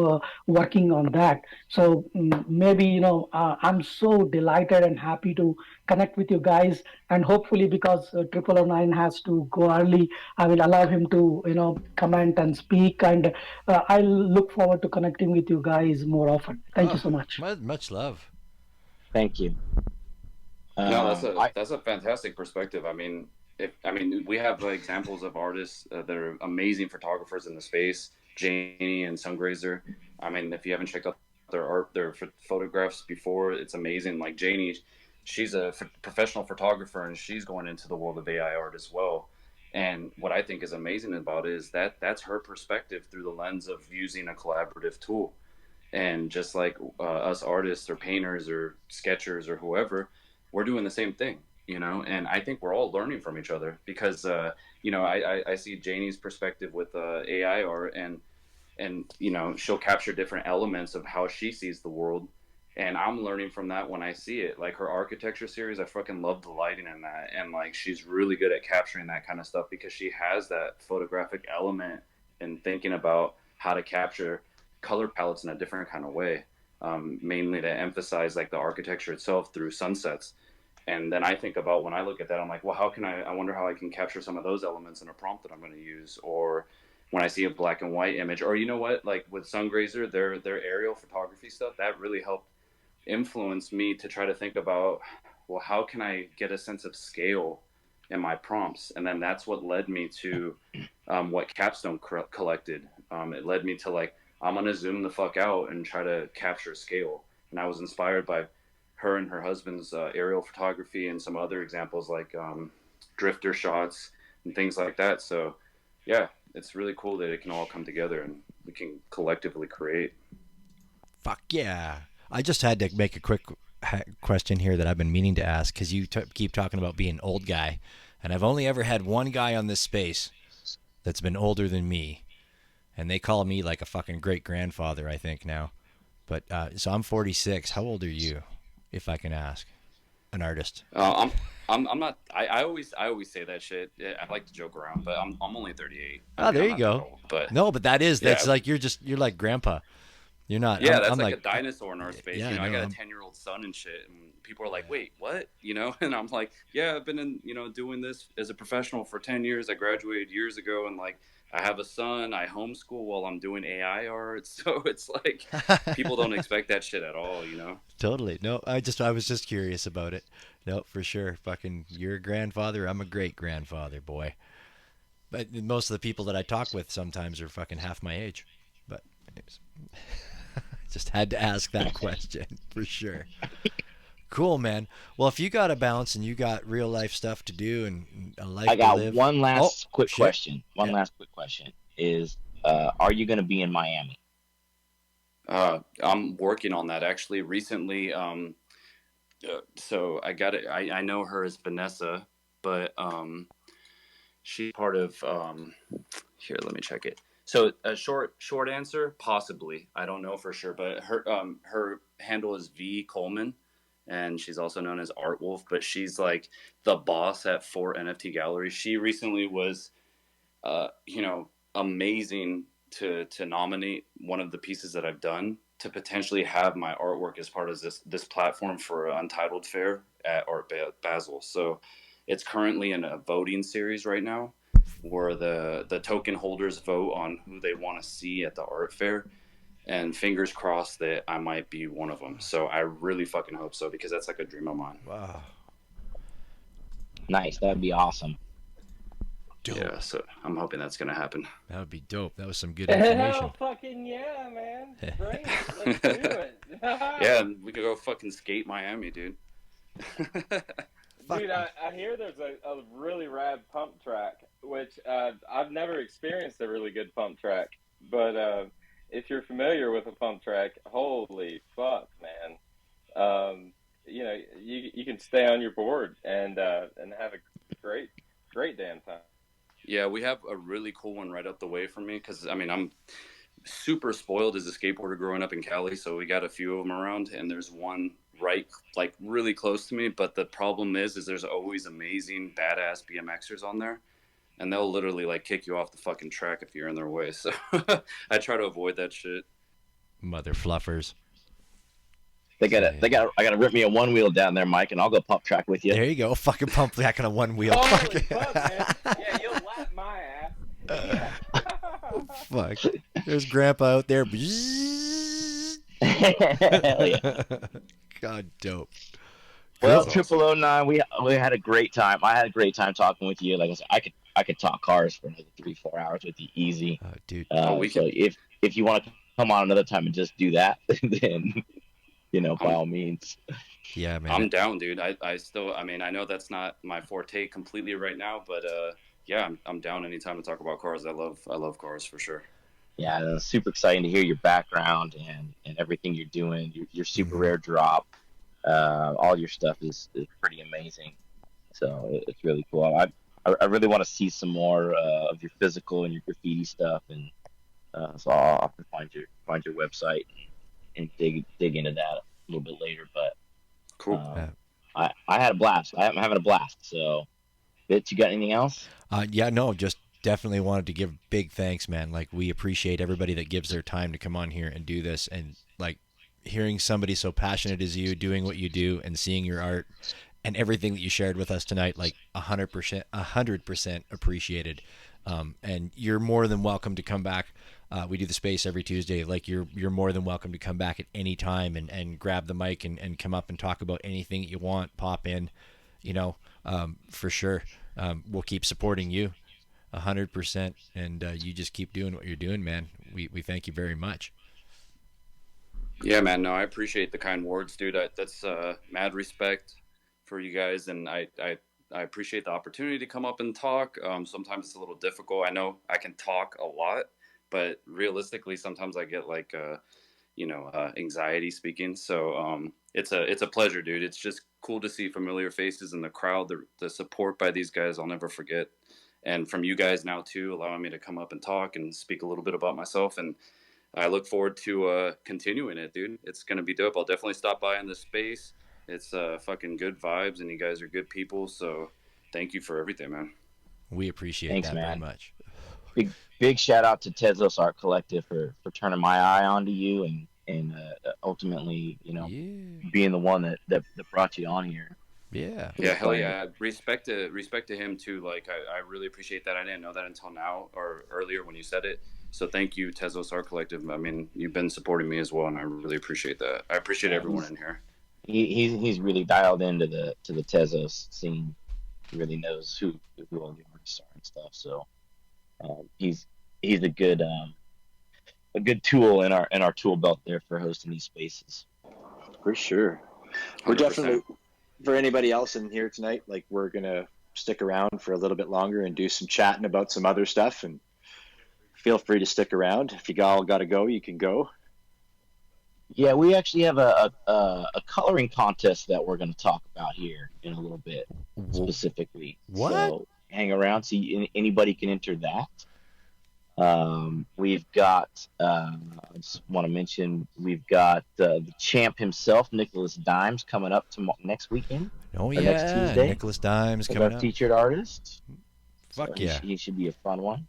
working on that. So maybe I'm so delighted and happy to connect with you guys, and hopefully because 009 has to go early, I will allow him to comment and speak, and I'll look forward to connecting with you guys more often. Thank you so much.
Much love.
Thank you.
No, that's a fantastic perspective. I mean, we have examples of artists that are amazing photographers in the space, Janie and Sungrazer. I mean, if you haven't checked out their photographs before, it's amazing. Like Janie, she's a professional photographer, and she's going into the world of AI art as well. And what I think is amazing about it is that that's her perspective through the lens of using a collaborative tool. And just like us artists or painters or sketchers or whoever, we're doing the same thing, and I think we're all learning from each other, because I see Janie's perspective with AI art, and she'll capture different elements of how she sees the world, and I'm learning from that when I see it. Like her architecture series, I fucking love the lighting in that, and she's really good at capturing that kind of stuff, because she has that photographic element and thinking about how to capture color palettes in a different kind of way, mainly to emphasize the architecture itself through sunsets. And then I think about, when I look at that, I'm like, well, I wonder how I can capture some of those elements in a prompt that I'm going to use. Or when I see a black and white image, or with Sungrazer, their aerial photography stuff, that really helped influence me to try to think about, well, how can I get a sense of scale in my prompts? And then that's what led me to what Capstone collected. It led me to I'm going to zoom the fuck out and try to capture scale. And I was inspired by her and her husband's aerial photography, and some other examples drifter shots and things like that. So yeah, it's really cool that it can all come together and we can collectively create.
Fuck yeah. I just had to make a quick question here that I've been meaning to ask, because you keep talking about being an old guy, and I've only ever had one guy on this space that's been older than me, and they call me like a fucking great grandfather, I think now. But so I'm 46. How old are you, if I can ask? An artist.
I'm not. I always say that shit. I like to joke around, but I'm only 38.
Oh, there you go.
Old, but
no, but that's you're like grandpa. You're not.
Yeah, that's like a dinosaur in our space.
Yeah,
I got a 10-year-old son and shit, and people are like, "Wait, what?" And I'm like, "Yeah, I've been doing this as a professional for 10 years. I graduated years ago, and I have a son. I homeschool while I'm doing AI art." So it's people don't expect that shit at all,
Totally. No, I was just curious about it. No, for sure. Fucking, you're a grandfather. I'm a great grandfather, boy. But most of the people that I talk with sometimes are fucking half my age. But anyways, just had to ask that question for sure. Cool, man. Well, if you got to bounce and you got real life stuff to do and a life
I
to
got
live.
one last quick
shit.
question. One
Yeah.
last quick question is, are you going to be in Miami?
I'm working on that actually. Recently, so I got it. I know her as Vanessa, but she's part of. Here, let me check it. So a short answer, possibly. I don't know for sure, but her handle is V Coleman, and she's also known as Art Wolf. But she's like the boss at 4 NFT Gallery. She recently was, amazing to nominate one of the pieces that I've done to potentially have my artwork as part of this platform for Untitled Fair at Art Basel. So it's currently in a voting series right now, where the token holders vote on who they want to see at the art fair, and fingers crossed that I might be one of them. So I really fucking hope so, because that's like a dream of mine.
Wow.
Nice. That'd be awesome.
Dope.
Yeah, so I'm hoping that's gonna happen.
That would be dope. That was some good information.
Hell fucking yeah, man. Great. Let's do it.
Yeah, we could go fucking skate Miami, dude.
Dude, I hear there's a really rad pump track, which I've never experienced a really good pump track. But if you're familiar with a pump track, holy fuck, man. You can stay on your board and have a great damn time.
Yeah, we have a really cool one right up the way from me, because I mean, I'm super spoiled as a skateboarder growing up in Cali, so we got a few of them around, and there's one right like really close to me. But the problem is there's always amazing badass BMXers on there, and they'll literally like kick you off the fucking track if you're in their way. So I try to avoid that shit.
Mother fluffers.
I gotta rip me a one wheel down there, Mike, and I'll go pump track with you.
There you go. Fucking pump back on a one wheel.
Holy fuck, man. Yeah, you'll lap my ass.
Fuck. There's Grandpa out there.
Hell yeah.
God, dope.
Well,
Cool.
0009, we had a great time. I had a great time talking with you. Like I said, I could talk cars for another 3-4 hours with you, easy.
Dude.
So if you want to come on another time and just do that, then by all means.
Yeah, man.
I'm down, dude. I still, I mean, I know that's not my forte completely right now, but yeah, I'm down anytime to talk about cars. I love cars for sure.
Yeah, and it's super exciting to hear your background and everything you're doing. Your super rare drop, all your stuff is pretty amazing. So it's really cool. I really want to see some more of your physical and your graffiti stuff, and so I'll have to find your website and dig into that a little bit later. But
cool.
I had a blast. I'm having a blast. So, Bitch, you got anything else?
Yeah, no, just definitely wanted to give big thanks, man. Like, we appreciate everybody that gives their time to come on here and do this, and like hearing somebody so passionate as you doing what you do and seeing your art and everything that you shared with us tonight, like 100% appreciated. And you're more than welcome to come back. We do the space every Tuesday. Like, you're more than welcome to come back at any time and grab the mic and come up and talk about anything that you want. Pop in, for sure. We'll keep supporting you 100%. And you just keep doing what you're doing, man. We thank you very much.
Yeah, man. No, I appreciate the kind words, dude. That's mad respect for you guys. And I appreciate the opportunity to come up and talk. Sometimes it's a little difficult. I know I can talk a lot, but realistically, sometimes I get like, anxiety speaking. So it's a pleasure, dude. It's just cool to see familiar faces in the crowd. The support by these guys, I'll never forget. And from you guys now too, allowing me to come up and talk and speak a little bit about myself. And I look forward to continuing it, dude. It's going to be dope. I'll definitely stop by in this space. It's fucking good vibes, and you guys are good people. So thank you for everything, man.
We appreciate
Thanks,
that
man.
very much.
Big shout out to Tezos Art Collective for turning my eye onto you and ultimately, being the one that brought you on here.
Yeah.
Yeah, hell yeah. Respect to him too. Like, I really appreciate that. I didn't know that until now or earlier when you said it. So thank you, Tezos Art Collective. I mean, you've been supporting me as well, and I really appreciate that. I appreciate everyone in here.
He's really dialed into the Tezos scene. He really knows who all the artists are and stuff. So he's a good tool in our tool belt there for hosting these spaces.
For sure.
We're definitely, for anybody else in here tonight, like we're going to stick around for a little bit longer and do some chatting about some other stuff, and feel free to stick around. If you all got to go, you can go.
Yeah, we actually have a coloring contest that we're going to talk about here in a little bit, specifically.
What?
So hang around, see anybody can enter that. We've got, I just want to mention, we've got the champ himself, Nicholas Dimes, coming up next weekend.
Oh,
or next
yeah.
Tuesday.
Nicholas Dimes
As
coming
our
up.
featured artist.
Fuck
So
yeah.
He should be a fun one.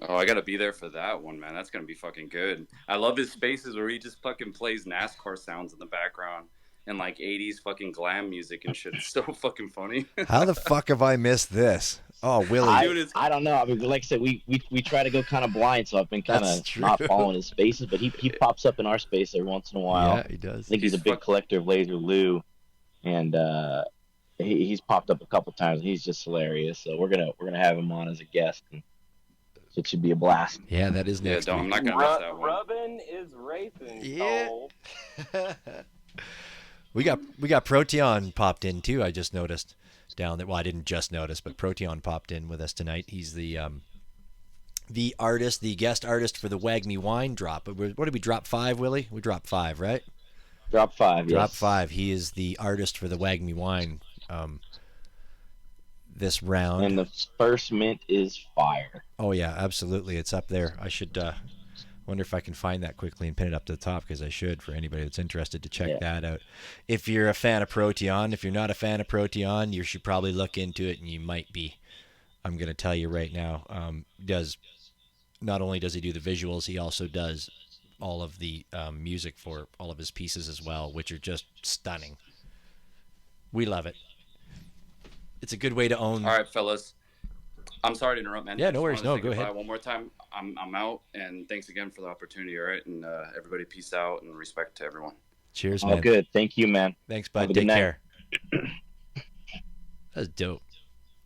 Oh, I gotta be there for that one, man. That's gonna be fucking good. I love his spaces where he just fucking plays NASCAR sounds in the background and like 80s fucking glam music and shit. It's so fucking funny.
How the fuck have I missed this? Oh, Willie.
I don't know. I mean, like I said, we try to go kind of blind, so I've been kind of not following his spaces, but he pops up in our space every once in a while.
Yeah, he does.
I think he's a big collector of Laser Lou, and he's popped up a couple times. And he's just hilarious. So we're gonna have him on as a guest, and so it should be a blast.
Yeah, that is next week.
I'm not gonna miss that one.
Rubbin is racing.
Yeah.
Cole.
We got Proteon popped in too. I just noticed down there. Well, I didn't just notice, but Proteon popped in with us tonight. He's the artist, the guest artist for the Wag Me Wine drop. What did we drop? 5, Willie? We dropped 5, right?
Drop 5.
Drop
yes.
5. He is the artist for the Wag Me Wine this round.
And the first mint is fire.
Oh yeah, absolutely. It's up there. I should wonder if I can find that quickly and pin it up to the top, because I should, for anybody that's interested to check that out. If you're a fan of Proteon, if you're not a fan of Proteon, you should probably look into it, and you might be. I'm going to tell you right now. Not only does he do the visuals, he also does all of the music for all of his pieces as well, which are just stunning. We love it. It's a good way to own.
All right, fellas. I'm sorry to interrupt, man.
Yeah, no worries. No, go ahead.
One more time. I'm out, and thanks again for the opportunity. All right, and everybody, peace out and respect to everyone.
Cheers,
All
man.
good. Thank you, man.
Thanks, bud.
Have a good
Take
night.
care. That's dope.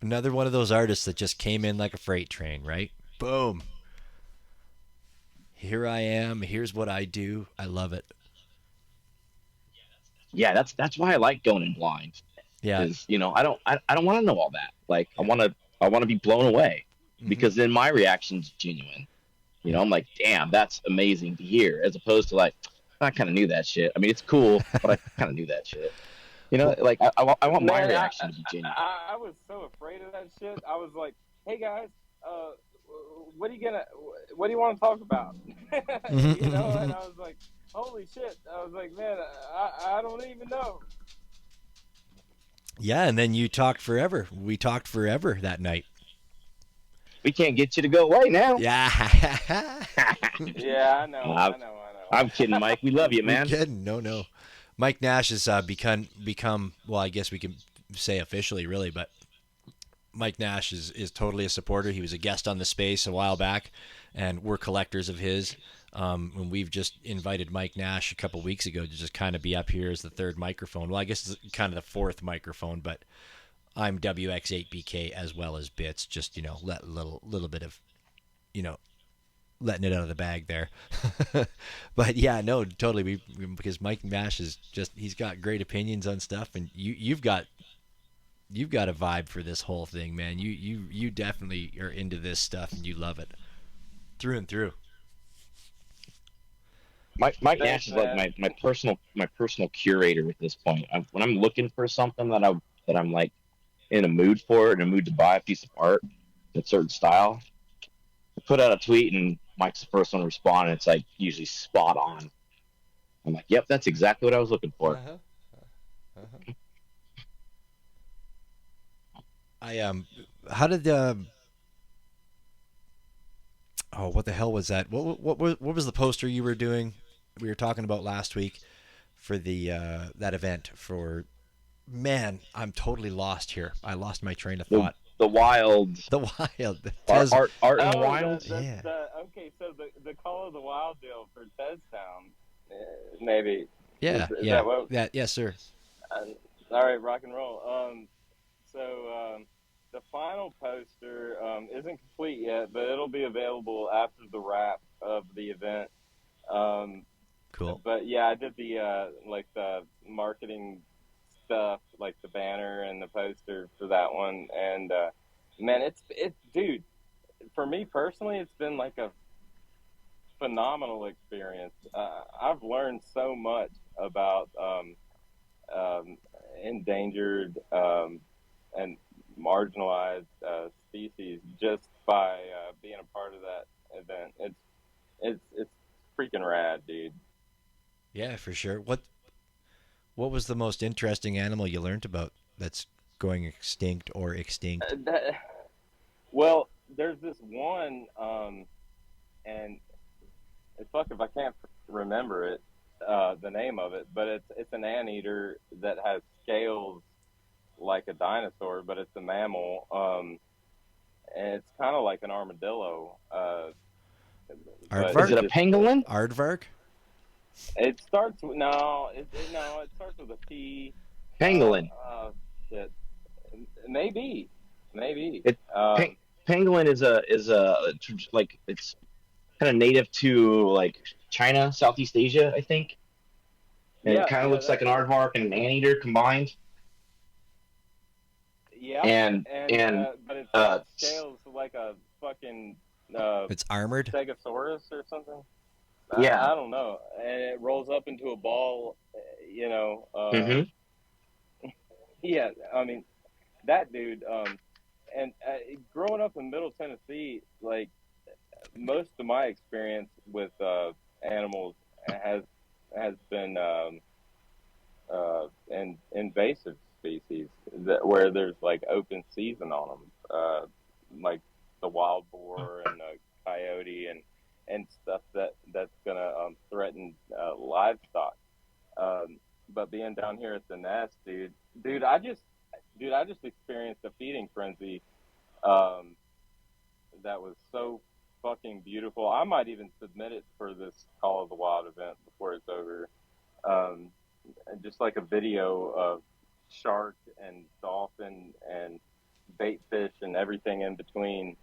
Another one of those artists that just came in like a freight train, right? Boom. Here I am. Here's what I do. I love it.
Yeah, that's why I like going in blind.
Yeah.
Because I don't want to know all that. Like I want to be blown away, because then my reaction's genuine. I'm like, damn, that's amazing to hear, as opposed to like, I kind of knew that shit. I mean, it's cool, but I kind of knew that shit. Like I want my reaction to be genuine.
I was so afraid of that shit. I was like, hey guys, what do you want to talk about? And I was like, holy shit. I was like, man, I don't even know.
Yeah, and then you talked forever. We talked forever that night.
We can't get you to go away now.
Yeah.
Yeah, I know.
I'm kidding, Mike. We love you, man.
You're kidding. No. Mike Nash has become, well, I guess we can say officially, really, but Mike Nash is totally a supporter. He was a guest on the space a while back, and we're collectors of his. And we've just invited Mike Nash a couple weeks ago to just kind of be up here as the third microphone. Well, I guess it's kind of the fourth microphone, but I'm WX8BK as well as Bits. Just let little bit of, letting it out of the bag there. But yeah, no, totally. Because Mike Nash he's got great opinions on stuff, and you've got a vibe for this whole thing, man. You definitely are into this stuff, and you love it through and through.
Mike Nash is like my personal curator at this point. When I'm looking for something that I'm like in a mood for, in a mood to buy a piece of art in a certain style, I put out a tweet and Mike's the first one to respond, and it's like usually spot on. I'm like, yep, that's exactly what I was looking for.
How did what the hell was that? What was the poster you were doing? We were talking about last week for the that event for. Man, I'm totally lost here. I lost my train of thought.
The wild. Art in the wild.
Yeah.
Okay, so the Call of the Wild deal for Teztown, maybe.
Yeah.
Is that what?
Yes, sir.
All right, rock and roll. So the final poster isn't complete yet, but it'll be available after the wrap of the event.
Cool.
But yeah, I did the the marketing it's been like a phenomenal experience. I've learned so much about endangered and marginalized species just by being a part of that event. It's freaking rad, dude.
Yeah, for sure. What was the most interesting animal you learned about that's going extinct or extinct?
Well, there's this one, and fuck if I can't remember it, the name of it, but it's an anteater that has scales like a dinosaur, but it's a mammal, and it's kind of like an armadillo.
Aardvark?
Is it a pangolin?
Aardvark?
It starts with no, no, it starts with a P.
Pangolin.
Shit, maybe.
It, pangolin is like it's kind of native to like China, Southeast Asia, I think. And it kind of looks like an aardvark and an anteater combined.
Yeah,
and
but it's got scales like a fucking.
It's armored.
Stegosaurus or something.
Yeah,
I don't know. And it rolls up into a ball, you know. Yeah, I mean, that dude. And growing up in Middle Tennessee, like most of my experience with animals has been invasive species where there's like open season on them, like the wild boar and the coyote and stuff that's gonna threaten livestock. But being down here at the nest, dude, I just experienced a feeding frenzy that was so fucking beautiful. I might even submit it for this Call of the Wild event before it's over. Just like a video of shark and dolphin and bait fish and everything in between,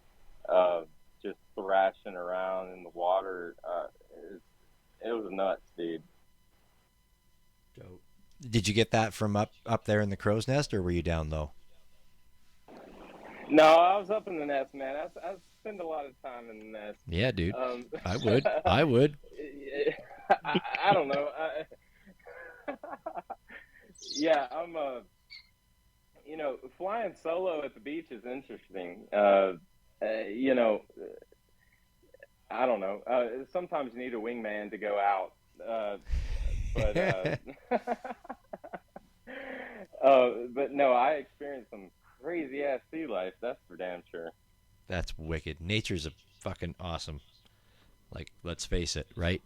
just thrashing around in the water. It was nuts, dude.
Dope. Did you get that from up there in the crow's nest, or were you down low?
No, I was up in the nest, man. I spend a lot of time in the nest.
Yeah, dude. I would. I would.
I don't know. Yeah, I'm. You know, flying solo at the beach is interesting. You know, I don't know. Sometimes you need a wingman to go out. But no, I experienced some crazy ass sea life. That's for damn sure.
That's wicked. Nature's a fucking awesome. Like, let's face it, right?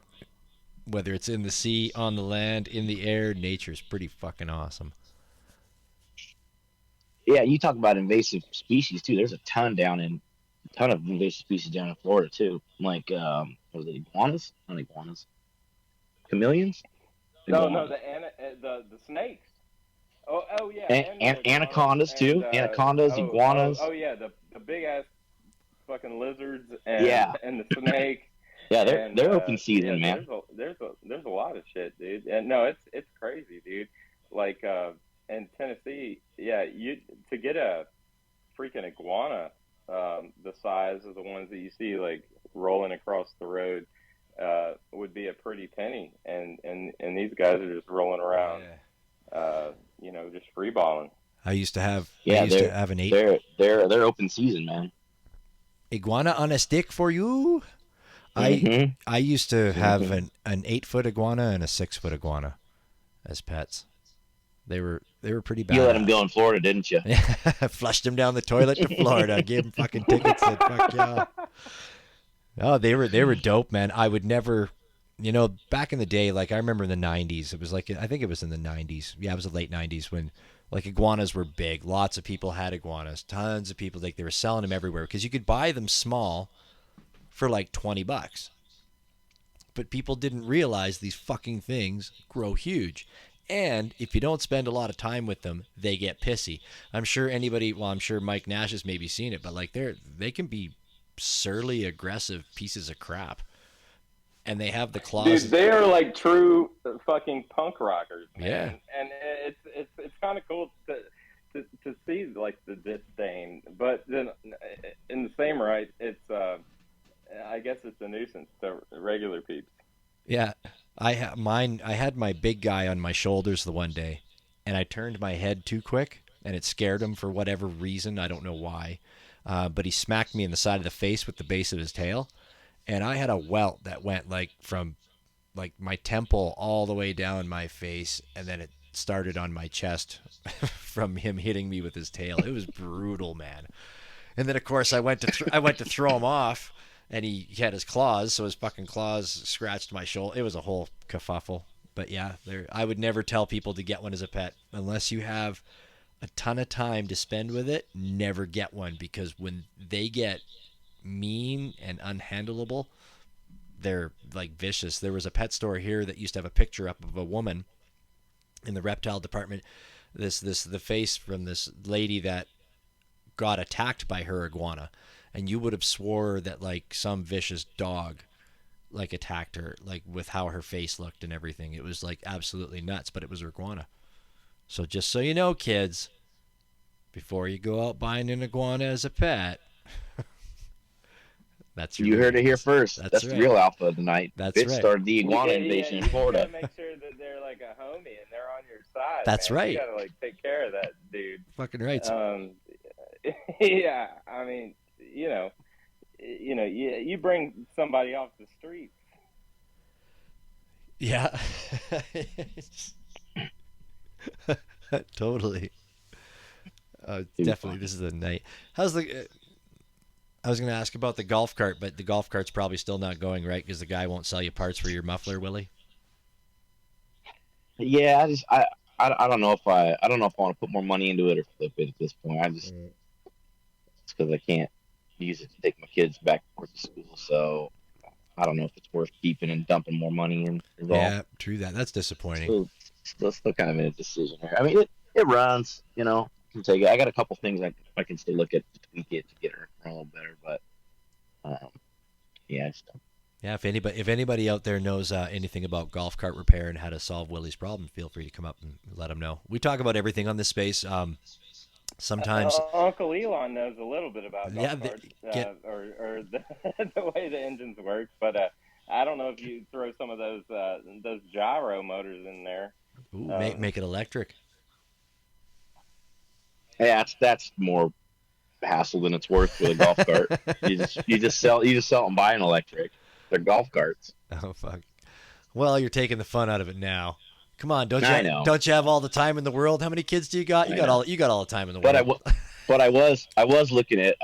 Whether it's in the sea, on the land, in the air, nature's pretty fucking awesome.
Yeah, you talk about invasive species too. There's a ton of invasive species down in Florida too. Like, what are they, iguanas? Not iguanas. Chameleons?
No,
Iguanas.
the snakes. Oh yeah.
Anacondas too. Anacondas, iguanas.
Oh yeah, the big ass fucking lizards and the snakes.
Yeah, they're open season,
yeah,
man.
There's a lot of shit, dude. And no, it's crazy, dude. Like in Tennessee, yeah, to get a freaking iguana the size of the ones that you see like rolling across the road would be a pretty penny, and these guys are just rolling around, you know, just free balling.
I used to have an
8. They're open season, man.
Iguana on a stick for you. I used to have an 8-foot iguana and a 6-foot iguana as pets. They were pretty bad.
You let them go in Florida, didn't you?
Yeah, flushed them down the toilet to Florida. Gave them fucking tickets. Said fuck yeah. Oh, they were dope, man. I would never, you know, back in the day, like I remember in the 90s, it was like, I think it was in the 90s. Yeah, it was the late 90s when like iguanas were big. Lots of people had iguanas. Tons of people, like they were selling them everywhere because you could buy them small for like $20. But people didn't realize these fucking things grow huge. And if you don't spend a lot of time with them, they get pissy. I'm sure Mike Nash has maybe seen it, but like they can be surly, aggressive pieces of crap. And they have the claws.
Dude, they are like true fucking punk rockers, man.
Yeah.
And it's kind of cool to see like the disdain, but then in the same right, it's
I had my big guy on my shoulders the one day, and I turned my head too quick, and it scared him for whatever reason. I don't know why, but he smacked me in the side of the face with the base of his tail, and I had a welt that went like from like my temple all the way down my face, and then it started on my chest from him hitting me with his tail. It was brutal, man. And then of course I went to throw him off, and he had his claws, so his fucking claws scratched my shoulder. It was a whole kerfuffle. But yeah, I would never tell people to get one as a pet unless you have a ton of time to spend with it. Never get one, because when they get mean and unhandleable, they're like vicious. There was a pet store here that used to have a picture up of a woman in the reptile department. The face from this lady that got attacked by her iguana, and you would have swore that like some vicious dog like attacked her, like with how her face looked and everything. It was like absolutely nuts, but it was her iguana. So just so you know, kids, before you go out buying an iguana as a pet, that's
You heard it here first. That's
right.
The real alpha of the night.
That's
Bitch
right.
started the iguana invasion in Florida.
You gotta make sure that they're like a homie and they're on your side.
That's
man.
right.
You gotta like take care of that dude.
Fucking right.
Yeah, I mean, you bring somebody off the street.
Yeah. Totally. Definitely. This is the night. How's the? I was going to ask about the golf cart, but the golf cart's probably still not going, right? Because the guy won't sell you parts for your muffler, Willie.
Yeah, I don't know if I want to put more money into it or flip it at this point. It's because I can't use it to take my kids back and forth to school. So I don't know if it's worth keeping and dumping more money in.
Yeah, true that. That's disappointing.
Still kind of in a decision here. I mean, it runs, Can take it. I got a couple things I can still look at to tweak it to get it a little better, but yeah, I just don't.
Yeah, if anybody out there knows anything about golf cart repair and how to solve Willie's problem, feel free to come up and let him know. We talk about everything on this space. Sometimes
Uncle Elon knows a little bit about golf carts, or the way the engines work, but I don't know if you throw some of those gyro motors in there.
Ooh, make it electric.
Yeah, that's more hassle than it's worth with a golf cart. You just sell and buy an electric. They're golf carts.
Oh fuck. Well, you're taking the fun out of it now. Come on, don't you have all the time in the world? How many kids do you got? You got all the time in the world.
But I was looking at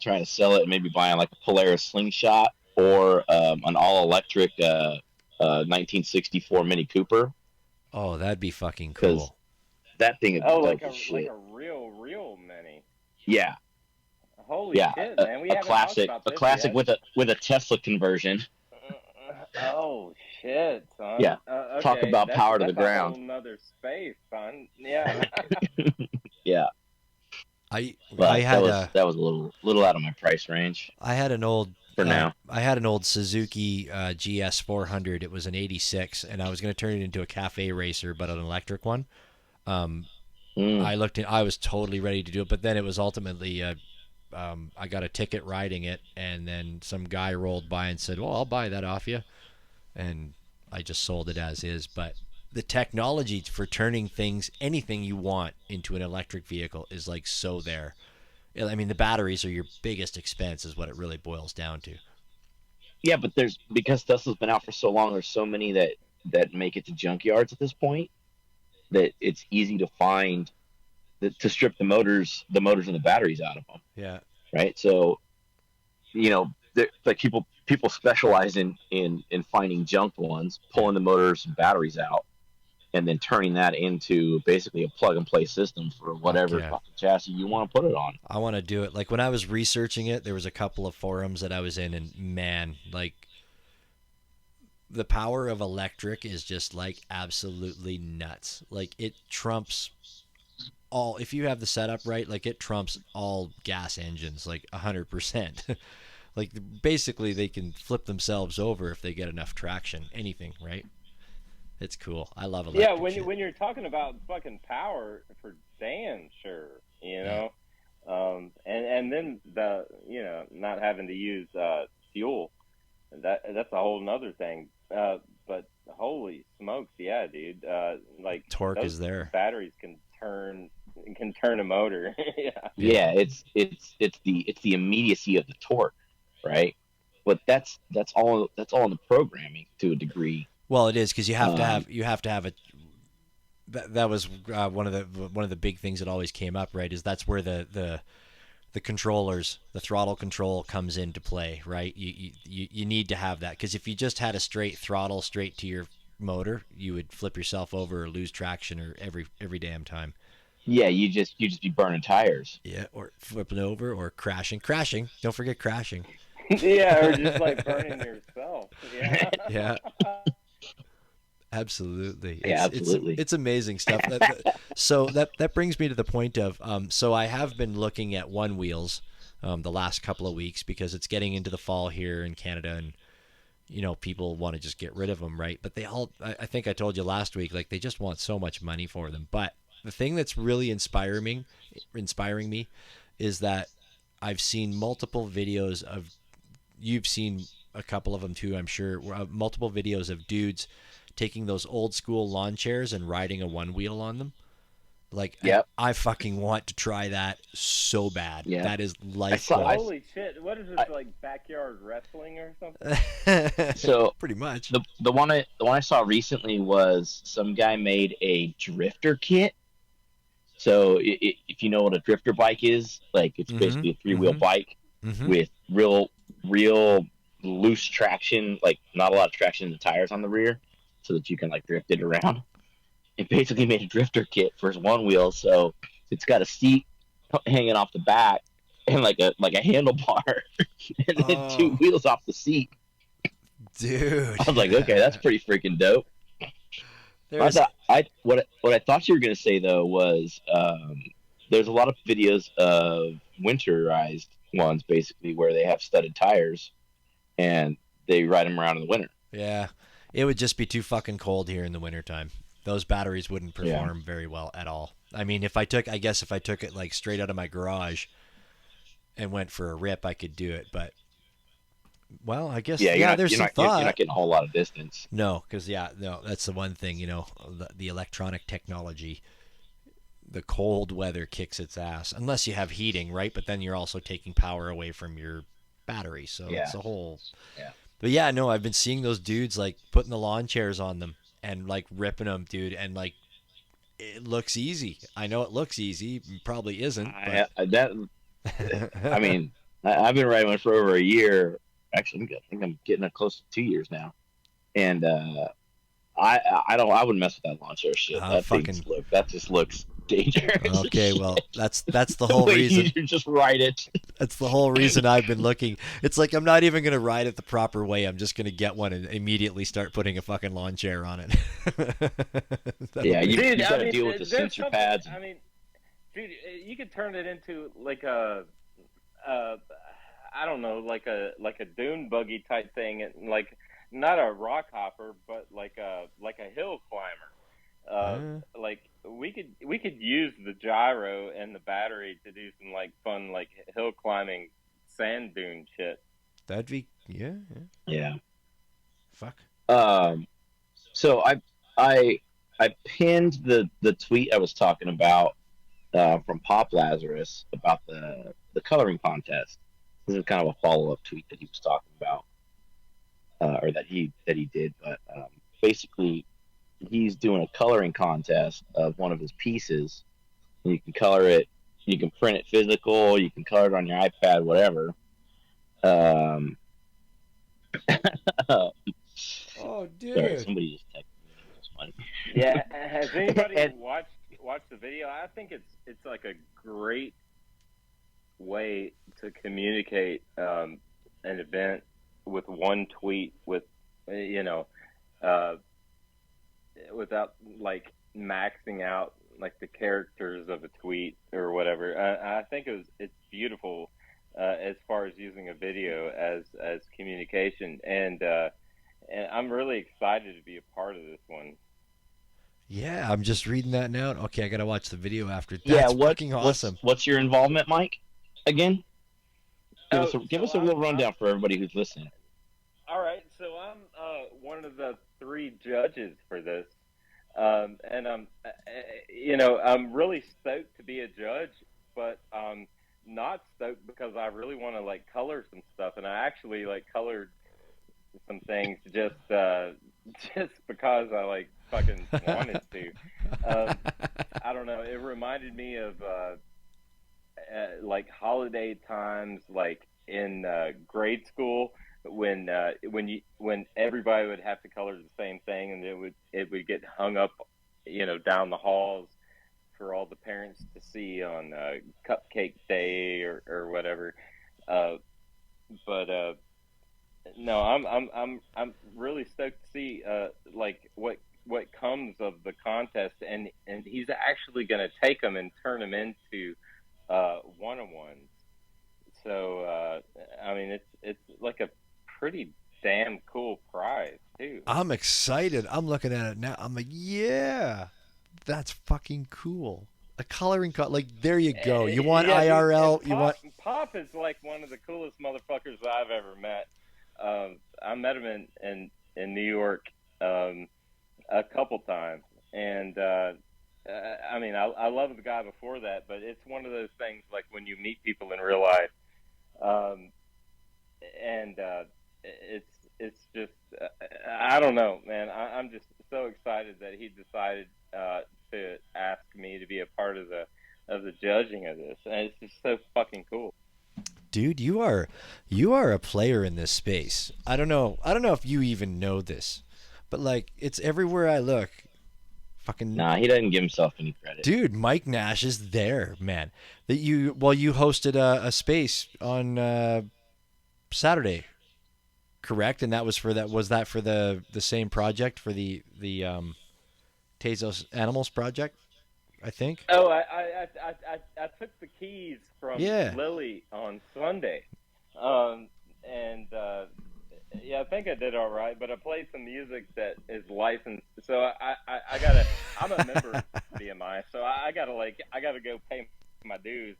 trying to sell it and maybe buying like a Polaris slingshot or an all electric 1964 Mini Cooper.
Oh, that'd be fucking cool.
That thing is
like a real Mini.
Yeah.
Holy shit, man! We
a classic with a Tesla conversion.
Oh shit, son!
Yeah,
okay.
Talk about power to the ground.
That's a whole nother space, son. Yeah.
Yeah.
I
had that was a little out of my price range.
I had an old
now.
I had an old Suzuki GS 400. It was an '86, and I was going to turn it into a cafe racer, but an electric one. I was totally ready to do it, but then it was ultimately I got a ticket riding it, and then some guy rolled by and said, "Well, I'll buy that off you," and I just sold it as is. But the technology for turning anything you want into an electric vehicle is like so there. I mean, the batteries are your biggest expense, is what it really boils down to.
Yeah, but because Tesla's been out for so long, there's so many that make it to junkyards at this point that it's easy to find to strip the motors and the batteries out of them.
Yeah.
Right. So, like people specialize in finding junked ones, pulling the motors and batteries out, and then turning that into basically a plug and play system for whatever fucking chassis you want to put it on.
I want to do it. Like when I was researching it, there was a couple of forums that I was in, and man, like the power of electric is just like absolutely nuts. Like it trumps all, if you have the setup right, like it trumps all gas engines, like 100%. Like basically they can flip themselves over if they get enough traction, anything, right? It's cool. I love electric.
Yeah, when you're talking about fucking power, for damn sure, and then the not having to use fuel, that's a whole nother thing. but holy smokes, yeah, dude. Like
Torque
those
is there.
batteries can turn a motor. Yeah.
Yeah, it's the immediacy of the torque, right? But that's all in the programming to a degree.
Well, it is because you have to
Um,
have a. That was one of the big things that always came up, right? Is that's where the controllers, the throttle control comes into play, right? You need to have that because if you just had a straight throttle straight to your motor, you would flip yourself over or lose traction or every damn time.
Yeah, you just be burning tires.
Yeah, or flipping over or crashing. Crashing. Don't forget crashing.
Yeah, or just like burning yourself. Yeah.
Yeah. Absolutely.
Yeah, absolutely.
It's amazing stuff. So that brings me to the point of so I have been looking at one wheels the last couple of weeks because it's getting into the fall here in Canada and people want to just get rid of them, right? But they all I think I told you last week like they just want so much money for them. But the thing that's really inspiring me is that I've seen multiple videos of you've seen a couple of them too, I'm sure, multiple videos of dudes taking those old school lawn chairs and riding a one wheel on them. Like,
Yep.
I fucking want to try that so bad.
Yeah.
That is life
saw-
goals.
Holy shit! What is this like backyard wrestling or something?
So
pretty much.
the one I saw recently was some guy made a drifter kit. So if you know what a drifter bike is, like it's basically a 3-wheel bike with real loose traction, like not a lot of traction in the tires on the rear, so that you can like drift it around. It basically made a drifter kit for his one wheel, so it's got a seat hanging off the back and like a handlebar, and then 2 wheels off the seat.
Dude,
I was like, okay, that's pretty freaking dope.
There's,
What I thought you were gonna say though was there's a lot of videos of winterized ones, basically where they have studded tires and they ride them around in the winter.
yeah, it would just be too fucking cold here in the wintertime. Those batteries wouldn't perform very well at all. I mean, if I took it like straight out of my garage and went for a rip, I could do it. But well, I guess there's some thought.
You're not getting a whole lot of distance.
No, because that's the one thing, the electronic technology, the cold weather kicks its ass unless you have heating, right? But then you're also taking power away from your battery, so it's a whole.
Yeah.
But yeah, no, I've been seeing those dudes like putting the lawn chairs on them and like ripping them, dude, and like it looks easy. I know it looks easy, it probably isn't. But...
I mean, I've been riding one for over a year. Actually, I think I'm getting it close to 2 years now, and I wouldn't mess with that lawn chair shit. That just looks dangerous.
Okay, well, that's the whole reason.
You just ride it.
That's the whole reason I've been looking. It's like I'm not even gonna ride it the proper way. I'm just gonna get one and immediately start putting a fucking lawn chair on it.
Yeah, you gotta deal with the sensor pads.
I mean, dude, you could turn it into like I don't know, like a dune buggy type thing, and like not a rock hopper, but like a hill climber. Like we could use the gyro and the battery to do some like fun like hill climbing sand dune shit.
That'd be
yeah.
Fuck.
So I pinned the tweet I was talking about from Pop Lazarus about the coloring contest. This is kind of a follow-up tweet that he was talking about, or that he did. But basically, he's doing a coloring contest of one of his pieces. And you can color it. You can print it physical. You can color it on your iPad, whatever.
Oh, dude!
Sorry, somebody just texted me. That's funny.
Yeah, has anybody watched the video? I think it's like a great way to communicate an event with one tweet with without like maxing out like the characters of a tweet or whatever. I think it's beautiful as far as using a video as communication, and I'm really excited to be a part of this one.
Yeah, I'm just reading that now. Okay, I gotta watch the video after. That's fucking awesome.
What's your involvement, Mike? Again, give us a real rundown for everybody who's listening.
All right, so I'm one of the 3 judges for this, and I'm really stoked to be a judge, but not stoked because I really want to like color some stuff, and I actually like colored some things just because I like fucking wanted to. I don't know. It reminded me of like holiday times, like in grade school when everybody would have to color the same thing, and it would get hung up, down the halls for all the parents to see on Cupcake Day or whatever. But no, I'm really stoked to see like what comes of the contest, and he's actually going to take them and turn them into one-on-ones. So I mean, it's like a pretty damn cool prize too.
I'm excited. I'm looking at it now. I'm like, yeah, that's fucking cool. A coloring like there you go. You want
Yeah, dude,
IRL?
and
You want
Pop is like one of the coolest motherfuckers I've ever met. I met him in New York a couple times, and I mean, I love the guy before that, but it's one of those things like when you meet people in real life, and it's just I don't know, man. I'm just so excited that he decided to ask me to be a part of the judging of this, and it's just so fucking cool.
dude, you are a player in this space. I don't know if you even know this, but like it's everywhere I look. Fucking
Nah, he doesn't give himself any credit.
dude, Mike Nash is there, man. That you hosted a space on Saturday, correct? And that was for the same project for the Tezos Animals project, I think.
Oh, I took the keys from
Yeah.
Lily on Sunday, and yeah, I think I did all right. But I played some music that is licensed, so I'm a member of BMI, so I gotta go pay my dues.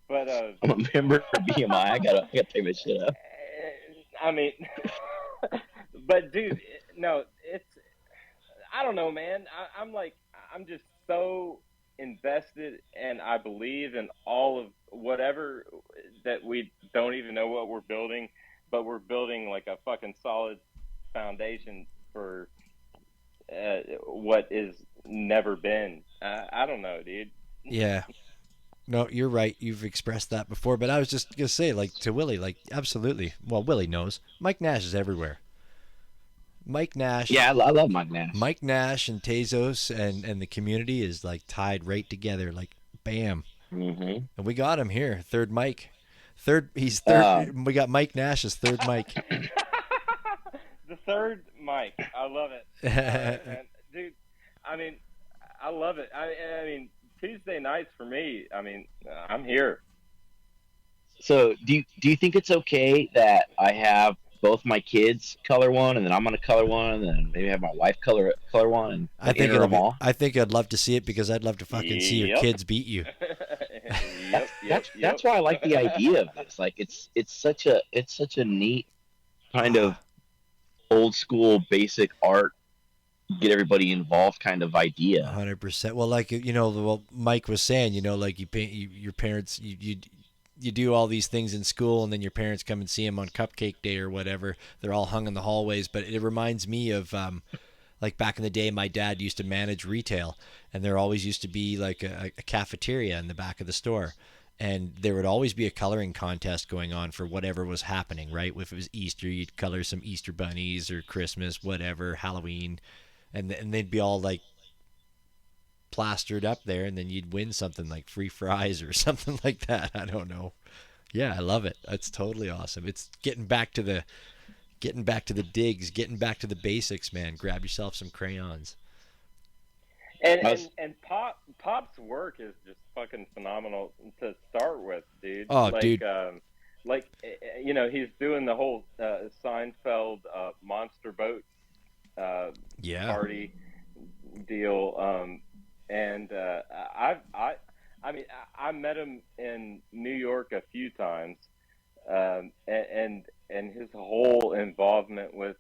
But
I'm a member of BMI. I gotta pay my shit up.
I mean, but dude, no, I don't know, man. I'm just so invested, and I believe in all of whatever that we don't even know what we're building, but we're building like a fucking solid foundation for what is never been. I don't know, dude.
Yeah. No, you're right. You've expressed that before, but I was just gonna say, like to Willie, like absolutely. Well, Willie knows. Mike Nash is everywhere. Mike Nash.
Yeah, I love Mike Nash.
Mike Nash and Tezos and the community is like tied right together, like bam.
Mm-hmm.
And we got him here, third Mike. He's third. We got Mike Nash as third Mike.
The third Mike. I love it. And, dude, I mean, I love it. I mean, Tuesday nights for me, I mean, I'm here.
So, do you think it's okay that I have both my kids color one, and then I'm gonna color one, and then maybe have my wife color one, and
I think
enter them all?
I think I'd love to see it because I'd love to fucking see your
Yep.
kids beat you.
That's why I like the idea of this. Like, it's such a neat kind of old school basic art, get everybody involved kind of idea.
100%. Well, like Mike was saying, like you paint your parents, you do all these things in school, and then your parents come and see them on Cupcake Day or whatever. They're all hung in the hallways. But it reminds me of like back in the day, my dad used to manage retail, and there always used to be like a cafeteria in the back of the store. And there would always be a coloring contest going on for whatever was happening, right? If it was Easter, you'd color some Easter bunnies, or Christmas, whatever, Halloween. And they'd be all like plastered up there, and then you'd win something like free fries or something like that. I don't know. Yeah, I love it. It's totally awesome. It's getting back to the digs, getting back to the basics, man. Grab yourself some crayons.
And Pop's work is just fucking phenomenal to start with, dude.
Oh, dude.
He's doing the whole Seinfeld monster boat party deal. I mean, I met him in New York a few times, and his whole involvement with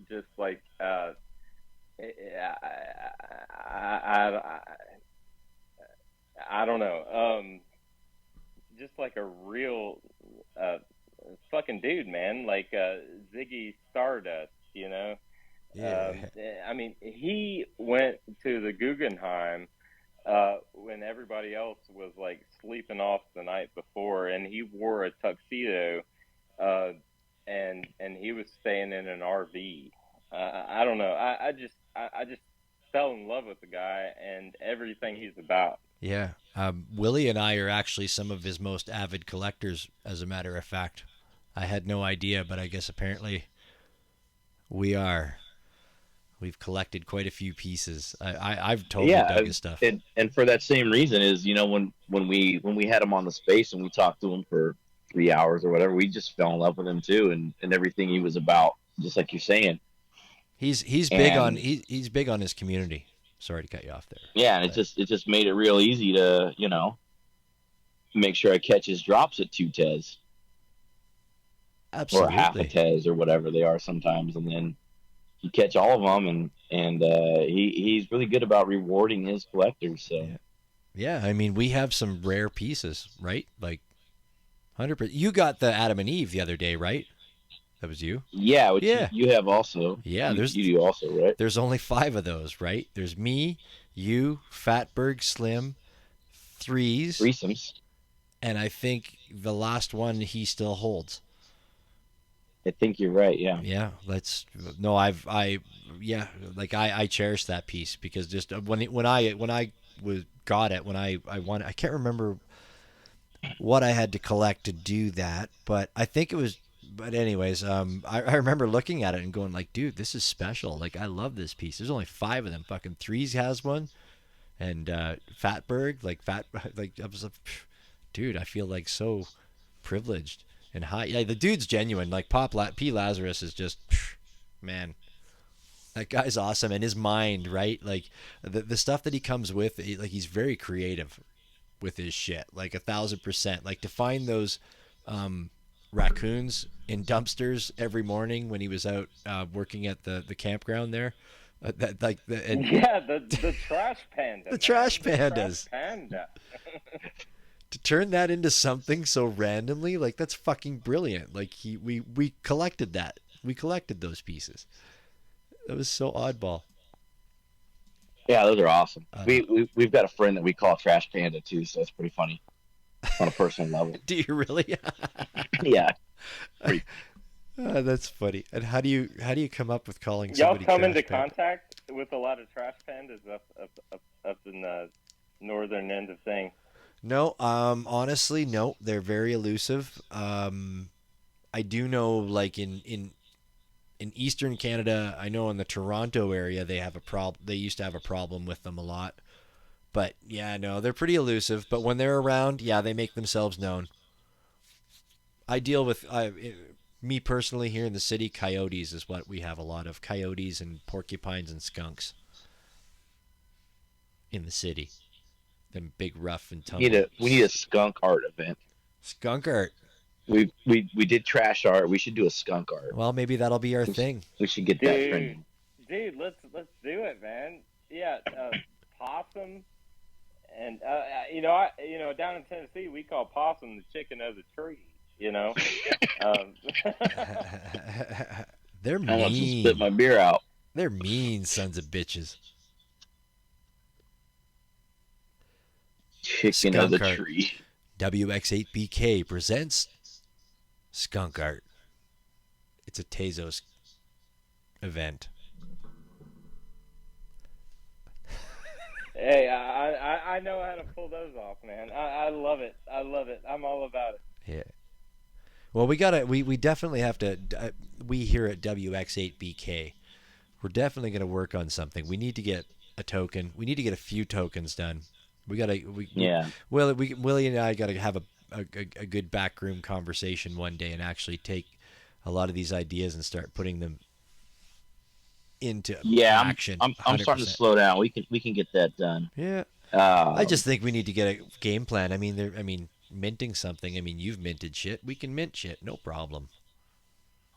just like I, I don't know. Just like a real uh, fucking dude, man. Like Ziggy Stardust, you know.
Yeah.
I mean, he went to the Guggenheim when everybody else was like sleeping off the night before, and he wore a tuxedo, uh, and he was staying in an RV. I don't know. I just fell in love with the guy and everything he's about.
Yeah. Willie and I are actually some of his most avid collectors, as a matter of fact. I had no idea, but I guess apparently we are. We've collected quite a few pieces. I've totally dug his stuff.
And for that same reason is, you know, when we had him on the space and we talked to him for 3 hours or whatever, we just fell in love with him too, and everything he was about, just like you're saying.
He's big on he's big on his community. Sorry to cut you off there.
Yeah, and it just made it real easy to, you know, make sure I catch his drops at 2 tes.
Absolutely.
Or half a tes or whatever they are sometimes, and then you catch all of them, and he's really good about rewarding his collectors. So
yeah, I mean, we have some rare pieces, right? Like 100%. You got the Adam and Eve the other day, right? That was you.
Yeah, which you have also.
Yeah,
you do also, right?
There's only 5 of those, right? There's me, you, Fatberg, Slim,
Threesomes,
and I think the last one he still holds.
I think you're right. Yeah.
Yeah. I cherish that piece because just when I got it, when I won, I can't remember what I had to collect to do that, but I think it was. But anyways, I remember looking at it and going like, dude, this is special. Like, I love this piece. There's only 5 of them. Fucking Threes has one, and Fatberg, like I was like, dude, I feel like so privileged and high. Yeah, the dude's genuine. Like P. Lazarus is just, man, that guy's awesome. And his mind, right? Like the stuff that he comes with, like he's very creative with his shit. Like 1,000%. Like to find those raccoons in dumpsters every morning when he was out working at the campground there.
The trash panda.
The trash pandas.
Trash panda.
To turn that into something so randomly, like that's fucking brilliant. Like we collected that. We collected those pieces. That was so oddball.
Yeah, those are awesome. We've got a friend that we call Trash Panda too, so that's pretty funny on a personal level.
Do you really?
Yeah.
That's funny. And how do you come up with calling
y'all
somebody
come
trash
into
panda?
contact with a lot of trash pandas up in the northern end of things?
No, honestly, no. They're very elusive. I do know, like in Eastern Canada, I know in the Toronto area they have a problem. They used to have a problem with them a lot. But yeah, no, they're pretty elusive. But when they're around, yeah, they make themselves known. I deal with me personally here in the city. Coyotes is what we have a lot of. Coyotes and porcupines and skunks in the city. Them big rough and tumble.
We need a skunk art event.
Skunk art.
We did trash art. We should do a skunk art.
Well, maybe that'll be our thing.
We should get that trending.
Dude, let's do it, man. Yeah, possum, and down in Tennessee we call possum the chicken of the tree. You know.
They're mean.
I want to spit my beer out.
They're mean sons of bitches.
Chicken of the tree.
WX8BK presents Skunk Art. It's a Tezos event.
Hey, I know how to pull those off, man. I love it. I'm all about it.
Yeah. Well, we definitely have to. We here at WX8BK, we're definitely going to work on something. We need to get a token. We need to get a few tokens done. Willie and I got to have a good backroom conversation one day and actually take a lot of these ideas and start putting them into action.
I'm starting to slow down. We can get that done.
Yeah. I just think we need to get a game plan. I mean, minting something. I mean, you've minted shit. We can mint shit. No problem.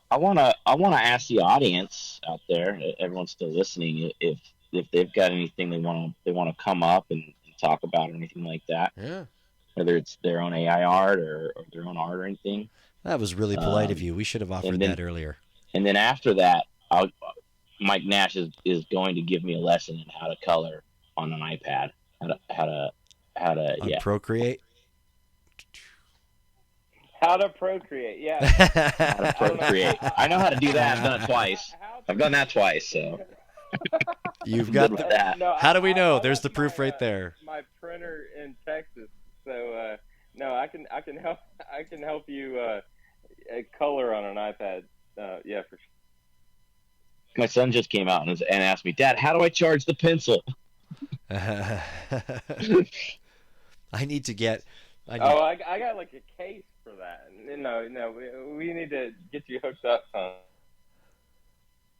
I wanna ask the audience out there, everyone's still listening, if they've got anything they wanna come up and talk about or anything like that,
Yeah.
whether it's their own AI art or their own art or anything.
That was really polite of
Um,
you. We should have offered
and then
that earlier.
after that, Mike Nash is going to give me a lesson in how to color on an iPad. How to
On
yeah.
Procreate.
How to procreate? Yeah.
How to procreate. I know how to do that. I've done it twice. I've done that twice, so
You've
I'm
got
good with
the.
that.
No,
How do we know?
I
There's
left
the proof right there.
my printer in Texas, so no, I can help you color on an iPad. Yeah, for sure.
My son just came out and asked me, Dad, how do I charge the pencil?
I need to get. I need,
Oh, I got like a case for that. No, we need to get you hooked up, son.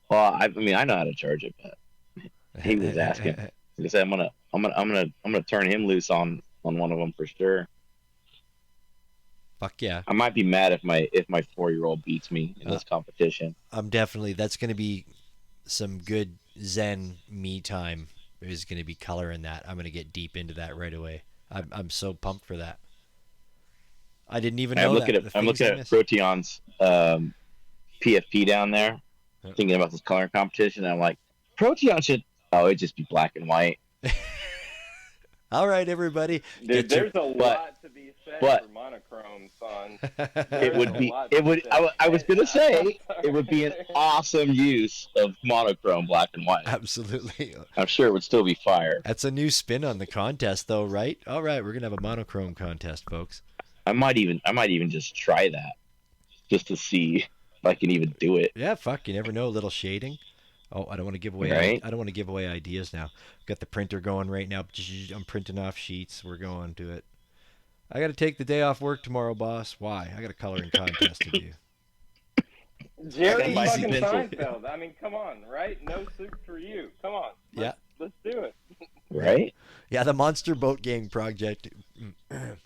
Well, I mean, I know how to charge it, but he was asking. He said, I'm gonna turn him loose on one of them for sure.
Fuck yeah.
I might be mad if my 4-year-old beats me in this competition.
I'm definitely. That's going to be some good Zen me time. Is going to be coloring that. I'm going to get deep into that right away. I'm so pumped for that. I didn't even know that.
I'm looking at Proteon's PFP down there, thinking about this coloring competition. And I'm like, Proteon should. Oh, it'd just be black and white.
All right, everybody.
Dude, there's a lot to be said for monochrome, son.
It would be. It would. I was gonna say it would be an awesome use of monochrome black and white.
Absolutely.
I'm sure it would still be fire.
That's a new spin on the contest, though, right? All right, we're gonna have a monochrome contest, folks.
I might even just try that, just to see if I can even do it.
Yeah, fuck. You never know. A little shading. Oh, I don't want to give away.
Right?
I don't want to give away ideas now. Got the printer going right now. I'm printing off sheets. We're going to it. I got to take the day off work tomorrow, boss. Why? I got a coloring contest to do.
Jerry
buy some
fucking
pencil.
Seinfeld. I mean, come on, right? No soup for you. Come on. Let's do it.
Right?
Yeah, the Monster Boat Gang project. Sorry,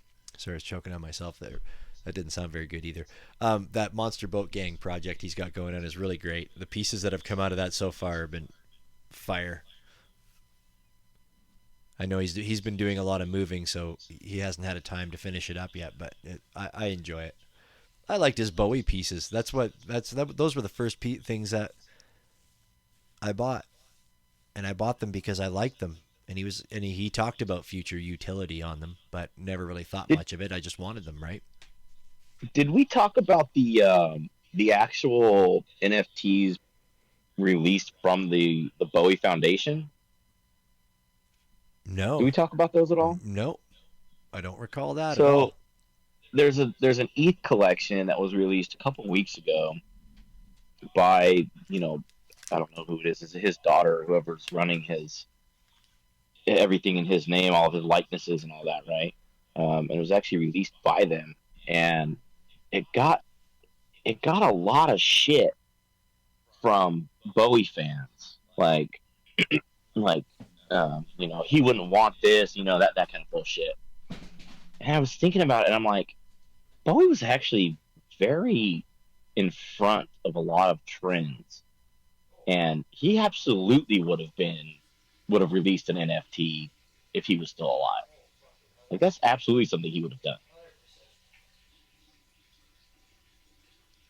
I was choking on myself there. That didn't sound very good either. That Monster Boat Gang project he's got going on is really great. The pieces that have come out of that so far have been fire. I know he's been doing a lot of moving, so he hasn't had a time to finish it up yet. But I enjoy it. I liked his Bowie pieces. Those were the first things that I bought, and I bought them because I liked them. And he talked about future utility on them, but never really thought much of it. I just wanted them, right?
Did we talk about the actual NFTs released from the Bowie Foundation?
No.
Did we talk about those at all?
No, I don't recall that at
So
all.
there's an ETH collection that was released a couple weeks ago by, I don't know who it is. It's his daughter, whoever's running everything in his name, all of his likenesses and all that, right? And it was actually released by them, and it got a lot of shit from Bowie fans, like he wouldn't want this, that kind of bullshit. And I was thinking about it, and I'm like, Bowie was actually very in front of a lot of trends, and he absolutely would have released an NFT if he was still alive. Like, that's absolutely something he would have done.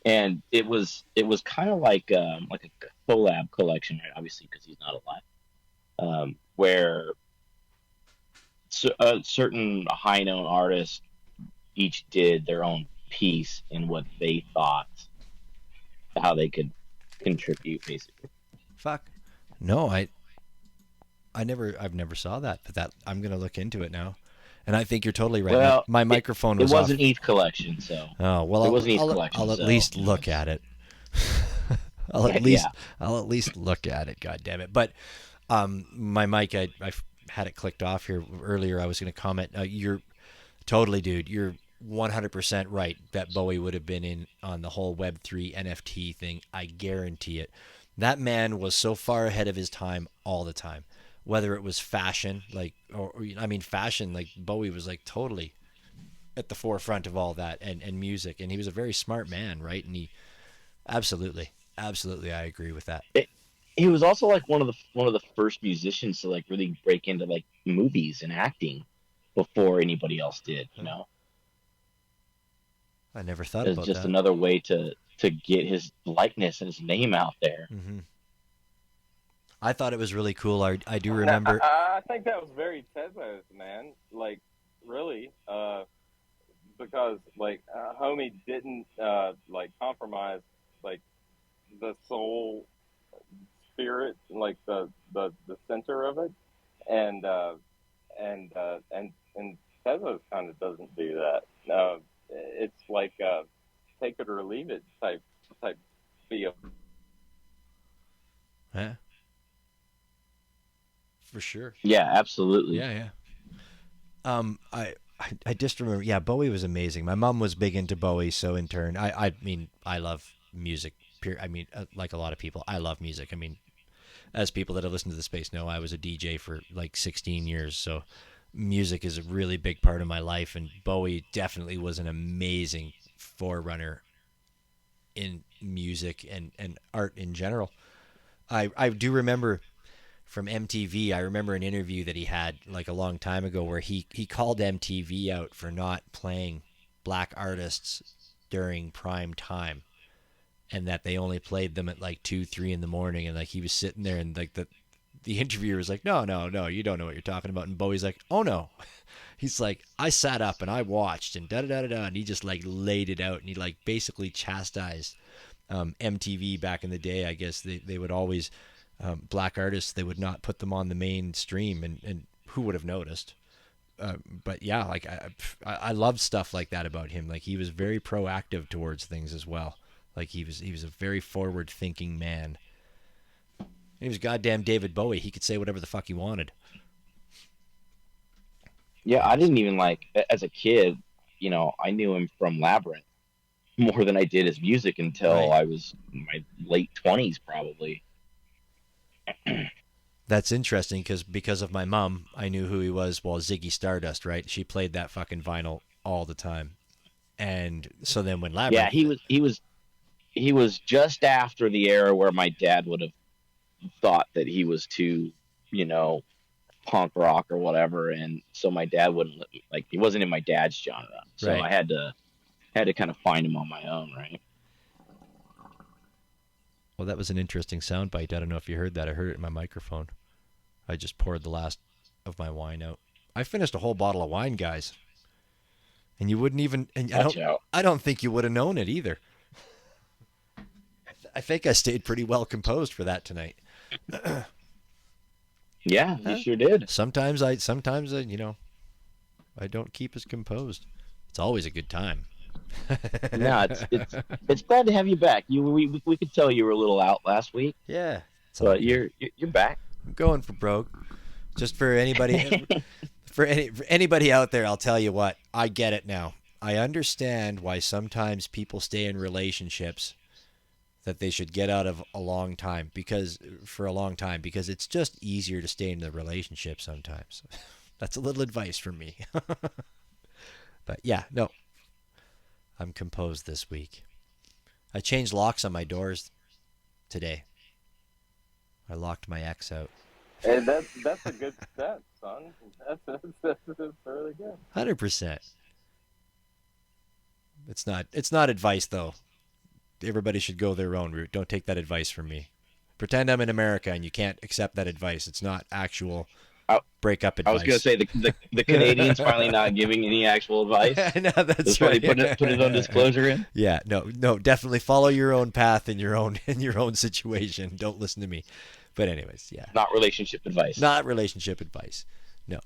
And it was kind of like a collab collection, right? Obviously, because he's not alive, where certain high known artists each did their own piece in what they thought, how they could contribute, basically.
Fuck. No, I've never saw that, but that I'm gonna look into it now. And I think you're totally right.
Well,
my microphone
it
was
was
off.
an ETH collection, so.
Oh well,
it was an ETH collection.
I'll at
so,
least look at it. I'll at least look at it. God damn it! But my mic, I had it clicked off here earlier. I was going to comment. You're totally, dude. You're 100% right that Bowie would have been in on the whole Web3 NFT thing. I guarantee it. That man was so far ahead of his time all the time. Whether it was fashion, fashion, like Bowie was like totally at the forefront of all that, and music. And he was a very smart man, right? And he Absolutely. Absolutely. I agree with that.
He was also like one of the first musicians to like really break into like movies and acting before anybody else did. You know,
I never thought
it was
about
just
that.
another way to get his likeness and his name out there.
Mm-hmm. I thought it was really cool. I do
Now,
remember.
I think that was very Tezos, man. Like, really, because like homie didn't like compromise like the soul spirit, like the center of it, and and Tezos kind of doesn't do that. It's like take it or leave it type feel.
Yeah, for sure.
Yeah, absolutely.
Yeah, yeah. I just remember. Yeah, Bowie was amazing. My mom was big into Bowie, so in turn, I mean, I love music. I mean, like a lot of people, I love music. I mean, as people that have listened to the space know, I was a DJ for like 16 years, so music is a really big part of my life, and Bowie definitely was an amazing forerunner in music and art in general. I do remember from MTV, I remember an interview that he had like a long time ago where he called MTV out for not playing black artists during prime time, and that they only played them at like 2, 3 in the morning, and like he was sitting there and like the interviewer was like, no, no, no, you don't know what you're talking about. And Bowie's like, oh no. He's like, I sat up and I watched and da da da da, and he just like laid it out, and he like basically chastised MTV back in the day. I guess they would always black artists, they would not put them on the mainstream, and who would have noticed? But yeah, like I love stuff like that about him. Like he was very proactive towards things as well. Like he was a very forward thinking man. He was goddamn David Bowie. He could say whatever the fuck he wanted.
Yeah, I didn't even like as a kid. You know, I knew him from Labyrinth more than I did his music until
Right.
I was in my late 20s, probably.
That's interesting because of my mom, I knew who he was. Well, Ziggy Stardust, right? She played that fucking vinyl all the time, and so then when
Yeah,
Labyrinth,
he was just after the era where my dad would have thought that he was too, you know, punk rock or whatever, and so my dad wouldn't like he wasn't in my dad's genre, so
Right.
I had to kind of find him on my own, right?
well, that was an interesting soundbite. I don't know if you heard that. I heard it in my microphone. I just poured the last of my wine out. I finished a whole bottle of wine, guys, and you wouldn't even. And
Watch out.
I don't think you would have known it either. I think I stayed pretty well composed for that tonight.
Yeah, you sure did.
Sometimes I, you know, I don't keep as composed. It's always a good time.
No, it's glad to have you back. We could tell you were a little out last week,
Yeah. It's all
but
good.
you're back.
I'm going for broke. Just for anybody, for anybody out there, I'll tell you what. I get it now. I understand why sometimes people stay in relationships that they should get out of a long time because it's just easier to stay in the relationship sometimes. That's a little advice from me. But yeah, no. I'm composed this week. I changed locks on my doors today. I locked my ex out.
And that's a good step, son. That's really good.
100%. It's not advice though. Everybody should go their own route. Don't take that advice from me. Pretend I'm in America and you can't accept that advice. It's not actual breakup advice.
I was going to say the Canadians finally not giving any actual advice.
No, that's
That's why
right.
they put his own disclosure in.
Yeah, no, definitely follow your own path in your own situation. Don't listen to me. But anyways, yeah.
Not relationship advice.
Not relationship advice. No.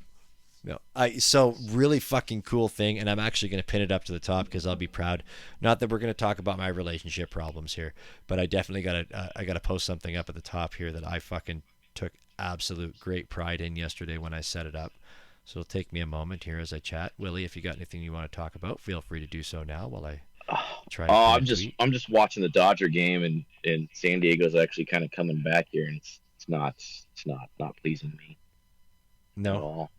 So really fucking cool thing, and I'm actually going to pin it up to the top because I'll be proud. Not that we're going to talk about my relationship problems here, but I definitely gotta post something up at the top here that I fucking took absolute great pride in yesterday when I set it up. So it'll take me a moment here as I chat. Willie, if you got anything you want to talk about, feel free to do so now while I try.
Oh, I'm just watching the Dodger game, and San Diego's actually kind of coming back here, and it's not pleasing me at
No,
all.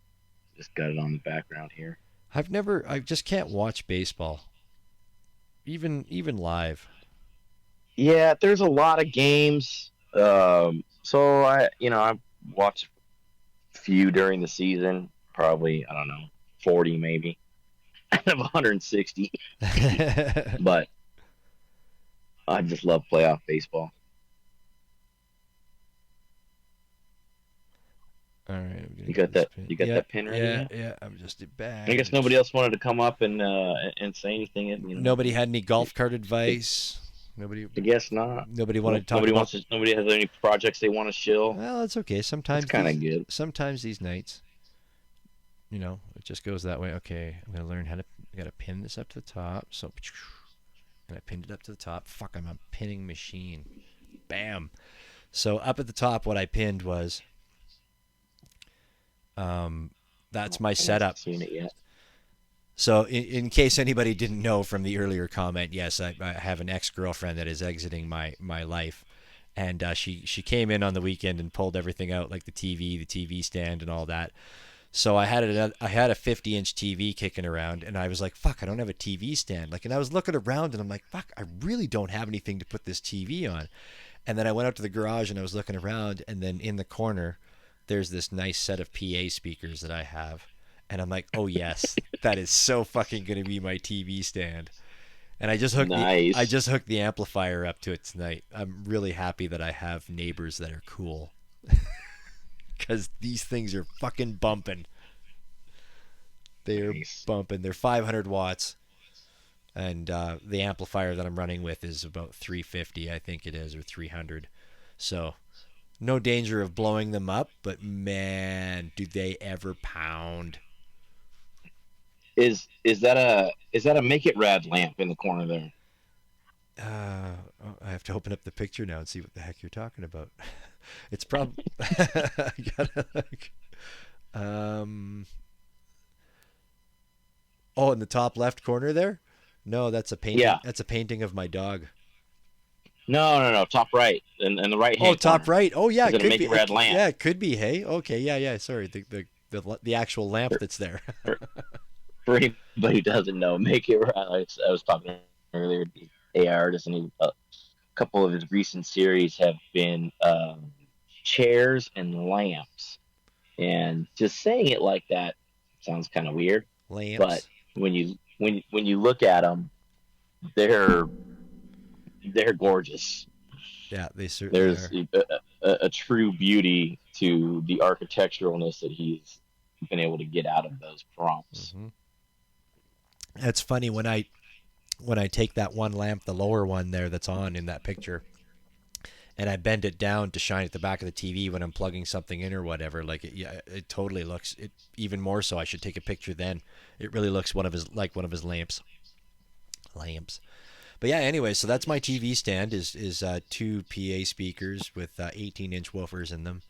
Just got it on the background here.
I just can't watch baseball, even live.
Yeah, there's a lot of games. So I watch a few during the season. Probably, I don't know, 40 maybe out of 160. But I just love playoff baseball.
All right, I'm gonna
You
get
got
this
that?
pin.
You got
Yeah,
that pin ready
yeah,
yet?
yeah. I'm just back.
I guess nobody else wanted to come up and say anything.
Nobody had any golf cart advice. Nobody.
I guess not.
Nobody wanted to talk
Nobody
about.
wants to. Nobody has any projects they want to shill.
Well, it's okay.
That's kind of good.
Sometimes these nights, it just goes that way. Okay, I'm gonna learn how to. I gotta pin this up to the top. So, and I pinned it up to the top. Fuck, I'm a pinning machine. Bam. So up at the top, what I pinned was. That's my setup.
I haven't seen it yet.
So in case anybody didn't know from the earlier comment, yes, I have an ex-girlfriend that is exiting my life. And she came in on the weekend and pulled everything out, like the TV stand and all that. So I had a 50-inch TV kicking around, and I was like, fuck, I don't have a TV stand. And I was looking around, and I'm like, fuck, I really don't have anything to put this TV on. And then I went out to the garage, and I was looking around, and then in the corner, there's this nice set of PA speakers that I have. And I'm like, oh yes, that is so fucking gonna be my TV stand. And I just hooked the amplifier up to it tonight. I'm really happy that I have neighbors that are cool. Because these things are fucking bumping. They're bumping. They're 500 watts. And the amplifier that I'm running with is about 350, I think it is, or 300. So no danger of blowing them up, but man, do they ever pound.
Is that a Make It Rad lamp in the corner there?
I have to open up the picture now and see what the heck you're talking about. It's probably oh, in the top left corner there? No, that's a painting.
Yeah.
That's a painting of my dog.
No, top right, and the right hand.
Oh, top
corner.
right. Oh, yeah,
it could be a red lamp.
Yeah, it could be. Hey, okay, yeah. Sorry, the actual lamp that's there.
For anybody who doesn't know, Make It Rad. I was talking earlier. The AI artist, and a couple of his recent series have been chairs and lamps. And just saying it like that sounds kind of weird.
Lamps.
But when you look at them, they're gorgeous.
Yeah, they certainly
There's a true beauty to the architecturalness that he's been able to get out of those prompts.
Mm-hmm. It's funny when I take that one lamp, the lower one there that's on in that picture, and I bend it down to shine at the back of the TV when I'm plugging something in or whatever. It totally looks it even more so. I should take a picture then. It really looks one of his lamps. But yeah, anyway, so that's my TV stand is two PA speakers with 18-inch woofers in them.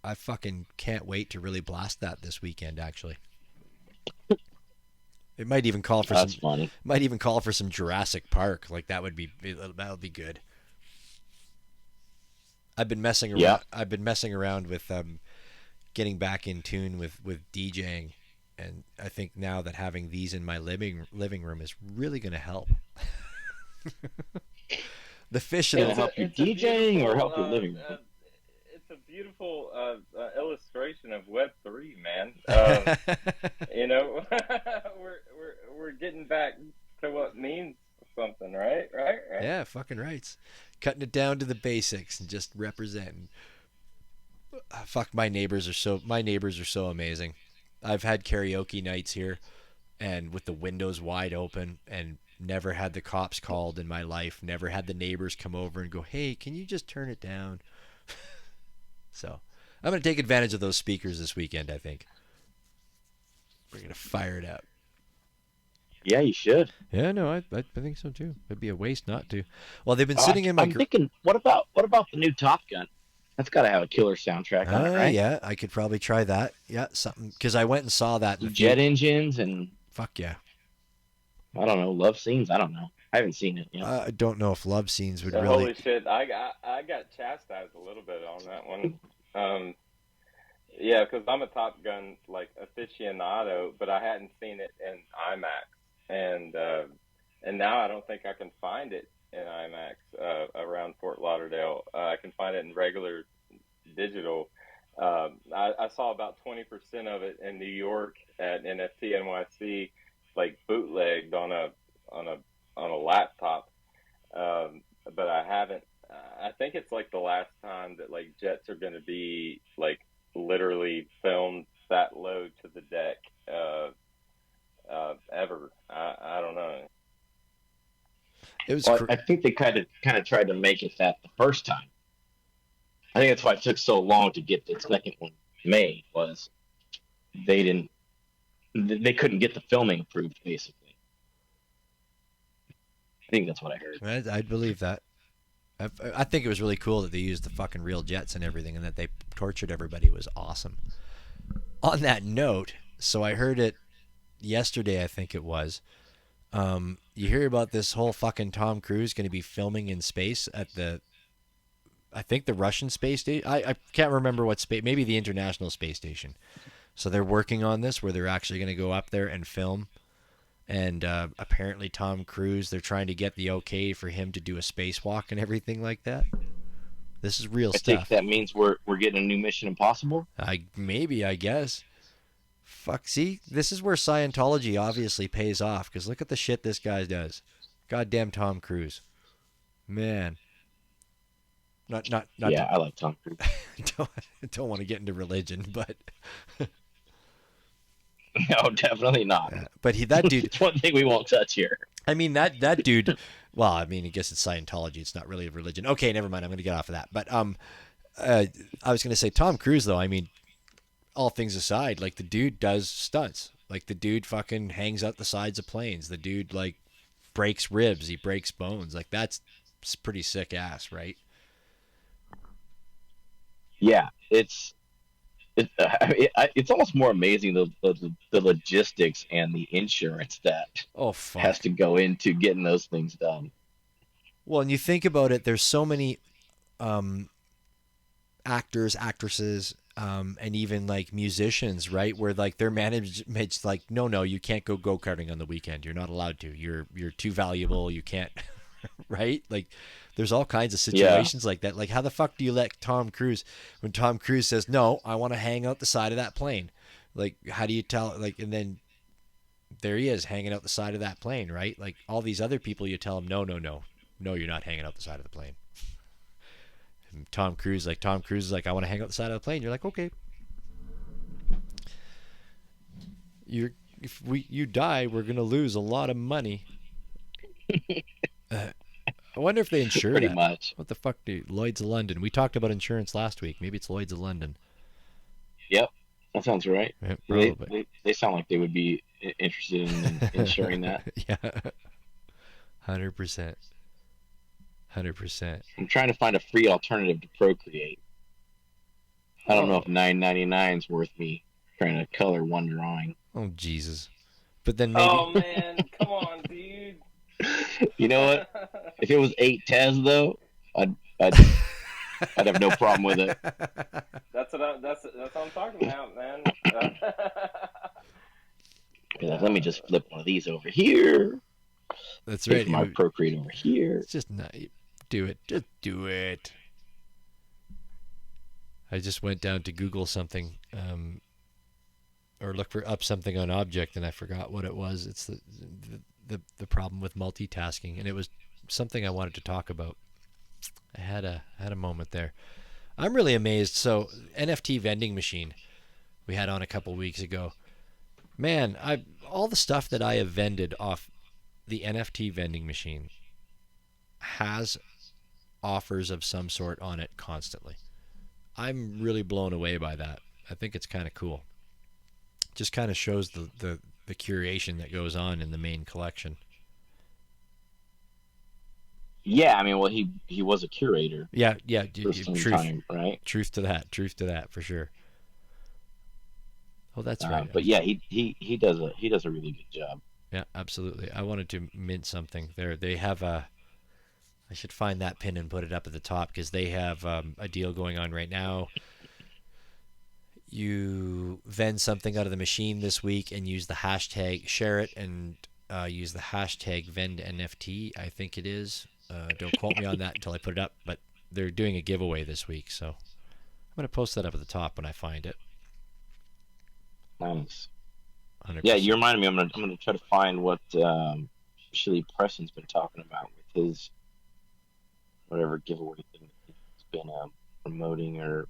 I fucking can't wait to really blast that this weekend. Actually, it might even call for
funny.
Might even call for some Jurassic Park. That would be good. I've been messing around.
Yeah.
I've been messing around with getting back in tune with DJing. And I think now that having these in my living room is really going to help. The fish in
It'll help you DJing or help your living room.
It's a beautiful illustration of Web3, man. We're getting back to what means something, right?
Yeah, fucking rights. Cutting it down to the basics and just representing. Fuck, my neighbors are so amazing. I've had karaoke nights here and with the windows wide open and never had the cops called in my life, never had the neighbors come over and go, hey, can you just turn it down? So I'm going to take advantage of those speakers this weekend, I think. We're going to fire it up.
Yeah, you should.
Yeah, no, I think so too. It'd be a waste not to. Well, they've been sitting in my...
I'm thinking, what about the new Top Gun? That's got to have a killer soundtrack on it, right?
Yeah, I could probably try that. Yeah, something, because I went and saw that.
Jet engines and...
Fuck yeah.
I don't know, love scenes. I don't know. I haven't seen it.
I don't know if love scenes would really...
Holy shit, I got chastised a little bit on that one. Yeah, because I'm a Top Gun aficionado, but I hadn't seen it in IMAX, and now I don't think I can find it in IMAX around Fort Lauderdale. I can find it in regular digital. I saw about 20% of it in New York at NFT NYC, like bootlegged on a laptop. But I haven't. I think it's like the last time that like jets are going to be like literally filmed that low to the deck ever. I don't know.
It was.
Well, I think they kind of tried to make it that the first time. I think that's why it took so long to get the second one made. Was they couldn't get the filming approved, basically. I think that's what I heard.
I'd believe that. I think it was really cool that they used the fucking real jets and everything, and that they tortured everybody. It was awesome. On that note, so I heard it yesterday, I think it was. You hear about this whole fucking Tom Cruise going to be filming in space at I think the Russian space station. I can't remember what space, maybe the International Space Station. So they're working on this where they're actually going to go up there and film. And apparently Tom Cruise, they're trying to get the okay for him to do a spacewalk and everything like that. This is real
I
stuff.
think that means we're getting a new Mission Impossible.
I guess. Fuck, see, this is where Scientology obviously pays off, because look at the shit this guy does. Goddamn Tom Cruise, man. Not
Yeah, I like Tom Cruise.
don't want to get into religion, but
No, definitely not.
but that dude.
It's one thing we won't touch here.
I mean that dude. Well, I mean, I guess it's Scientology. It's not really a religion. Okay, never mind. I'm going to get off of that. But I was going to say Tom Cruise, though. I mean, all things aside, like the dude does stunts. Like the dude fucking hangs out the sides of planes. The dude like breaks ribs. He breaks bones. Like that's pretty sick ass, right?
Yeah, it's almost more amazing the logistics and the insurance that has to go into getting those things done.
Well, and you think about it, there's so many actors, actresses, and even like musicians, right? Where like their management's like, no, you can't go karting on the weekend. You're not allowed to. You're too valuable. You can't, right? Like, there's all kinds of situations like that. Like, how the fuck do you let Tom Cruise, when Tom Cruise says, no, I want to hang out the side of that plane? Like, how do you tell, like, and then there he is hanging out the side of that plane, right? Like, all these other people, you tell them, no, you're not hanging out the side of the plane. And Tom Cruise is like, I want to hang out the side of the plane. You're like, okay. If you die, we're going to lose a lot of money. I wonder if they insure
Pretty
that.
much.
What the fuck do Lloyd's of London? We talked about insurance last week. Maybe it's Lloyd's of London.
Yep, that sounds right.
Yeah,
they sound like they would be interested in insuring that.
Yeah, 100%. 100%.
I'm trying to find a free alternative to Procreate. I don't know if $9.99 is worth me trying to color one drawing.
Oh Jesus! But then maybe.
Oh man, come on, dude.
You know what? If it was 8 Tez though, I'd have no problem with it.
That's what I'm talking about, man.
Let me just flip one of these over here.
That's
Take
right.
my Procreate over here.
It's just not. Do it. Just do it. I just went down to Google something, or look up something on Object, and I forgot what it was. It's the problem with multitasking, and it was something I wanted to talk about. I had a moment there. I'm really amazed. So NFT vending machine we had on a couple weeks ago. Man, all the stuff that I have vended off the NFT vending machine has offers of some sort on it constantly. I'm really blown away by that. I think it's kind of cool. Just kind of shows the curation that goes on in the main collection.
Yeah, I mean, well, he was a curator.
Yeah,
for some time, right?
Truth to that, for sure. Oh, that's right.
But yeah, he does a really good job.
Yeah, absolutely. I wanted to mint something there. They have I should find that pin and put it up at the top, because they have a deal going on right now. You vend something out of the machine this week and use the hashtag share it, and use the hashtag VendNFT, I think it is. Don't quote me on that until I put it up, but they're doing a giveaway this week, so I'm going to post that up at the top when I find it.
Nice.
100%.
Yeah, you reminded me. I'm gonna try to find what Chili Preston's been talking about with his whatever giveaway thing he's been promoting or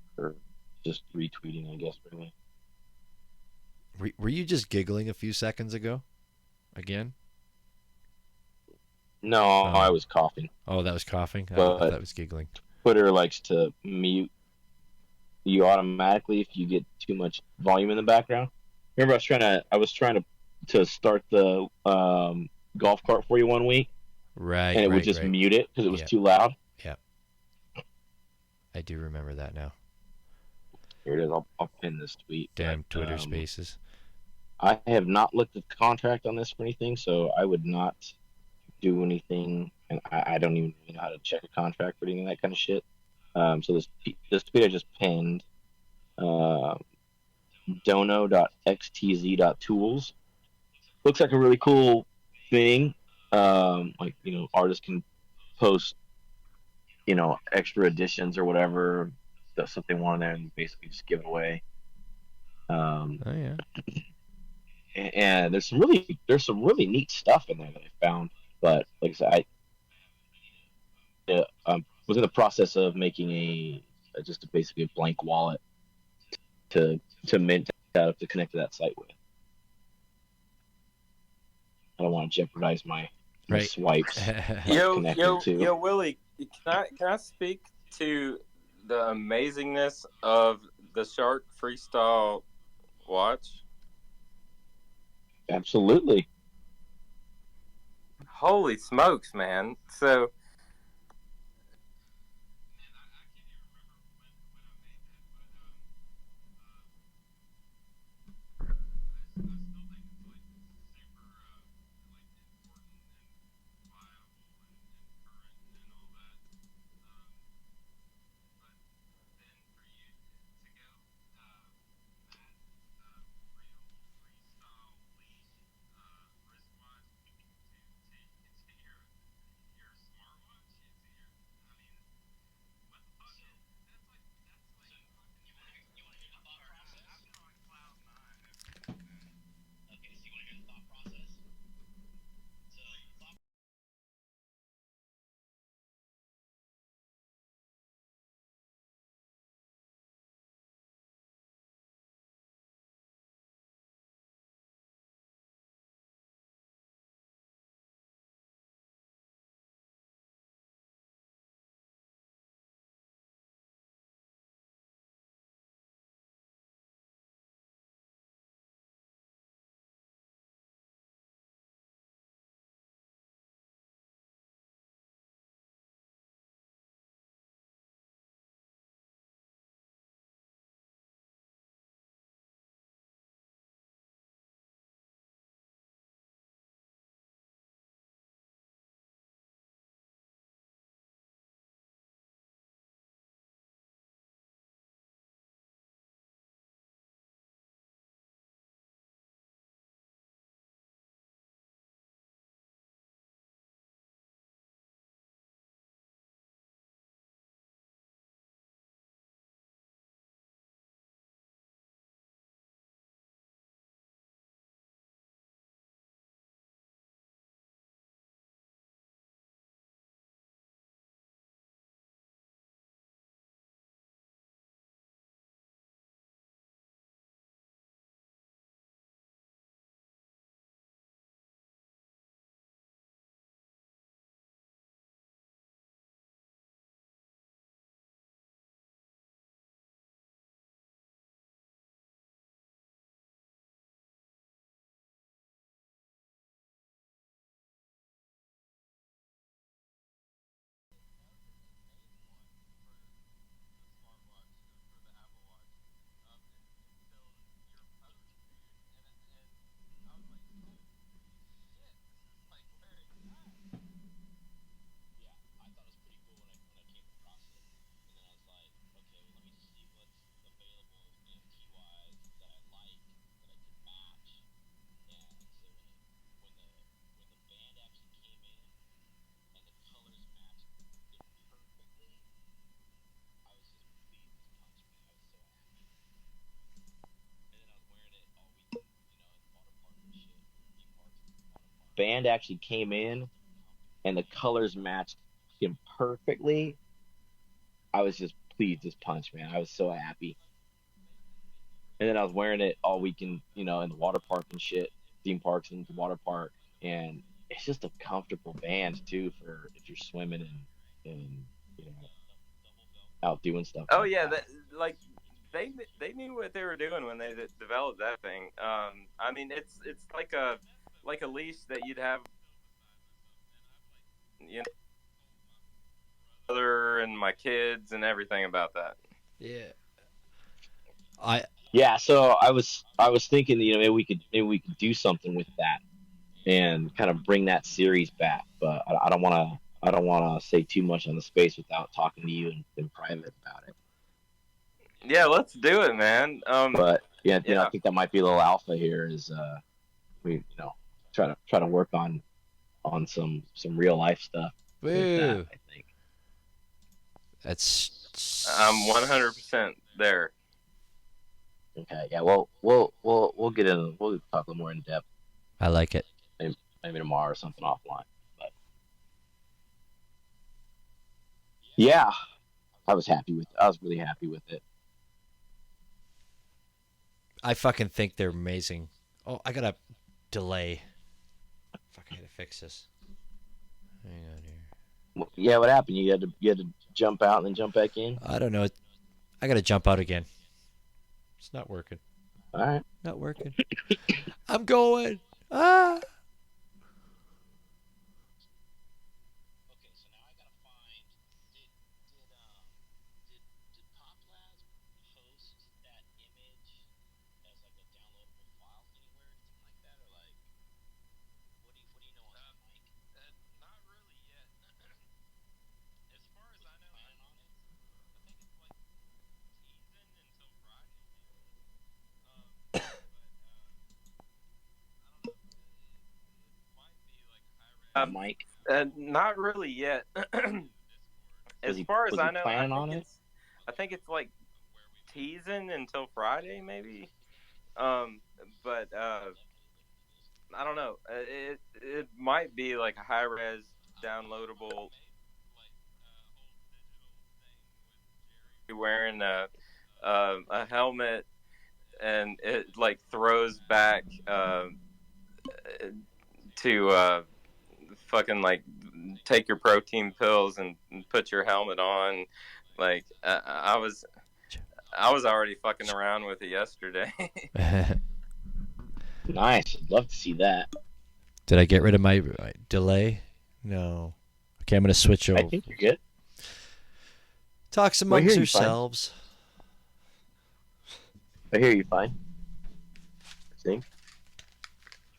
just retweeting, I guess. Really.
Were you just giggling a few seconds ago? Again?
No, I was coughing.
Oh, that was coughing? I
But
thought that was giggling.
Twitter likes to mute you automatically if you get too much volume in the background. Remember, I was trying to start the golf cart for you one week,
Right,
and it would just mute it because it was too loud.
Yeah, I do remember that now.
Here it is. I'll pin this tweet.
Damn Twitter Spaces.
I have not looked at the contract on this for anything, so I would not do anything, and I don't even know how to check a contract for any of that kind of shit. So this tweet I just pinned, dono.xtz.tools. Looks like a really cool thing. Like, artists can post, extra editions or whatever, stuff they want in there, and basically just give it away.
Oh yeah.
And there's some really neat stuff in there that I found. But like I said, I was in the process of making just basically a blank wallet to mint out to connect to that site with. I don't want to jeopardize my swipes.
Yo, Willie, can I speak to the amazingness of the Shark Freestyle watch?
Absolutely.
Holy smokes, man! So.
band actually came in and the colors matched him perfectly, I was just pleased as punch, man. I was so happy. And then I was wearing it all weekend, in the water park and shit, theme parks and the water park. And it's just a comfortable band too for if you're swimming and out doing stuff.
Oh
like
yeah,
that.
like they knew what they were doing when they developed that thing. I mean, it's like a leash that you'd have, brother and my kids and everything about that.
Yeah.
Yeah, so I was thinking, maybe we could do something with that and kind of bring that series back. But I don't want to say too much on the space without talking to you in private about it.
Yeah, let's do it, man.
But yeah, I think that might be a little alpha here. Is we try to work on some real life stuff. With that, I think
that's.
I'm 100% there.
Okay, yeah, we'll get in. We'll talk a little more in depth.
I like it.
Maybe tomorrow or something offline. But yeah, I was really happy with it.
I fucking think they're amazing. Oh, I gotta delay. Fuck, I gotta fix this. Hang on here.
Yeah, what happened? You had to jump out and then jump back in?
I don't know. I gotta jump out again. It's not working.
All right.
Not working. I'm going. Ah.
Okay, so now I gotta find. Did Poplaz post that image as like a downloadable file anywhere, anything like that, or like what do you know on that, Mike?
Not really yet. As far as I know,
Planning on it?
I think it's like teasing until Friday, maybe. But I don't know. It might be like high res.
Mike.
Not really yet. As
Was
far as
he
I know,
planning on it?
I think it's like teasing until Friday, maybe. But I don't know. It might be like a high res downloadable. Wearing a helmet and it like throws back to fucking like take your protein pills and put your helmet on. Like I was already fucking around with it yesterday.
Nice. I'd love to see that.
Did I get rid of my delay? No. Okay, I'm gonna switch over.
I think you're good.
Talks amongst yourselves.
I hear you fine. I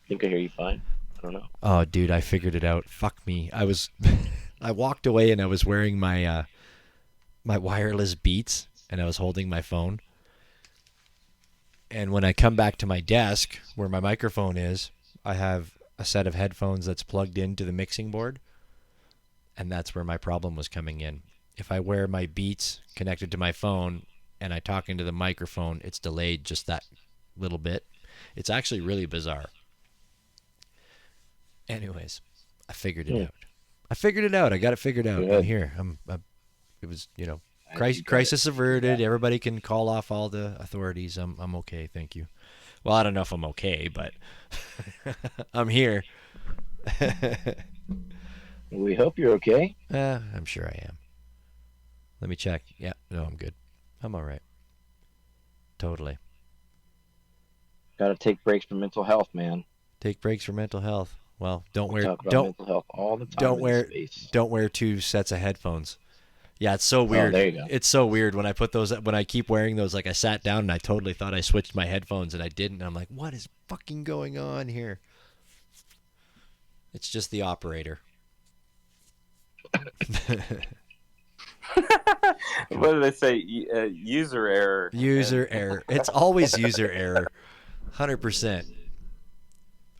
think I hear you fine. I don't know.
Oh, dude, I figured it out. Fuck me. I walked away and I was wearing my my wireless Beats and I was holding my phone. And when I come back to my desk where my microphone is, I have a set of headphones that's plugged into the mixing board. And that's where my problem was coming in. If I wear my Beats connected to my phone and I talk into the microphone, it's delayed just that little bit. It's actually really bizarre. Anyways, I figured it out. I got it figured out. I'm here. It was, crisis averted. Everybody can call off all the authorities. I'm okay. Thank you. Well, I don't know if I'm okay, but I'm here.
We hope you're okay.
I'm sure I am. Let me check. Yeah, no, I'm good. I'm all right. Totally.
Got to take breaks for mental health, man.
Take breaks for mental health. Well, don't
mental health all the time.
Don't wear two sets of headphones. Yeah, it's so weird.
Oh, there you go.
It's so weird when I keep wearing those. Like I sat down and I totally thought I switched my headphones and I didn't. I'm like, what is fucking going on here? It's just the operator.
What do they say? User error.
User error. It's always user error. 100%.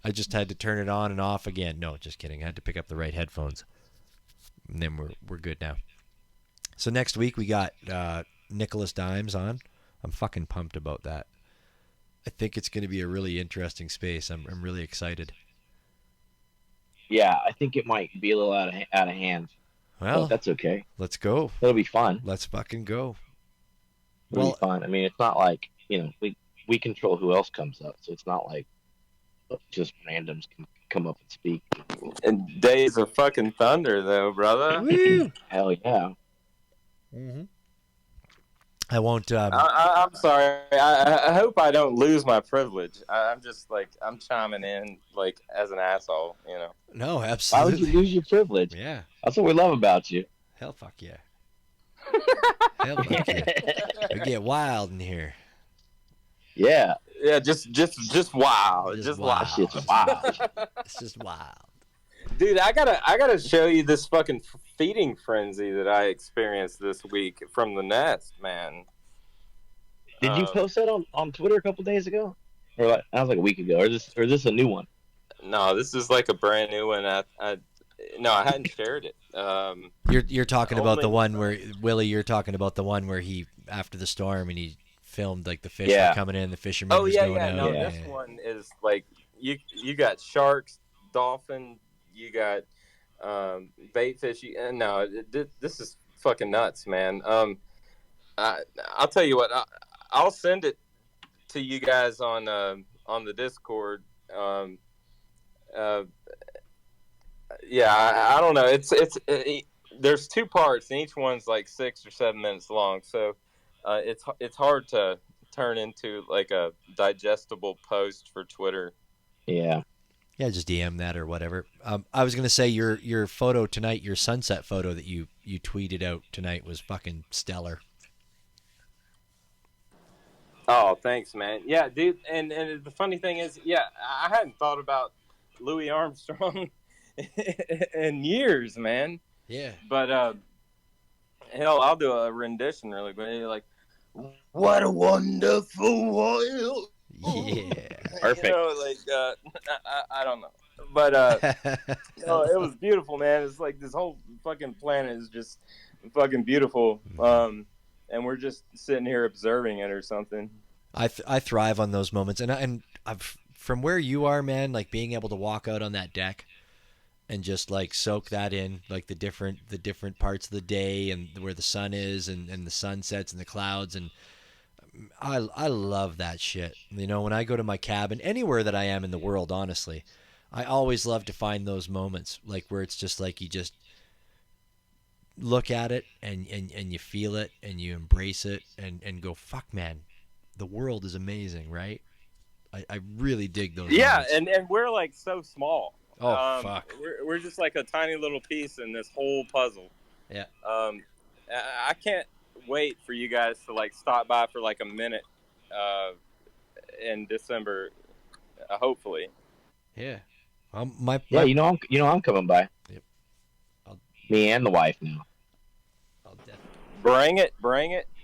I just had to turn it on and off again. No, just kidding. I had to pick up the right headphones. And then we're good now. So next week we got Nicholas Dimes on. I'm fucking pumped about that. I think it's going to be a really interesting space. I'm really excited.
Yeah, I think it might be a little out of hand.
Well,
But that's okay.
let's go.
It'll be fun.
Let's fucking go.
It'll
Well,
be fun. I mean, it's not like we control who else comes up, so it's not like just randoms can come up and speak.
And Days of fucking Thunder, though, brother.
woo.
Hell yeah.
I won't.
I'm sorry. I hope I don't lose my privilege. I'm just like I'm chiming in like as an asshole, you know.
No,
Why would
absolutely.
you lose your privilege?
Yeah.
That's what we love about you.
Hell, fuck yeah. Hell, fuck yeah. We get wild in here.
Yeah.
Yeah, just wow,
Just
just
wow.
wow.
Shit's wild.
It's just wild.
Dude, I gotta show you this fucking feeding frenzy that I experienced this week from the nest, man.
Did you post that on Twitter a couple days ago? Or that was like a week ago. Or is this a new one?
No, this is like a brand new one. I hadn't shared it.
You're talking about the
Only-
one where Willie. You're talking about the one where he after the storm and he filmed like the fish
Yeah.
were coming in, the fishermen
Oh
was
yeah,
going
yeah.
out.
No,
Yeah.
this one is like you got sharks, dolphin, you got bait fish. No, this is fucking nuts, man. I'll tell you what. I'll send it to you guys on the Discord. Yeah, I don't know. It's there's two parts, and each one's like 6 or 7 minutes long. So it's hard to turn into like a digestible post for Twitter.
Yeah.
Yeah, just DM that or whatever. I was gonna say your photo tonight, your sunset photo that you tweeted out tonight was fucking stellar.
Oh, thanks, man. Yeah, dude. And the funny thing is, yeah, I hadn't thought about Louis Armstrong in years, man.
Yeah.
But hell, I'll do a rendition really quick. Like, what a wonderful world.
Yeah.
Perfect.
You know, like I don't know, but no, it was beautiful, man. It's like this whole fucking planet is just fucking beautiful. And we're just sitting here observing it or something.
I thrive on those moments, and I've from where you are, man, like being able to walk out on that deck and just like soak that in, like the different parts of the day and where the sun is and the sunsets and the clouds, and I love that shit. You know, when I go to my cabin, anywhere that I am in the world, honestly, I always love to find those moments, like where it's just like you just look at it and you feel it and you embrace it and go, fuck, man, the world is amazing, right? I really dig those
Yeah,
moments.
and we're like so small.
Oh, fuck.
We're just like a tiny little piece in this whole puzzle.
Yeah.
I can't wait for you guys to like stop by for like a minute in December, hopefully.
Yeah.
Yeah, you know I'm coming by.
Yep.
Me and the wife now.
Bring it.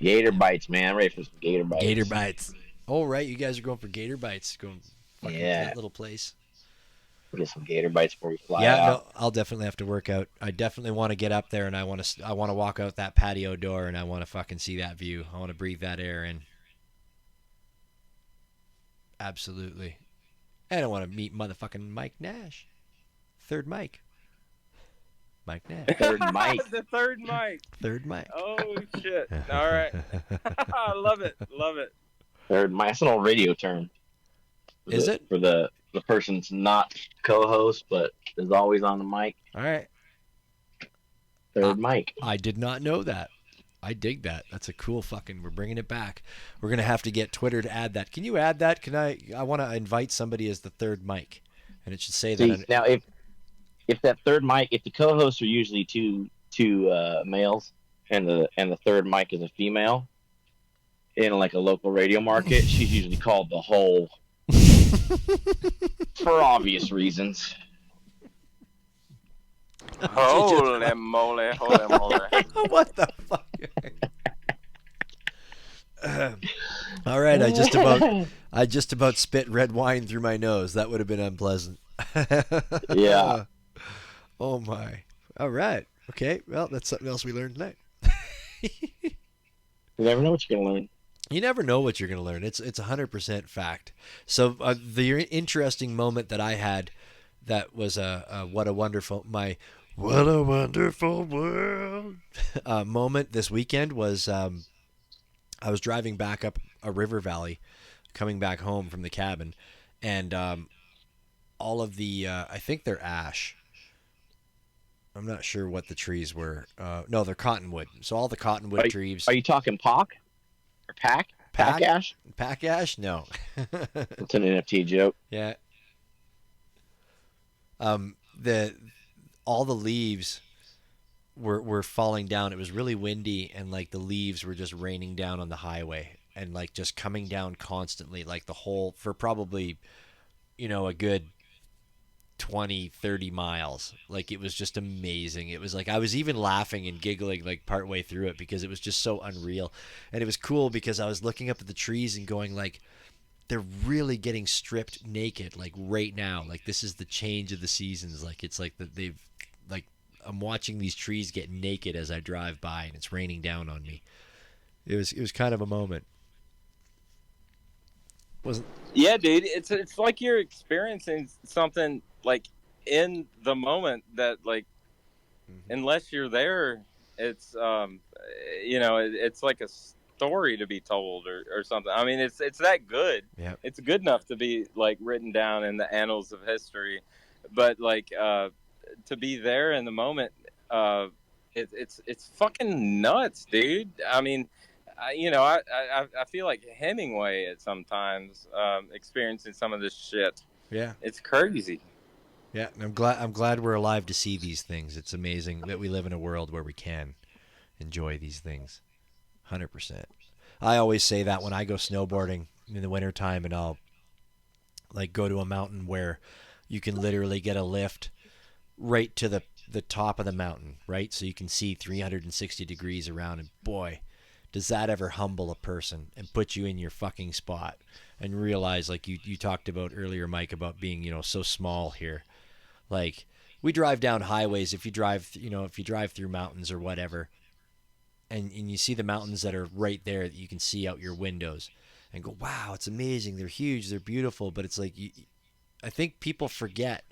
Gator bites, man. I'm ready for some gator bites.
Gator bites. Oh, right. You guys are going for gator bites. Going fucking to
Yeah.
that little place.
We'll get some gator bites before we fly
Yeah,
out.
no, I'll definitely have to work out. I definitely want to get up there, and I want to walk out that patio door, and I want to fucking see that view. I want to breathe that air in. Absolutely. And I want to meet motherfucking Mike Nash. Third Mike. Mike Nash.
Third mic.
The third mic.
Third Mike.
Oh shit! All right, I love it.
Third mic. That's an old radio term.
Is it?
For the person's not co-host, but is always on the mic.
All right.
Third mic.
I did not know that. I dig that. That's a cool fucking. We're bringing it back. We're gonna have to get Twitter to add that. Can you add that? Can I? I want to invite somebody as the third mic, and it should say that.
See, now if that third mic, if the co-hosts are usually two males, and the third mic is a female, in like a local radio market, she's usually called the whole, for obvious reasons.
Holy moly!
What the fuck? All right, I just about spit red wine through my nose. That would have been unpleasant.
Yeah.
Oh my. All right. Okay. Well, that's something else we learned tonight.
You never know what you're gonna learn.
You never know what you're going to learn. It's 100% fact. So the interesting moment that I had that was a what a wonderful world moment this weekend was I was driving back up a river valley, coming back home from the cabin, and all of the I think they're ash. I'm not sure what the trees were. No, they're cottonwood. So all the cottonwood trees.
Are you talking POC or pack? Pack ash?
Pack ash? No.
It's an NFT joke.
Yeah. The all the leaves were falling down. It was really windy, and like the leaves were just raining down on the highway, and like just coming down constantly, like the whole for probably, a good 20-30 miles. Like it was just amazing. It was like I was even laughing and giggling like partway through it because it was just so unreal. And it was cool because I was looking up at the trees and going like, they're really getting stripped naked like right now. Like this is the change of the seasons. Like it's like that they've like I'm watching these trees get naked as I drive by and it's raining down on me. It was kind of a moment. Wasn't
Yeah, dude, it's like you're experiencing something like in the moment that like unless you're there, it's it's like a story to be told or something. I mean, it's that good.
Yeah.
It's good enough to be like written down in the annals of history, but like to be there in the moment, it's fucking nuts, dude. I mean, I feel like Hemingway at sometimes experiencing some of this shit.
Yeah.
It's crazy.
Yeah, and I'm glad we're alive to see these things. It's amazing that we live in a world where we can enjoy these things. 100%. I always say that when I go snowboarding in the wintertime and I'll like go to a mountain where you can literally get a lift right to the top of the mountain, right? So you can see 360 degrees around, and boy, does that ever humble a person and put you in your fucking spot and realize, like you talked about earlier, Mike, about being, so small here. Like we drive down highways, if you drive through mountains or whatever, and you see the mountains that are right there that you can see out your windows and go, wow, it's amazing. They're huge. They're beautiful. But it's like, I think people forget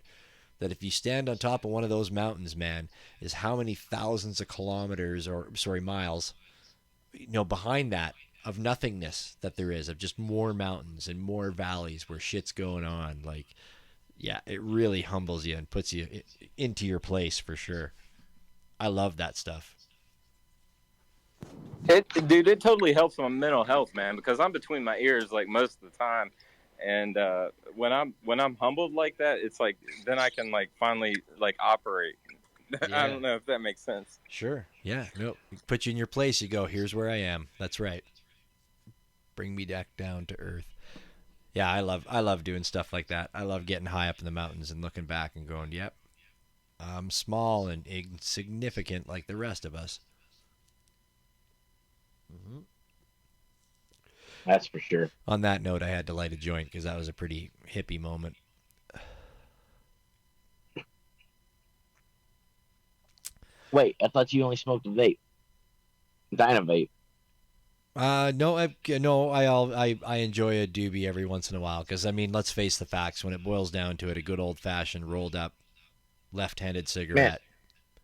that if you stand on top of one of those mountains, man, is how many thousands of kilometers miles, behind that of nothingness that there is, of just more mountains and more valleys where shit's going on. Like, yeah, it really humbles you and puts you into your place for sure. I love that stuff.
It totally helps my mental health, man, because I'm between my ears like most of the time, and when I'm humbled like that, it's like then I can like finally like operate.
Yeah.
I don't know if that makes sense.
Sure. Yeah. Nope. Put you in your place. You go, here's where I am. That's right. Bring me back down to earth. Yeah, I love doing stuff like that. I love getting high up in the mountains and looking back and going, yep, I'm small and insignificant like the rest of us. Mm-hmm.
That's for sure.
On that note, I had to light a joint because that was a pretty hippie moment.
Wait, I thought you only smoked a vape. Dynavape.
No, I enjoy a doobie every once in a while because, I mean, let's face the facts. When it boils down to it, a good old-fashioned rolled-up left-handed cigarette.
Man,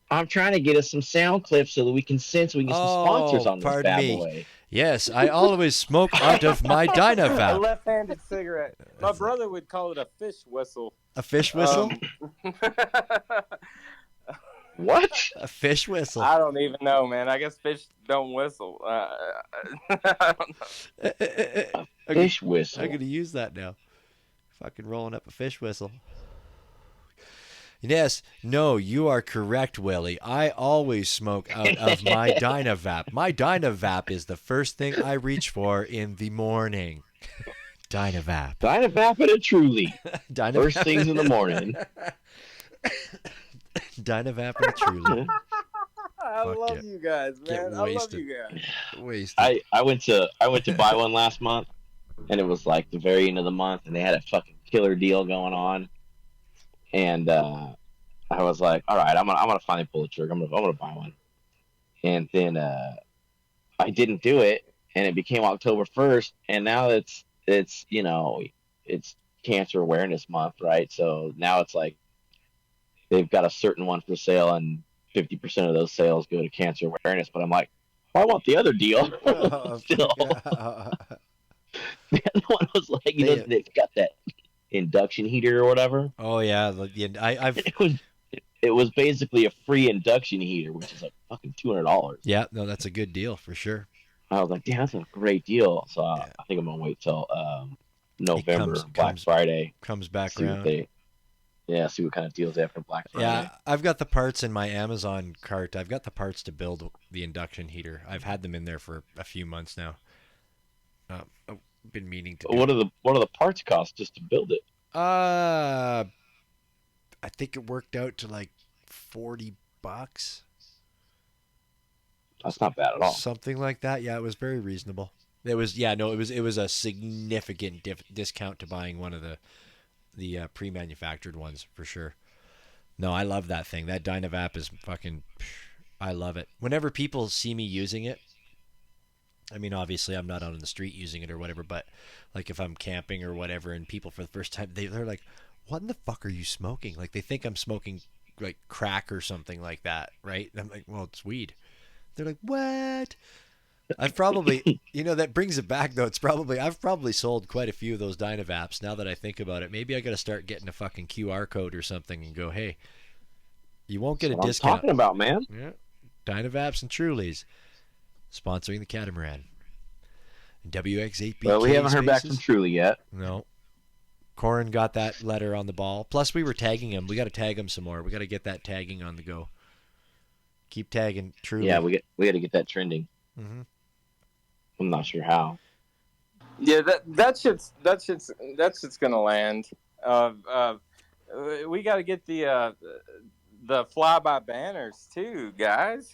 I'm trying to get us some sound clips so that we can send some sponsors on this bad boy.
Yes, I always smoke out of my Dynavap.
A left-handed cigarette. My brother would call it a fish whistle.
A fish whistle?
What?
A fish whistle.
I don't even know, man. I guess fish don't whistle. I don't know.
A fish whistle.
I'm going to use that now. Fucking rolling up a fish whistle. Yes, no, you are correct, Willie. I always smoke out of my Dynavap. My Dynavap is the first thing I reach for in the morning. Dynavap.
Dynavap and a Truly.
Dynavap.
First things in the morning.
Dynavap and a Truly.
I love you guys, man. I love you guys.
Wasted.
I went to buy one last month, and it was like the very end of the month, and they had a fucking killer deal going on. And I was like, all right, I'm gonna finally pull the trigger. I'm gonna buy one. And then I didn't do it, and it became October 1st, and now it's Cancer Awareness Month, right? So now it's like they've got a certain one for sale, and 50% of those sales go to cancer awareness. But I'm like, well, I want the other deal. Still, the other one was like, they've got that induction heater or whatever.
Oh yeah, I've
It was basically a free induction heater, which is like fucking $200.
yeah, no, that's a good deal for sure.
I was like, damn, that's a great deal. So I think I'm gonna wait till November, Black Friday
comes back
see
around.
See what kind of deals they have for Black Friday.
Yeah, I've got the parts in my Amazon cart. I've got the parts to build the induction heater. I've had them in there for a few months now. I've been meaning to.
What are the parts cost just to build it?
I think it worked out to like $40.
That's not bad at all.
Something like that. Yeah, it was very reasonable. It was a significant discount to buying one of the pre-manufactured ones for sure. No, I love that thing. That Dynavap is fucking. I love it. Whenever people see me using it, I mean, obviously I'm not out on the street using it or whatever, but like if I'm camping or whatever, and people for the first time they're like, "What in the fuck are you smoking?" Like they think I'm smoking like crack or something like that, right? And I'm like, "Well, it's weed." They're like, "What?" I've probably, that brings it back though. I've probably sold quite a few of those Dynavaps. Now that I think about it, maybe I got to start getting a fucking QR code or something and go, "Hey, you won't get a discount."
I'm talking about, man.
Yeah, Dynavaps and Trulies sponsoring the Catamaran. WX8BK.
Well, we haven't heard back from Truly yet.
No. Corin got that letter on the ball. Plus, we were tagging him. We got to tag him some more. We got to get that tagging on the go. Keep tagging Truly.
Yeah, we got to get that trending.
Mm-hmm.
I'm not sure how.
Yeah, that shit's gonna land. We got to get the flyby banners too, guys.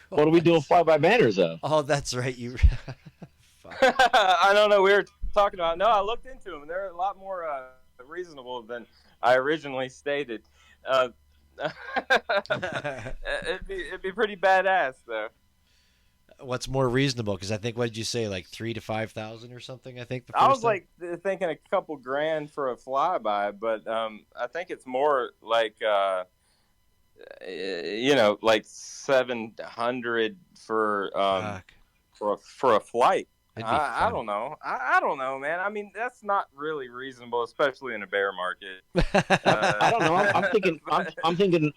What are we doing flyby banners of?
Oh, that's right. You.
I don't know. We were talking about. No, I looked into them. They're a lot more reasonable than I originally stated. It'd be pretty badass though.
What's more reasonable? Because I think, what did you say, like 3,000 to 5,000 or something? I think
I was like thinking a couple grand for a flyby, but I think it's more like like 700 for a flight. I don't know. I don't know, man. I mean, that's not really reasonable, especially in a bear market.
I don't know. I'm thinking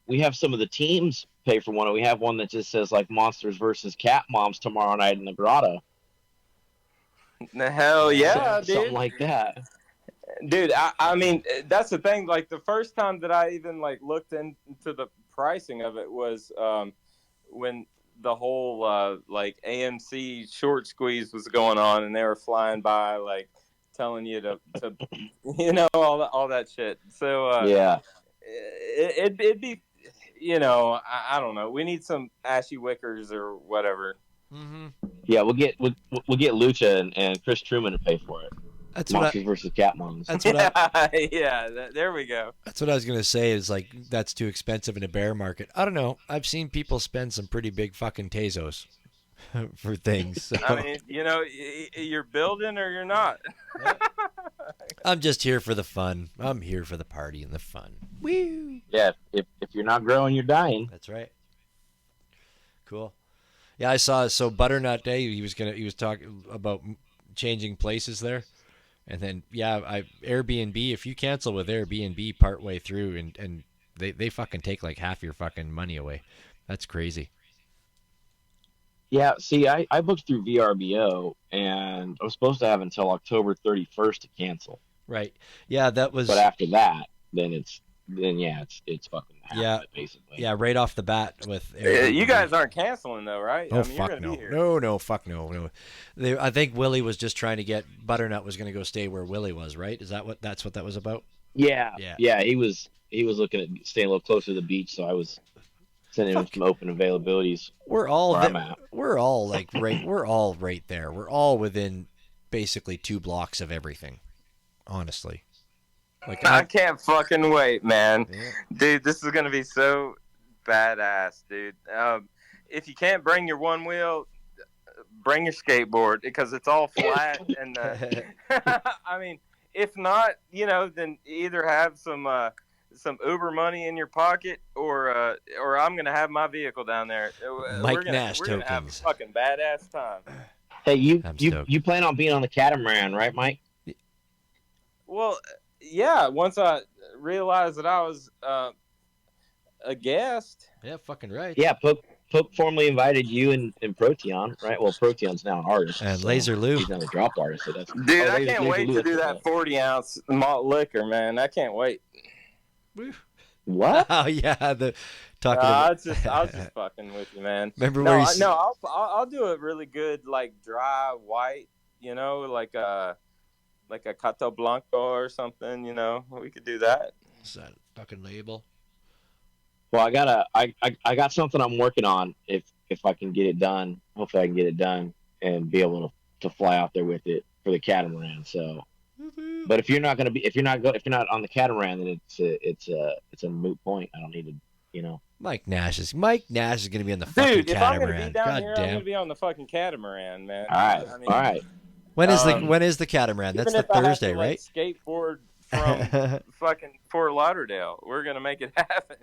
we have some of the teams pay for one. We have one that just says like Monsters versus Cat Moms tomorrow night in the grotto.
The hell yeah, dude.
Something like that.
Dude, I mean, that's the thing. Like the first time that I even like looked into the pricing of it was when the whole like AMC short squeeze was going on, and they were flying by like telling you to all that shit. So
yeah,
it'd be I don't know. We need some Ashy Wickers or whatever.
Mm-hmm.
Yeah, we'll get Lucha and Chris Truman to pay for it.
That's
Monsters versus Cat Moms.
That's what
there we go.
That's what I was gonna say. Is like that's too expensive in a bear market. I don't know. I've seen people spend some pretty big fucking Tezos for things. So.
I mean, you're building or you're not.
I'm just here for the fun. I'm here for the party and the fun. Woo!
Yeah, if you're not growing, you're dying.
That's right. Cool. Yeah, I saw. So Butternut Day, he was talking about changing places there. And then, Airbnb, if you cancel with Airbnb partway through and they fucking take like half your fucking money away. That's crazy.
Yeah, see, I booked through VRBO, and I was supposed to have until October 31st to cancel.
Right. Yeah, that was...
But after that, it's fucking half it, basically.
Yeah, right off the bat with...
You guys aren't canceling, though, right?
Oh, fuck no. No, fuck no. I think Willie was just trying to get... Butternut was going to go stay where Willie was, right? That's what that was about?
Yeah. He was looking at staying a little closer to the beach, so I was sending him some open availabilities.
We're all like we're all right there. We're all within basically 2 blocks of everything, honestly.
Like I can't fucking wait, man. Yeah. Dude, this is gonna be so badass, dude. If you can't bring your one wheel, bring your skateboard because it's all flat and I mean, if not, then either have some some Uber money in your pocket, or I'm gonna have my vehicle down there.
Mike Nash
we're gonna have a
tokens.
fucking badass time.
Hey, you
I'm
you
stoked.
you plan on being on the catamaran, right, Mike?
Well, yeah. Once I realized that I was a guest.
Yeah, fucking right.
Yeah, Pope formally invited you and Proteon, right? Well, Proteon's now an artist.
And
so
Laser Lou.
He's now the dropped artist, so that's
Dude, I can't wait to
Lou,
do that 40-ounce malt liquor, man. I can't wait.
What?
Oh yeah, the talking.
I
about,
was just fucking with you, man.
Remember
No,
where
I,
he's
no, I'll do a really good like dry white, like a Cato Blanco or something. We could do that.
What's that fucking label?
Well, I got something I'm working on. If I can get it done, hopefully I can get it done and be able to fly out there with it for the catamaran. So, but if you're not on the catamaran, then it's a moot point. I don't need to,
Mike Nash is going to be on the fucking
Dude, if I'm gonna
catamaran.
be down
God
here, I'm
damn.
gonna be on the fucking catamaran, man.
All right,
I mean,
all right.
When is the catamaran? That's
even
the
if I have
Thursday,
to,
right?
Skateboard from fucking Fort Lauderdale. We're gonna make it happen.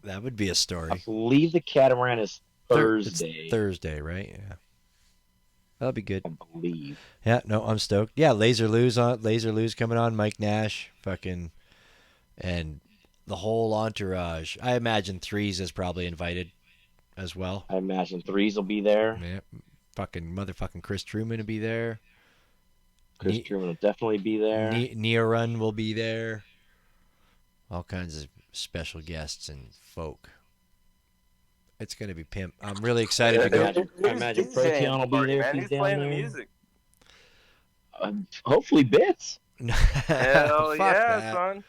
That would be a
I
story.
believe the catamaran is Thursday.
It's Thursday, right? Yeah. That'll be good.
I believe.
Yeah, no, I'm stoked. Yeah, Laser Lou's coming on, Mike Nash, fucking, and the whole entourage. I imagine Threes is probably invited as well.
I imagine Threes will be there.
Yeah, fucking motherfucking Chris Truman will be there.
Chris Truman will definitely be there.
Neorun will be there. All kinds of special guests and folk. It's gonna be pimp. I'm really excited to go.
I imagine Proteon will be there.
Man,
If
who's
he's
playing
down
the
there.
music?
Hopefully, Bits.
Hell
Fuck
yeah,
that.
son.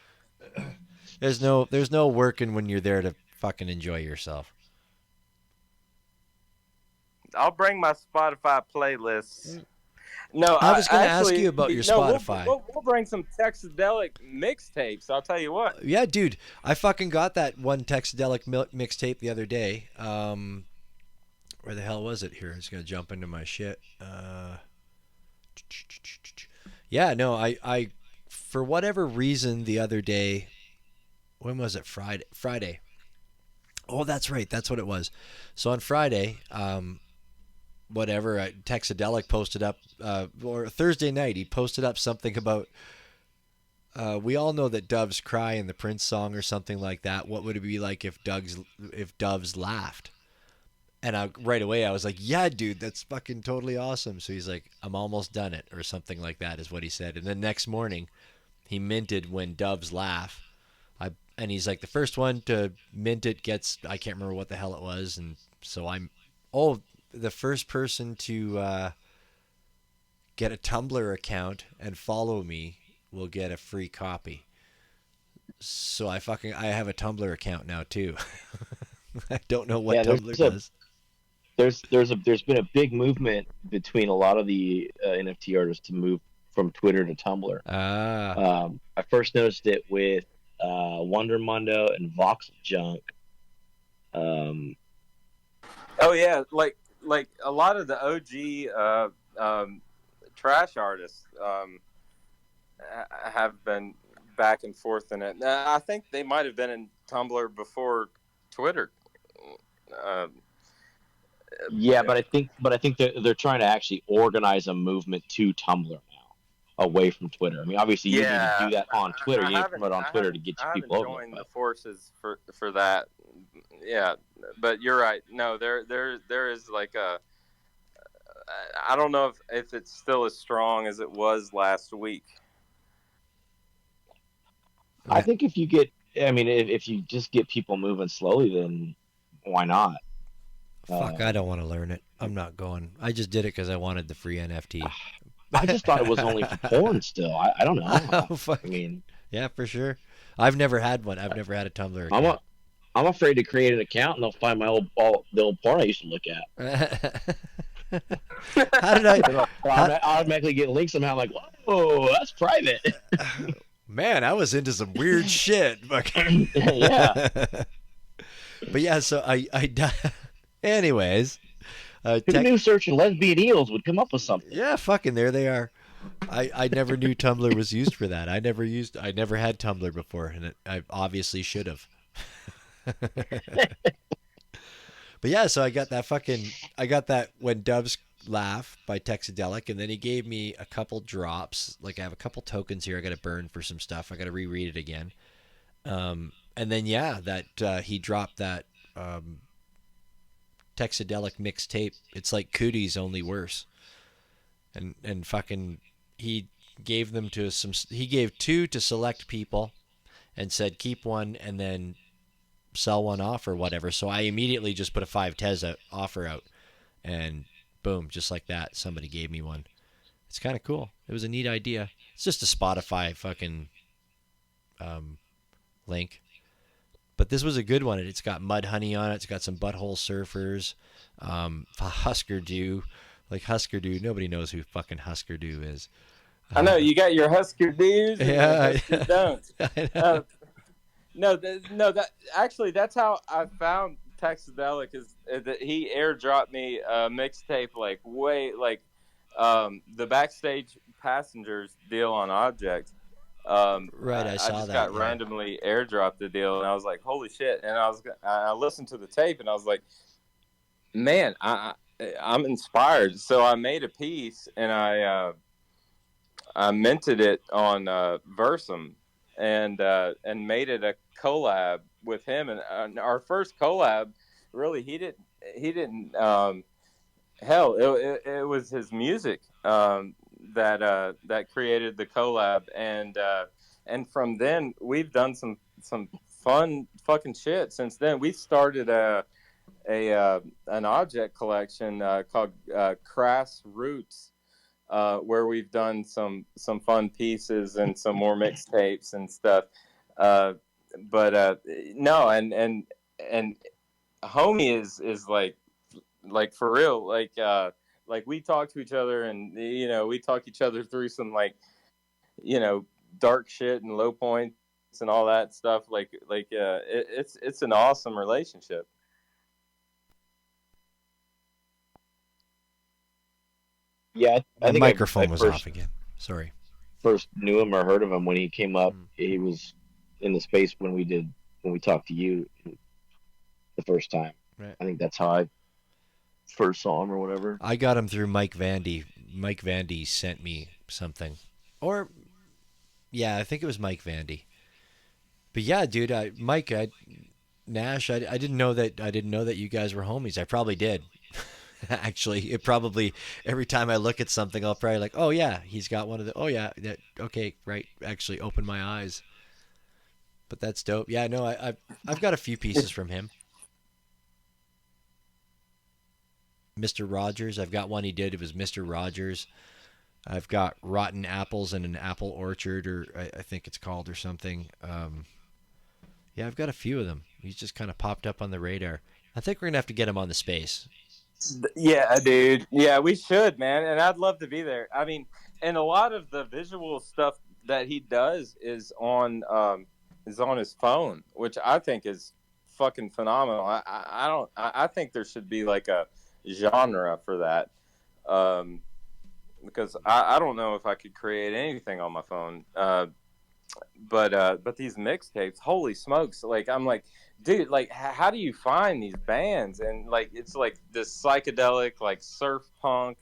There's no working when you're there to fucking enjoy yourself.
I'll bring my Spotify playlists. No,
I was gonna ask
actually-
you about your
no,
Spotify.
We'll bring some Texadelic mixtapes. I'll tell you what.
Yeah, dude, I fucking got that one Texadelic mixtape the other day. Where the hell was it? Here, I'm just gonna jump into my shit. Yeah, no, I for whatever reason the other day, when was it? Friday. Oh, that's right. That's what it was. So on Friday, Texadelic posted up, or Thursday night, he posted up something about, we all know that doves cry in the Prince song or something like that. What would it be like if doves laughed? And right away I was like, yeah, dude, that's fucking totally awesome. So he's like, I'm almost done it, or something like that is what he said. And the next morning he minted When Doves Laugh. And he's like, the first one to mint it gets, I can't remember what the hell it was. And so the first person to get a Tumblr account and follow me will get a free copy. So I have a Tumblr account now too. I don't know what Tumblr does.
There's been a big movement between a lot of the NFT artists to move from Twitter to Tumblr. I first noticed it with Wonder Mundo and Voxel Junk.
Oh yeah, like a lot of the OG trash artists have been back and forth in it. I think they might have been in Tumblr before Twitter.
Yeah, but I think they're trying to actually organize a movement to Tumblr now, away from Twitter. I mean, obviously you need to do that on Twitter. You need to promote on Twitter to get your people over.
I haven't joined the forces for that. Yeah, but you're right. No, there is like I don't know if it's still as strong as it was last week.
I think if you just get people moving slowly, then why not?
Fuck, I don't want to learn it. I'm not going. I just did it because I wanted the free NFT.
I just thought it was only for porn still. I don't know.
Oh, fuck.
I mean,
yeah, for sure. I've never had one. I've never had a Tumblr account.
I'm afraid to create an account and they'll find the old porn I used to look at.
How did I
automatically get links somehow? I'm like, whoa, that's private.
Man, I was into some weird shit.
Yeah.
But yeah, so I anyways.
Who knew searching lesbian eels would come up with something?
Yeah, fucking there they are. I never knew Tumblr was used for that. I never had Tumblr before, and I obviously should have. But yeah, so I got that When Doves Laugh by Texadelic, and then he gave me a couple drops. Like I have a couple tokens here I got to burn for some stuff. I got to reread it again. And then yeah, that he dropped that Texadelic mixtape. It's like Cooties, only worse. And fucking he gave them to he gave 2 to select people and said keep one and then sell one off or whatever. So I immediately just put a 5 Tez offer out, and boom, just like that, somebody gave me one. It's kind of cool. It was a neat idea. It's just a Spotify fucking link. But this was a good one. It's got Mudhoney on it. It's got some Butthole Surfers, Husker Du. Like Husker Du, nobody knows who fucking Husker Du is.
I know you got your Husker Do's and
Yeah,
your Husker Don'ts.
I know.
That actually that's how I found Texadelic is that he airdropped me a mixtape the Backstage Passengers deal on Object.
Right, I saw
just
that,
got
yeah.
randomly airdropped the deal, and I was like, "Holy shit!" And I listened to the tape, and I was like, "Man, I'm inspired." So I made a piece, and I minted it on Versum, and made it a collab with him. And our first collab, really, he didn't. Hell, it was his music that created the collab, and from then we've done some fun fucking shit since then. We started an object collection called Crass Roots, where we've done some fun pieces and some more mixtapes and stuff. But no, and homie is like for real, like we talk to each other, and we talk each other through some dark shit and low points and all that stuff. It's an awesome relationship.
Yeah, I
The
think
microphone
I
was
first
off again. Sorry.
first knew him or heard of him when he came up. He was in the space when we talked to you the first time.
Right.
I think that's how I first saw him or whatever.
I got him through Mike Vandy. Mike Vandy sent me something. Or, yeah, I think it was Mike Vandy. But yeah, dude, Nash, I didn't know that you guys were homies. I probably did. Actually, it probably, every time I look at something, I'll probably like, oh yeah, he's got one of the, oh yeah, okay, right, actually open my eyes. But that's dope. Yeah, no, I've got a few pieces from him. Mr. Rogers, I've got one he did. It was Mr. Rogers. I've got Rotten Apples in an Apple Orchard, or I think it's called, or something. Yeah, I've got a few of them. He's just kind of popped up on the radar. I think we're going to have to get him on the space.
Yeah, dude. Yeah, we should, man. And I'd love to be there. I mean, and a lot of the visual stuff that he does is on his phone, which I think is fucking phenomenal. I think there should be like a genre for that. Because I don't know if I could create anything on my phone. But these mixtapes, holy smokes! Like I'm like, dude, like how do you find these bands? And like it's like this psychedelic, like surf punk,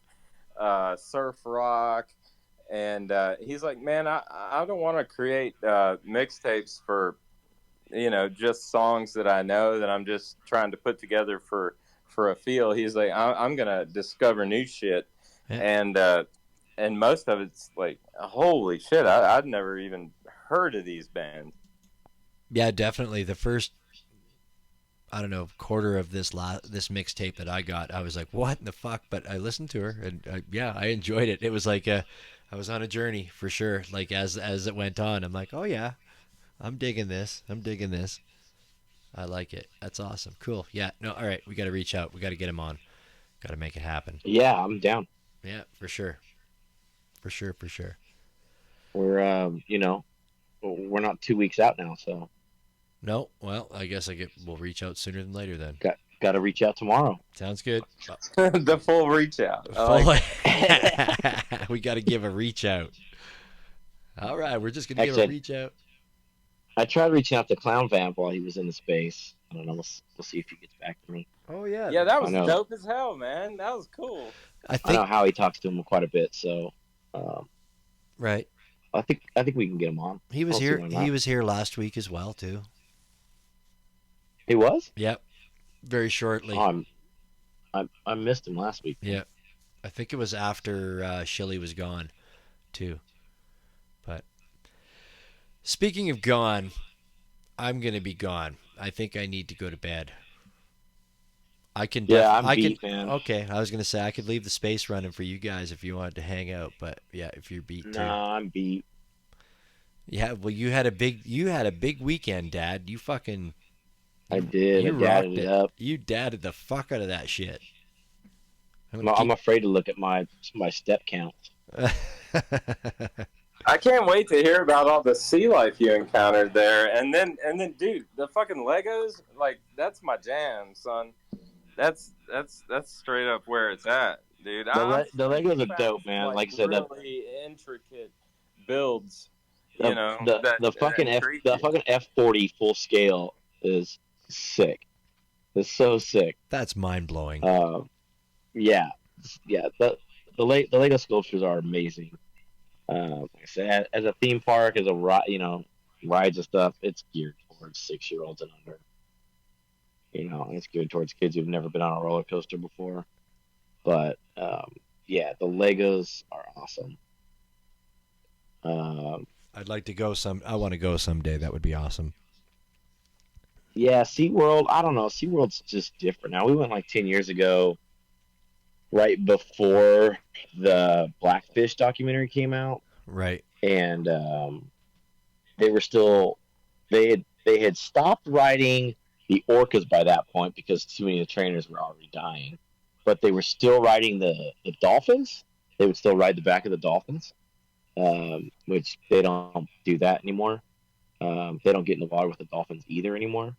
surf rock, and he's like, man, I don't want to create mixtapes for just songs that I know that I'm just trying to put together for a feel. He's like, I'm gonna discover new shit,
Yeah.
and most of it's like, holy shit, I'd never even heard of these bands.
Yeah, definitely. The first, I don't know, quarter of this mixtape that I got, I was like, what in the fuck? But I listened to her, and yeah, I enjoyed it. It was like I was on a journey for sure. Like as it went on, I'm like, oh yeah, I'm digging this. I like it. That's awesome. Cool. Yeah. No. All right. We got to reach out. We got to get him on. Got to make it happen.
Yeah, I'm down.
Yeah, for sure. For sure.
We're we're not 2 weeks out now, so
No. Well, I guess we'll reach out sooner than later then.
got to reach out tomorrow.
Sounds good.
The full reach out. I like
We got to give a reach out. All right, we're just gonna give a
Actually,
reach out.
I tried reaching out to Clown Vamp while he was in the space. I don't know. We'll see if he gets back to me.
Oh yeah.
Yeah, that
I
was
know.
dope as hell, man. That was cool.
I
I know
think
how he talks to him quite a bit, so
right.
I think we can get him on.
He was
I'll see
here.
why
He
not.
was here last week as well too.
He was.
Yep. Very shortly.
Oh, I missed him last week.
Yeah. I think it was after Shilly was gone too. But speaking of gone, I'm gonna be gone. I think I need to go to bed. I can.
Yeah, I'm
I
beat,
can.
man.
Okay, I was gonna say I could leave the space running for you guys if you wanted to hang out, but yeah, if you're beat too.
No, I'm beat.
Yeah, well, you had a big weekend, Dad. You fucking.
I did.
You
I dadded
rocked
it
it.
up.
You dadded the fuck out of that shit.
I'm afraid to look at my step count.
I can't wait to hear about all the sea life you encountered there. And then, dude, the fucking Legos, like, that's my jam, son. That's straight up where it's at, dude.
The Legos are
found
dope, man. Like I said, that
really intricate builds.
the,
You know,
the fucking
intrigue you.
F40 full scale is sick. It's so sick.
That's mind blowing.
Yeah. The Lego sculptures are amazing. Like I said, as a theme park, as a rides and stuff, it's geared towards 6-year-olds and under. It's geared towards kids who've never been on a roller coaster before. But yeah, the Legos are awesome.
I'd like to go I want to go someday. That would be awesome.
Yeah, SeaWorld, I don't know. SeaWorld's just different now. We went like 10 years ago, right before the Blackfish documentary came out.
Right.
And they were still, they had stopped riding the orcas by that point because too many of the trainers were already dying. But they were still riding the dolphins. They would still ride the back of the dolphins, which they don't do that anymore. They don't get in the water with the dolphins either anymore.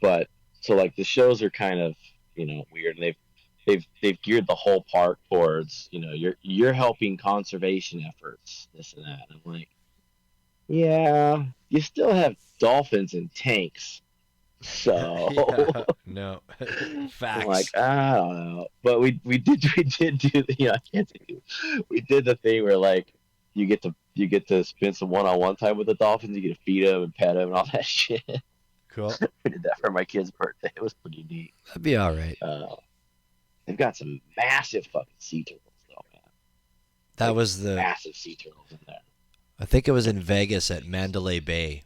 But so like the shows are kind of weird, and they've geared the whole park towards you're helping conservation efforts, this and that. And I'm like, yeah, you still have dolphins in tanks, so
Yeah, no. Facts.
I'm like, I don't know. But we did do I can't say it. We did the thing where like you get to spend some one-on-one time with the dolphins. You get to feed them and pet them and all that shit.
Cool.
We did that for my kid's birthday. It was pretty neat.
That'd be all right.
They've got some massive fucking sea turtles though, man.
That
Like,
was the.
massive sea turtles in there.
I think it was in Vegas at Mandalay Bay,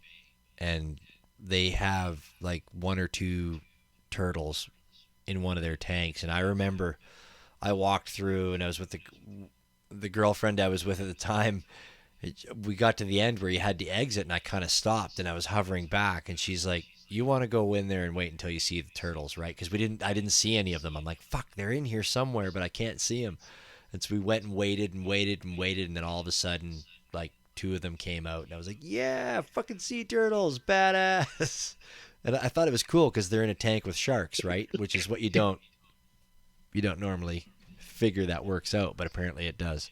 and they have like 1 or 2 turtles in one of their tanks. And I remember I walked through, and I was with the girlfriend I was with at the time. We got to the end where you had to exit, and I kind of stopped, and I was hovering back, and she's like, "You want to go in there and wait until you see the turtles, right?" Because I didn't see any of them. I'm like, "Fuck, they're in here somewhere, but I can't see them." And so we went and waited and waited and waited, and then all of a sudden, like 2 of them came out, and I was like, "Yeah, fucking sea turtles, badass!" And I thought it was cool because they're in a tank with sharks, right? Which is what you don't normally figure that works out, but apparently it does.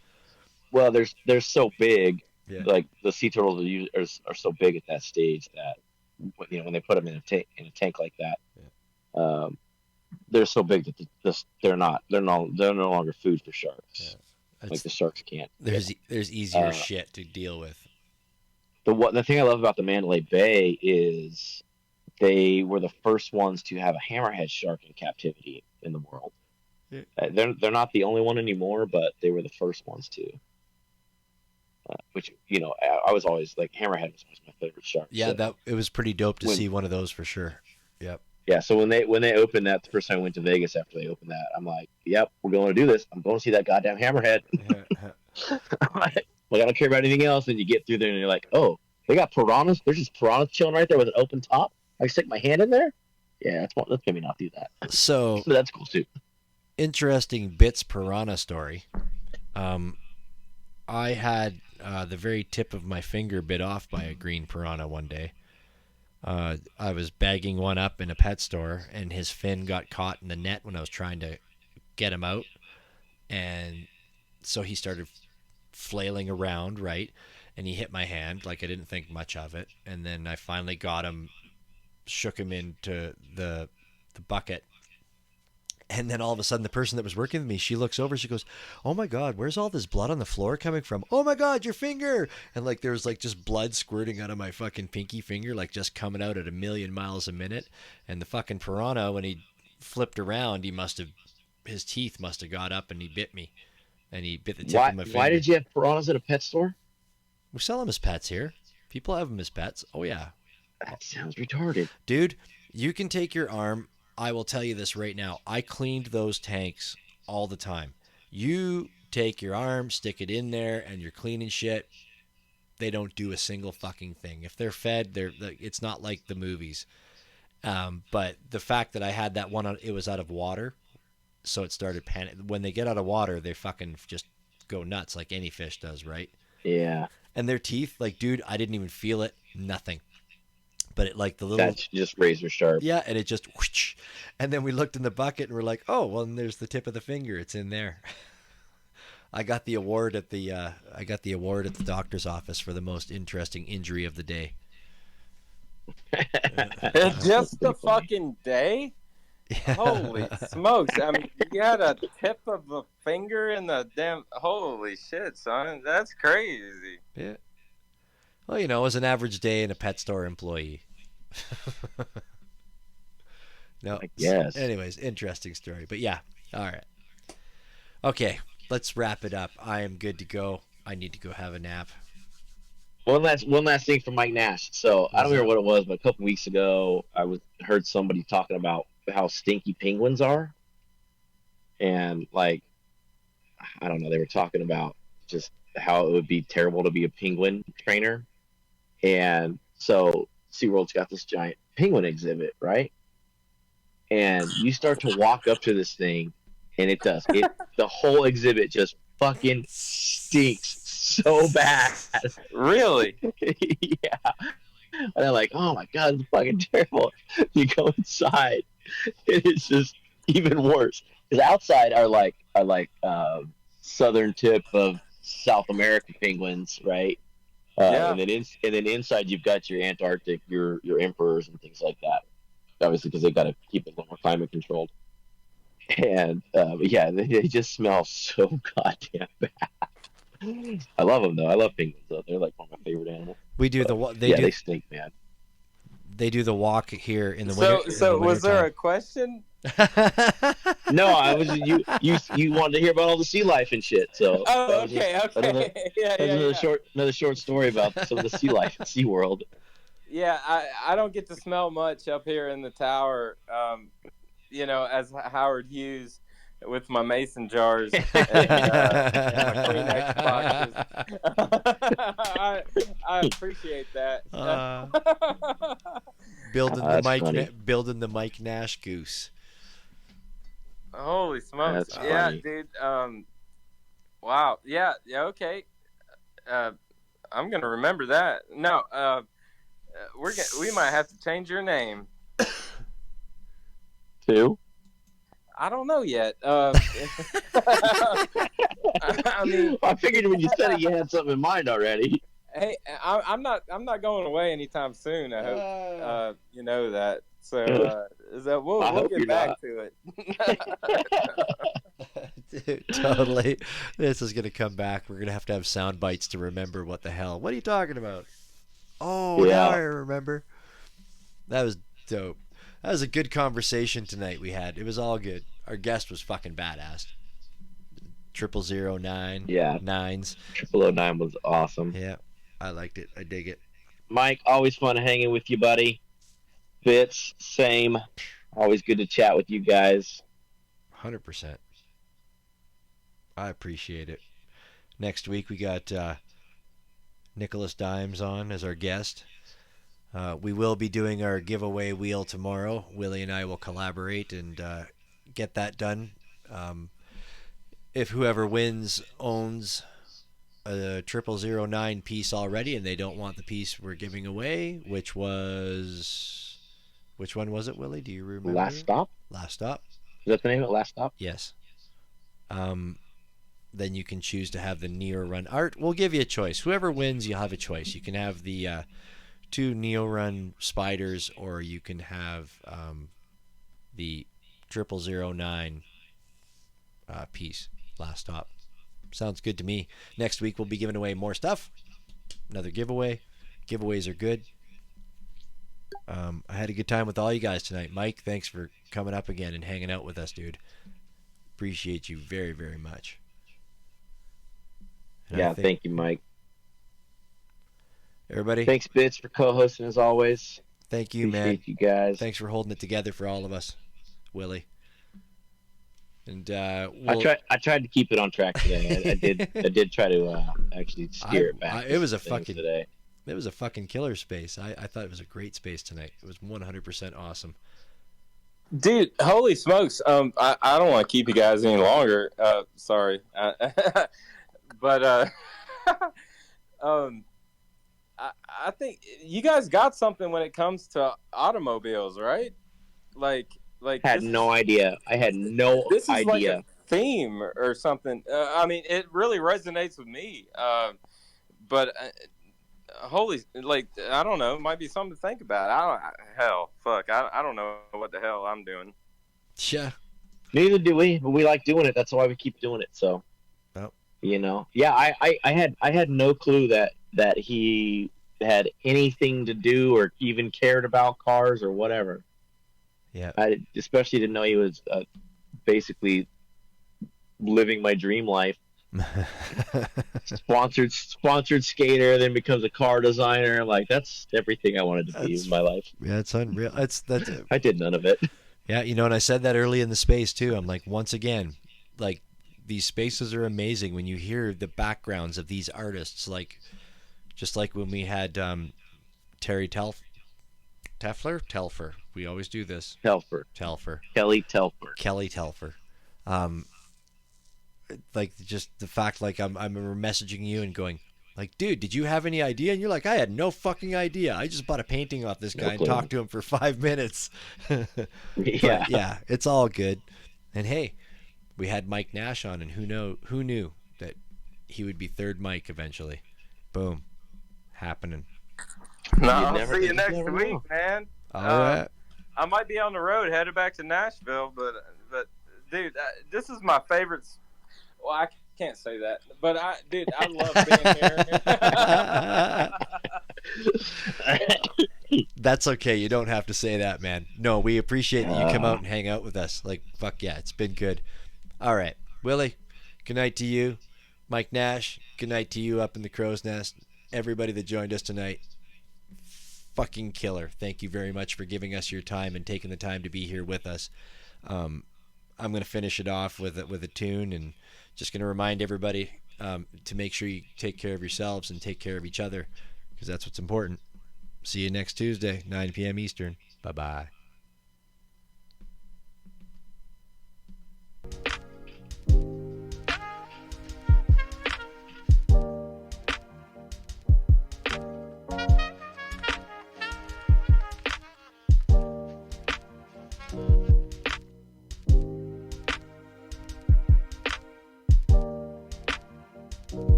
Well, they're so big.
Yeah.
Like the sea turtles are so big at that stage that when they put them in a tank like that, they're so big that they're no longer food for sharks.
Yeah.
Like the sharks can't.
There's easier shit to deal with.
The thing I love about the Mandalay Bay is they were the first ones to have a hammerhead shark in captivity in the world.
Yeah.
They're not the only one anymore, but they were the first ones to. Which I was always like, hammerhead was my favorite shark.
Yeah,
so,
it was pretty dope to
when-
see one of those for sure. Yep.
Yeah, so when they opened that, the first time I went to Vegas after they opened that, I'm like, yep, we're going to do this. I'm going to see that goddamn hammerhead. Like, I don't care about anything else. And you get through there and you're like, oh, they got piranhas. There's just piranhas chilling right there with an open top. I can stick my hand in there. Yeah, let's maybe not do that.
So
But that's cool too.
interesting bits piranha story. I had the very tip of my finger bit off by a green piranha one day. I was bagging one up in a pet store, and his fin got caught in the net when I was trying to get him out, and so he started flailing around, right? And he hit my hand, like I didn't think much of it, and then I finally got him, shook him into the bucket. And then all of a sudden, the person that was working with me, she looks over, she goes, "Oh my God, where's all this blood on the floor coming from? Oh my God, your finger!" And like there was like just blood squirting out of my fucking pinky finger, like just coming out at a million miles a minute. And the fucking piranha, when he flipped around, his teeth must have got up and he bit me, and he bit the tip
Why?
of my finger.
Why did you have piranhas at a pet store?
We sell them as pets here. People have them as pets. Oh yeah,
That sounds retarded.
dude, you can take your arm. I will tell you this right now. I cleaned those tanks all the time. You take your arm, stick it in there, and you're cleaning shit. They don't do a single fucking thing. If they're fed, it's not like the movies. But the fact that I had that one, it was out of water, so it started panic. When they get out of water, they fucking just go nuts like any fish does, right?
Yeah.
And their teeth, like, dude, I didn't even feel it. Nothing. But it, like, the little...
That's just razor sharp.
Yeah, and it just whoosh. And then we looked in the bucket and we're like, oh, well, and there's the tip of the finger. It's in there. I got the award at the doctor's office for the most interesting injury of the day.
Just the fucking day?
Yeah.
Holy smokes. I mean, you had a tip of a finger in the damn... Holy shit, son. That's crazy.
Yeah. Well, it was an average day in a pet store employee. No.
I guess.
Anyways, interesting story. But yeah. All right. Okay. Let's wrap it up. I am good to go. I need to go have a nap.
One last thing from Mike Nash. So I don't remember what it was, but a couple weeks ago, heard somebody talking about how stinky penguins are, and like, I don't know, they were talking about just how it would be terrible to be a penguin trainer, and so SeaWorld's got this giant penguin exhibit, right? And you start to walk up to this thing, and the whole exhibit just fucking stinks so bad.
Really?
Yeah. And they're like, oh my God, it's fucking terrible. You go inside, and it's just even worse. Because outside are like southern tip of South American penguins, right?
Yeah.
And then inside you've got your Antarctic, your emperors and things like that. Obviously, because they got to keep it a little more climate controlled. And yeah, they just smell so goddamn bad. I love them though. I love penguins though. They're like one of my favorite animals.
We do
they stink, man.
They do the walk here in the winter.
So was there a question?
No, I was you wanted to hear about all the sea life and shit. So
oh, okay.
Another short story about some of the sea life at SeaWorld.
Yeah, I don't get to smell much up here in the tower. As Howard Hughes with my mason jars and my Kleenex boxes. I appreciate that.
Building the Mike Nash goose.
Holy smokes!
That's
yeah,
funny.
dude. Wow. Yeah. Okay. I'm gonna remember that. No. We might have to change your name.
Too?
I don't know yet. I mean,
I figured when you said it, you had something in mind already.
Hey, I'm not going away anytime soon. I hope you know that. So we'll get back to it.
Dude, totally. This is gonna come back. We're gonna have to have sound bites to remember what the hell. What are you talking about? Oh,
Yeah.
now I remember. That was dope. That was a good conversation tonight we had. It was all good. Our guest was fucking badass. 0009.
Yeah.
Nines.
0009 was awesome.
Yeah. I liked it. I dig it.
Mike, always fun hanging with you, buddy. Fitz, same. Always good to chat with you guys.
100%. I appreciate it. Next week we got Nicholas Dimes on as our guest. We will be doing our giveaway wheel tomorrow. Willie and I will collaborate and get that done. If whoever wins owns a 0009 piece already, and they don't want the piece we're giving away, which one was it, Willie? Do you remember?
Last Stop?
Last Stop.
Is that the name of it? Last Stop?
Yes. Then you can choose to have the Neo Run art. We'll give you a choice. Whoever wins, you'll have a choice. You can have the 2 Neo Run spiders, or you can have the 0009 piece. Last Stop. Sounds good to me. Next week we'll be giving away more stuff. Another giveaway. Giveaways are good. I had a good time with all you guys tonight. Mike, thanks for coming up again and hanging out with us, dude. Appreciate you very, very much. And
Yeah, thank you, Mike.
Everybody.
Thanks, Bits, for co-hosting as always.
Thank you, man.
Appreciate you guys.
Thanks for holding it together for all of us, Willie. And
I tried to keep it on track today. I did try to actually steer it back.
It was a fucking killer space. I thought it was a great space tonight. It was 100% awesome.
Dude, holy smokes! I don't want to keep you guys any longer. Sorry, but I think you guys got something when it comes to automobiles, right? Like
had no idea. I had no
this is
idea.
Like a theme or something. I mean, it really resonates with me. But holy, like, I don't know. It might be something to think about. I don't know what the hell I'm doing.
Yeah.
Neither do we, but we like doing it. That's why we keep doing it. So, you know, yeah, I had no clue that he had anything to do or even cared about cars or whatever.
Yeah.
I especially didn't know he was basically living my dream life. sponsored skater, then becomes a car designer. Like, that's everything I wanted to be in my life.
Yeah, it's unreal. That's
I did none of it.
Yeah, you know, and I said that early in the space too. I'm like, once again, like, these spaces are amazing when you hear the backgrounds of these artists. Like, just like when we had Terry Telfer. We always do this.
Telfer. Kelly Telfer.
Like, just the fact, like, I'm messaging you and going, like, dude, did you have any idea? And you're like, I had no fucking idea. I just bought a painting off this guy and talked to him for 5 minutes.
Yeah.
But, yeah, it's all good. And hey, we had Mike Nash on, and who knew that he would be third Mike eventually. Boom. Happening.
No, I'll see you next week, man.
All right.
I might be on the road headed back to Nashville, but dude, this is my favorite. Well, I can't say that, but I love being here.
That's okay. You don't have to say that, man. No, we appreciate that you come out and hang out with us. Like, fuck yeah, it's been good. All right, Willie, good night to you. Mike Nash, good night to you up in the crow's nest. Everybody that joined us tonight, fucking killer. Thank you very much for giving us your time and taking the time to be here with us. I'm going to finish it off with a tune, and just going to remind everybody to make sure you take care of yourselves and take care of each other, because that's what's important. See you next Tuesday, 9 p.m. Eastern. Bye-bye.